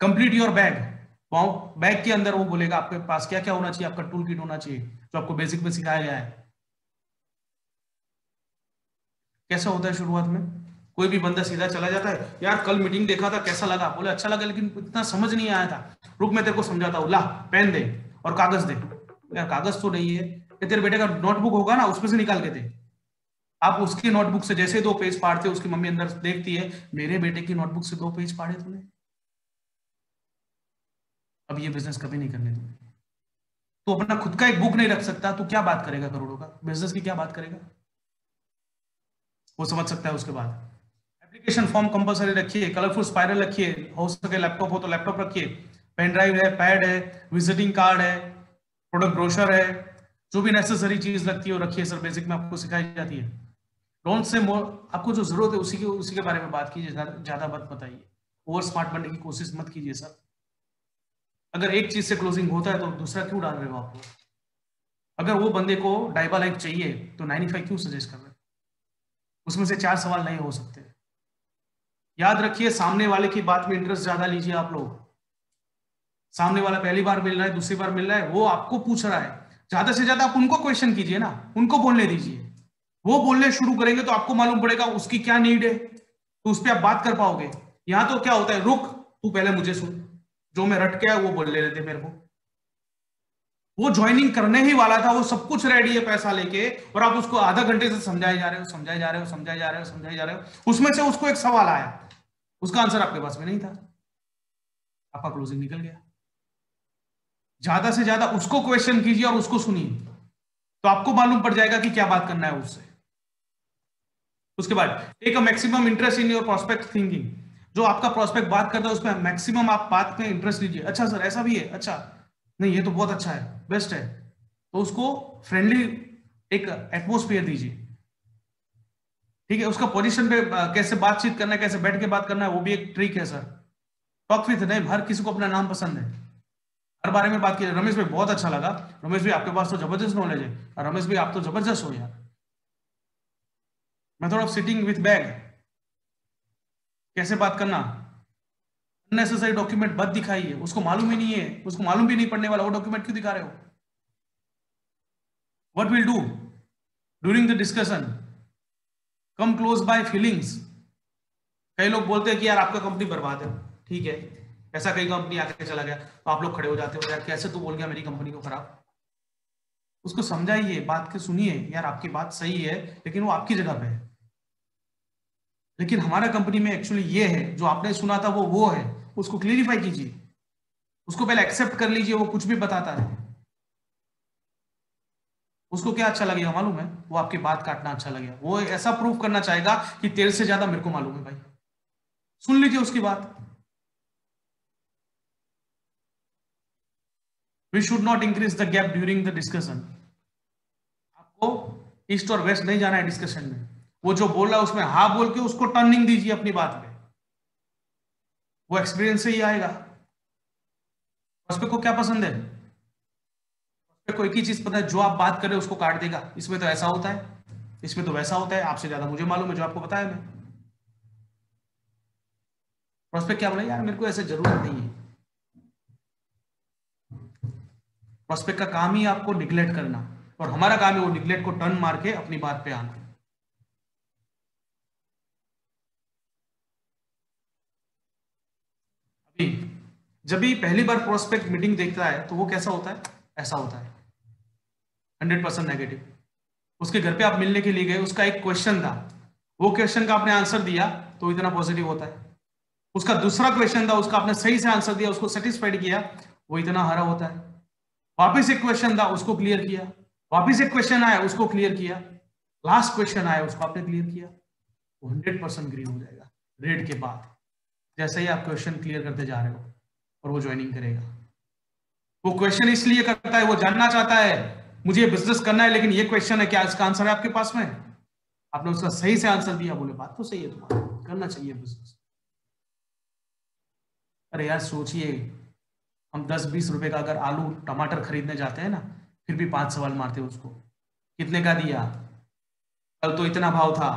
कंप्लीट योर बैग, बैग के अंदर वो बोलेगा आपके पास क्या क्या होना चाहिए, आपका टूल किट होना चाहिए जो आपको बेसिक में सिखाया गया है। कैसा होता है शुरुआत में, कोई भी बंदा सीधा चला जाता है, यार कल मीटिंग देखा था कैसा लगा, बोले अच्छा लगा लेकिन इतना समझ नहीं आया था, रुक मैं तेरे को समझाता हूँ, ला पेन दे और कागज दे। यार कागज तो नहीं है, ये तेरे बेटे का नोटबुक होगा ना उसमें से निकाल के दे। आप उसकी नोटबुक से जैसे 2 पेज फाड़ते, उसकी मम्मी अंदर देखती है मेरे बेटे की नोटबुक से 2 पेज फाड़े तूने, अब ये बिजनेस कभी नहीं करने दूंगा। तो अपना खुद का एक बुक नहीं रख सकता तो क्या बात करेगा करोड़ों का बिजनेस की, क्या बात करेगा, वो समझ सकता है। उसके बाद एप्लीकेशन फॉर्म कंपलसरी रखिए, कलरफुल स्पाइरल रखिए, हो सके लैपटॉप हो तो लैपटॉप रखिए, पेन ड्राइव है, पैड है, विजिटिंग कार्ड है, प्रोडक्ट ब्रोशर है, जो भी नेसेसरी चीज लगती है वो रखिए सर, बेसिक में आपको सिखाई जाती है। डोंट से मोर, आपको जो जरूरत है उसी के बारे में बात कीजिए, ज्यादा मत बताइए, ओवर स्मार्ट बनने की कोशिश मत कीजिए सर। अगर एक चीज से क्लोजिंग होता है तो दूसरा क्यों डाल रहे हो आप? अगर वो बंदे को डाइबा लाइक चाहिए तो 95 क्यों सजेस्ट कर रहे हैं? उसमें से 4 सवाल नहीं हो सकते। याद रखिए सामने वाले की बात में इंटरेस्ट ज्यादा लीजिए आप लोग। सामने वाला पहली बार मिल रहा है, दूसरी बार मिल रहा है, वो आपको पूछ रहा है, ज्यादा से ज्यादा आप उनको क्वेश्चन कीजिए ना, उनको बोलने दीजिए। वो बोलने शुरू करेंगे तो आपको मालूम पड़ेगा उसकी क्या नीड है, तो उस पर आप बात कर पाओगे। यहां तो क्या होता है, रुक तू पहले मुझे सुन, जो मैं रट के आया वो बोल ले लेते मेरे को। वो ज्वाइनिंग करने ही वाला था, वो सब कुछ रेडी है पैसा लेके, और आप उसको आधा घंटे से समझाए जा रहे हो, समझाए जा रहे हो, समझाए जा रहे हो, समझाए जा रहे हो, उसमें से उसको एक सवाल आया, उसका आंसर आपके पास में नहीं था, आपका क्लोजिंग निकल गया। ज्यादा से ज्यादा उसको क्वेश्चन कीजिए और उसको सुनिए, तो आपको मालूम पड़ जाएगा कि क्या बात करना है उससे। उसके बाद take a maximum interest in your prospect thinking, जो आपका प्रोस्पेक्ट बात करता है उसमें मैक्सिमम आप बात में इंटरेस्ट लीजिए। अच्छा सर ऐसा भी है, अच्छा नहीं ये तो बहुत अच्छा है, बेस्ट है, तो उसको फ्रेंडली एक एटमोस्फियर दीजिए। ठीक है, उसका पोजीशन पे कैसे बातचीत करना है, कैसे बैठ के बात करना है, वो भी एक ट्रिक है सर। टॉक विथ नेम, हर किसी को अपना नाम पसंद है, हर बारे में बात की। रमेश भाई बहुत अच्छा लगा, रमेश भाई आपके पास तो जबरदस्त नॉलेज है, और रमेश भाई आप तो जबरदस्त हो यार। Method of sitting with bag, कैसे बात करना, अननेसेसरी डॉक्यूमेंट मत दिखाइए, उसको मालूम ही नहीं है, उसको मालूम भी नहीं पड़ने वाला, वो डॉक्यूमेंट क्यों दिखा रहे हो। What will do during the discussion, come close by feelings. कई लोग बोलते हैं कि यार आपका कंपनी बर्बाद है, ठीक है, ऐसा कई कंपनी आके चला गया तो आप लोग खड़े हो जाते हो, यार कैसे तू बोल गया मेरी कंपनी को खराब। उसको समझाइए, बात के सुनिए, यार आपकी बात सही है लेकिन वो आपकी जगह पे है, लेकिन हमारा कंपनी में एक्चुअली ये है, जो आपने सुना था वो है, उसको क्लियरिफाई कीजिए, उसको पहले एक्सेप्ट कर लीजिए, वो कुछ भी बताता है। उसको क्या अच्छा लगेगा मालूम है, वो आपकी बात काटना अच्छा लगेगा, वो ऐसा प्रूव करना चाहेगा कि तेरे से ज्यादा मेरे को मालूम है भाई। सुन लीजिए उसकी बात। We should not increase the gap during the discussion, आपको ईस्ट और वेस्ट नहीं जाना है डिस्कशन में, वो जो बोल रहा है उसमें हाँ बोल के उसको टर्निंग दीजिए अपनी बात पे, वो एक्सपीरियंस से ही आएगा। प्रोस्पेक्ट को क्या पसंद है, प्रोस्पेक्ट को एक ही चीज पता है, जो आप बात कर रहे हो उसको काट देगा, इसमें तो ऐसा होता है, इसमें तो वैसा होता है, आपसे ज्यादा मुझे मालूम है जो आपको बताया मैं। प्रोस्पेक्ट क्या बोला, यार मेरे को ऐसे जरूरत नहीं है। प्रोस्पेक्ट का काम ही आपको निग्लेक्ट करना, और हमारा काम है वो निग्लेक्ट को टर्न मार के अपनी बात पे आना। अभी जब भी पहली बार प्रोस्पेक्ट मीटिंग देखता है तो वो कैसा होता है, ऐसा होता है 100% नेगेटिव। उसके घर पे आप मिलने के लिए गए, उसका एक क्वेश्चन था, वो क्वेश्चन का आपने आंसर दिया तो इतना पॉजिटिव होता है। उसका दूसरा क्वेश्चन था, उसका आपने सही से आंसर दिया, उसको सेटिस्फाइड किया, वो इतना हरा होता है। वापस एक क्वेश्चन था, उसको क्लियर किया, वापस एक क्वेश्चन आया, उसको क्लियर किया, लास्ट क्वेश्चन आया, उसको आपने क्लियर किया, वो 100% ग्रीन हो जाएगा रेड के बाद, जैसे ही आप क्वेश्चन क्लियर करते जा रहे हो, और वो ज्वाइनिंग करेगा। वो क्वेश्चन इसलिए करता है, वो जानना चाहता है मुझे ये बिजनेस करना है, लेकिन ये क्वेश्चन है, क्या इसका आंसर है आपके पास में? आपने उसका सही से आंसर दिया, बोले बात तो सही है, तुम्हारा करना चाहिए बिजनेस। अरे यार सोचिए, हम 10-20 रुपए का अगर आलू टमाटर खरीदने जाते हैं ना, फिर भी 5 सवाल मारते हैं उसको, कितने का दिया, कल तो इतना भाव था,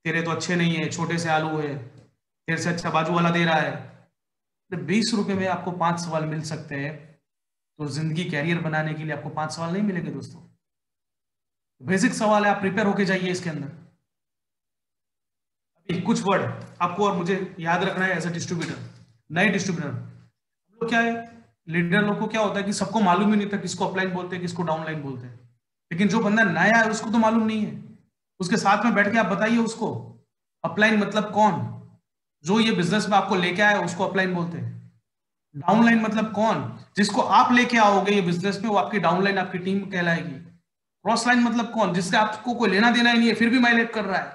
तेरे तो अच्छे नहीं है, छोटे से आलू है, तेरे से अच्छा बाजू वाला दे रहा है। 20 रुपए में आपको 5 सवाल मिल सकते हैं, तो जिंदगी कैरियर बनाने के लिए आपको 5 सवाल नहीं मिलेंगे दोस्तों। बेसिक सवाल है, आप प्रिपेयर होके जाइए इसके अंदर। अभी कुछ वर्ड आपको और मुझे याद रखना है एज ए डिस्ट्रीब्यूटर, नए डिस्ट्रीब्यूटर हम लोग क्या है, लीडर लोग को क्या होता है कि सबको मालूम ही नहीं था किसको अपलाइन बोलते हैं, किसको डाउनलाइन बोलते हैं। लेकिन जो बंदा नया है उसको तो मालूम नहीं है, उसके साथ में बैठ के आप बताइए उसको अपलाइन मतलब कौन, जो ये बिजनेस में आपको लेके आया उसको अपलाइन बोलते हैं। डाउनलाइन मतलब कौन, जिसको आप लेके आओगे ये बिजनेस में, वो आपकी डाउनलाइन, आपकी टीम कहलाएगी। क्रॉस लाइन मतलब कौन, जिससे आपको कोई लेना देना ही नहीं है फिर भी माइलेट कर रहा है,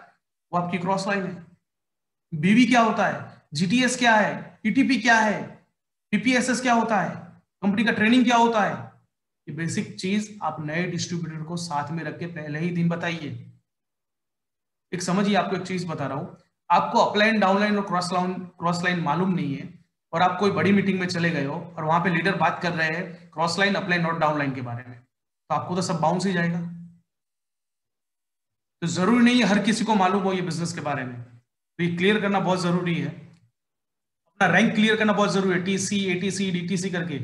वो आपकी क्रॉस लाइन है। बीवी क्या होता है, जीटीएस क्या है, पीटीपी क्या है, पीपीएसएस क्या होता है, कंपनी का ट्रेनिंग क्या होता है, ये बेसिक चीज आप नए डिस्ट्रीब्यूटर को साथ में रख के पहले ही दिन बताइए। एक समझिए, आपको एक चीज बता रहा हूं, आपको अपलाइन, डाउनलाइन और क्रॉस लाइन मालूम नहीं है, और आप कोई बड़ी मीटिंग में चले गए हो और वहां पे लीडर बात कर रहे हैं क्रॉस लाइन, अपलाइन और डाउनलाइन के बारे में, तो आपको तो सब बाउंस ही जाएगा। तो जरूरी नहीं है हर किसी को मालूम हो ये बिजनेस के बारे में, तो ये क्लियर करना बहुत जरूरी है। अपना रैंक क्लियर करना बहुत जरूरी है, टीसी, एटीसी, डीटीसी करके,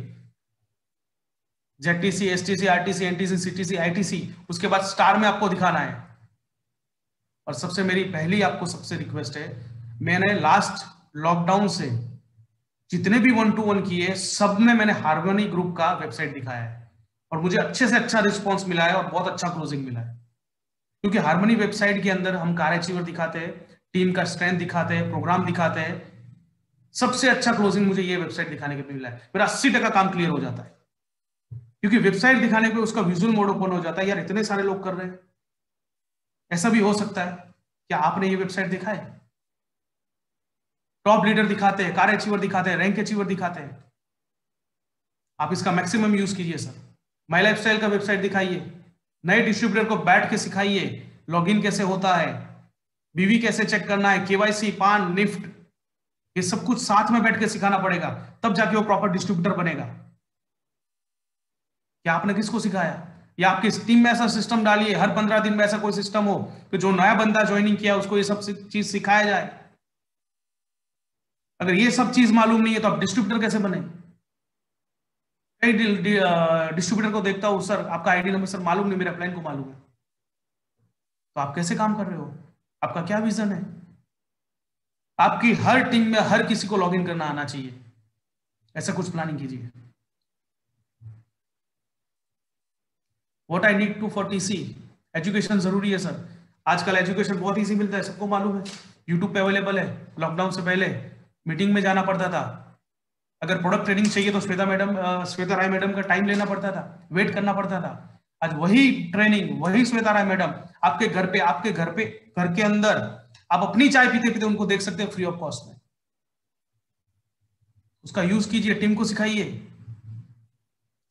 JTC, STC, RTC, NTC, CTC, ITC, उसके बाद स्टार में आपको दिखाना है। और सबसे मेरी पहली आपको सबसे रिक्वेस्ट है, मैंने लास्ट लॉकडाउन से जितने भी 1-to-1 किए, सब में मैंने हार्मनी ग्रुप का वेबसाइट दिखाया है, और मुझे अच्छे से अच्छा रिस्पॉन्स मिला है और बहुत अच्छा क्लोजिंग मिला है। क्योंकि हार्मनी वेबसाइट के अंदर हम कार अचीवर दिखाते हैं, टीम का स्ट्रेंथ दिखाते हैं, प्रोग्राम दिखाते हैं। सबसे अच्छा क्लोजिंग मुझे ये वेबसाइट दिखाने के मिला है, मेरा 80% काम क्लियर हो जाता है, क्योंकि वेबसाइट दिखाने पे उसका विजुअल मोड ओपन हो जाता है। यार इतने सारे लोग कर रहे हैं, ऐसा भी हो सकता है, क्या आपने ये वेबसाइट दिखा है? टॉप लीडर दिखाते हैं, कार अचीवर दिखाते हैं, रैंक अचीवर दिखाते हैं, आप इसका मैक्सिमम यूज कीजिए सर। माई लाइफस्टाइल का वेबसाइट दिखाइए, नए डिस्ट्रीब्यूटर को बैठ के सिखाइए लॉगिन कैसे होता है, बीवी कैसे चेक करना है, केवाईसी, पान, निफ्ट, ये सब कुछ साथ में बैठ के सिखाना पड़ेगा, तब जाके वो प्रॉपर डिस्ट्रीब्यूटर बनेगा। क्या आपने किसको सिखाया? या आपकी टीम में ऐसा सिस्टम डालिए, हर 15 दिन में ऐसा कोई सिस्टम हो कि जो नया बंदा ज्वाइनिंग किया उसको ये सब चीज सिखाया जाए। अगर ये सब चीज मालूम नहीं है तो आप डिस्ट्रीब्यूटर कैसे बने? कई डिस्ट्रीब्यूटर को देखता हूं, सर आपका आईडी नंबर सर मालूम नहीं, मेरे अपलाइन को मालूम है। तो आप कैसे काम कर रहे हो? आपका क्या विजन है? आपकी हर टीम में हर किसी को लॉगिन करना आना चाहिए, ऐसा कुछ प्लानिंग कीजिए। What I need to for TC, education जरूरी है सर। आजकल एजुकेशन बहुत इजी मिलता है, सबको मालूम है, यूट्यूब पे अवेलेबल है। लॉकडाउन से पहले मीटिंग में जाना पड़ता था, अगर प्रोडक्ट ट्रेनिंग चाहिए तो श्वेता राय मैडम का टाइम लेना पड़ता था, वेट करना पड़ता था। आज वही ट्रेनिंग, वही श्वेता राय मैडम आपके घर पे, घर के अंदर आप अपनी चाय पीते पीते उनको देख सकते हैं फ्री ऑफ कॉस्ट में। उसका यूज कीजिए, टीम को सिखाइए,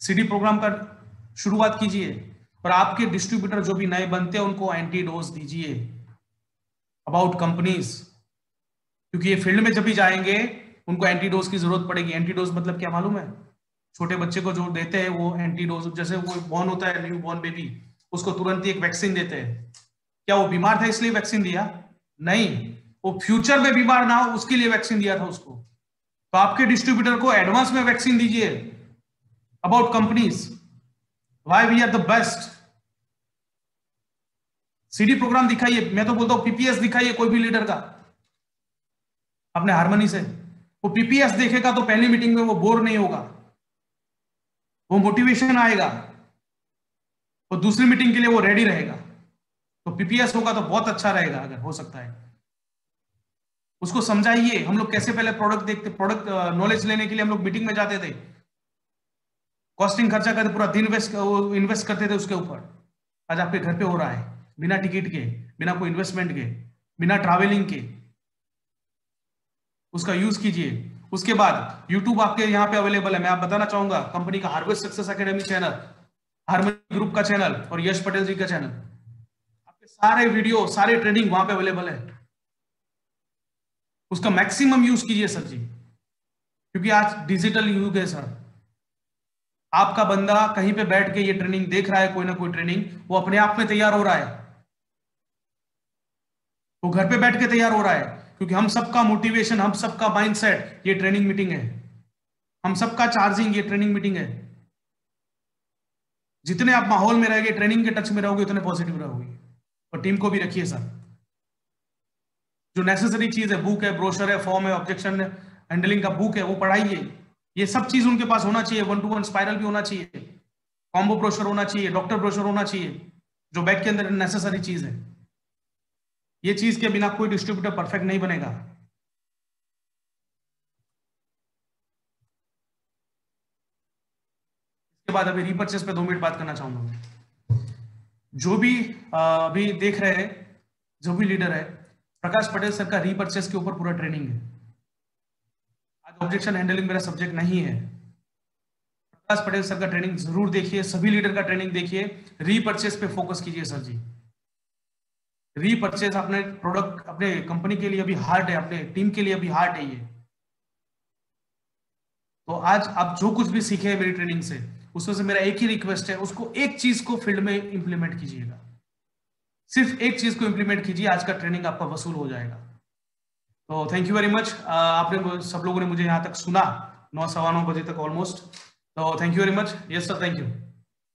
सीडी प्रोग्राम का शुरुआत कीजिए, और आपके डिस्ट्रीब्यूटर जो भी नए बनते हैं उनको एंटी डोज दीजिए अबाउट कंपनीज, क्योंकि ये फील्ड में जब भी जाएंगे उनको एंटीडोज की जरूरत पड़ेगी। एंटीडोज मतलब क्या मालूम है? छोटे बच्चे को जो देते हैं वो एंटीडोज, जैसे वो बॉर्न होता है न्यू बॉर्न बेबी, उसको तुरंत ही एक वैक्सीन देते हैं। क्या वो बीमार था इसलिए वैक्सीन दिया? नहीं, वो फ्यूचर में बीमार ना हो उसके लिए वैक्सीन दिया था उसको। तो आपके डिस्ट्रीब्यूटर को एडवांस में वैक्सीन दीजिए about companies, why we are the best. CD program दिखाइए, मैं तो बोलता हूं पीपीएस दिखाइए कोई भी लीडर का अपने हारमोनी से। वो पीपीएस देखेगा तो पहली मीटिंग में वो बोर नहीं होगा, वो मोटिवेशन आएगा, वो दूसरी मीटिंग के लिए वो रेडी रहेगा। तो पीपीएस होगा तो बहुत अच्छा रहेगा अगर हो सकता है। उसको समझाइए, हम लोग कैसे पहले प्रोडक्ट देखते, प्रोडक्ट नॉलेज लेने के लिए हम लोग मीटिंग में जाते थे, कॉस्टिंग खर्चा करते, पूरा दिन इन्वेस्ट करते थे उसके ऊपर। आज आपके घर पे हो रहा है बिना टिकट के, बिना कोई इन्वेस्टमेंट के, बिना ट्रैवलिंग के। उसका यूज कीजिए। उसके बाद यूट्यूब आपके यहाँ पे अवेलेबल है। मैं आप बताना चाहूंगा कंपनी का harvest success academy channel, harmony group का चैनल और यश पटेल जी का चैनल, आपके सारे वीडियो सारे ट्रेनिंग वहां पे अवेलेबल है। उसका मैक्सिमम यूज कीजिए सर जी, क्योंकि आज डिजिटल युग है सर। आपका बंदा कहीं पे बैठ के ये ट्रेनिंग देख रहा है, कोई ना कोई ट्रेनिंग, वो अपने आप में तैयार हो रहा है, वो घर पे बैठ के तैयार हो रहा है, क्योंकि हम सबका मोटिवेशन, हम सबका माइंडसेट ये ट्रेनिंग मीटिंग है, हम सबका चार्जिंग ये ट्रेनिंग मीटिंग है। जितने आप माहौल में रहोगे, ट्रेनिंग के टच में रहोगे, उतने पॉजिटिव रहोगे। और टीम को भी रखिए सर। जो नेसेसरी चीज है, बुक है, ब्रोशर है, फॉर्म है, ऑब्जेक्शन हैंडलिंग का बुक है, वो पढ़ाइए। ये सब चीज उनके पास होना चाहिए। 1-to-1 स्पाइरल भी होना चाहिए, कॉम्बो ब्रोशर होना चाहिए, डॉक्टर ब्रोशर होना चाहिए, जो बैग के अंदर नेसेसरी चीज है। ये चीज के बिना कोई डिस्ट्रीब्यूटर परफेक्ट नहीं बनेगा। इसके बाद अभी रीपर्चेस पे 2 मिनट बात करना चाहूंगा मैं। जो भी अभी देख रहे हैं, जो भी लीडर है, प्रकाश पटेल सर का रीपर्चेस के ऊपर पूरा ट्रेनिंग है। आज ऑब्जेक्शन हैंडलिंग मेरा सब्जेक्ट नहीं है। प्रकाश पटेल सर का ट्रेनिंग जरूर देखिए, सभी लीडर का ट्रेनिंग देखिए। रीपर्चेस पे फोकस कीजिए सर जी। रीपर्चेस अपने प्रोडक्ट, अपने कंपनी के लिए अभी हार्ड है, अपने टीम के लिए अभी हार्ड है ये। तो आज आप जो कुछ भी सीखे हैं मेरी ट्रेनिंग से, उसमें से मेरा एक ही रिक्वेस्ट है, उसको एक चीज को फील्ड में इंप्लीमेंट कीजिएगा। सिर्फ एक चीज को इंप्लीमेंट कीजिए, आज का ट्रेनिंग आपका वसूल हो जाएगा। तो थैंक यू वेरी मच। आपने सब लोगों ने मुझे यहाँ तक सुना, 9 सवा 9 बजे तक ऑलमोस्ट। तो thank you very much. Yes sir, thank you.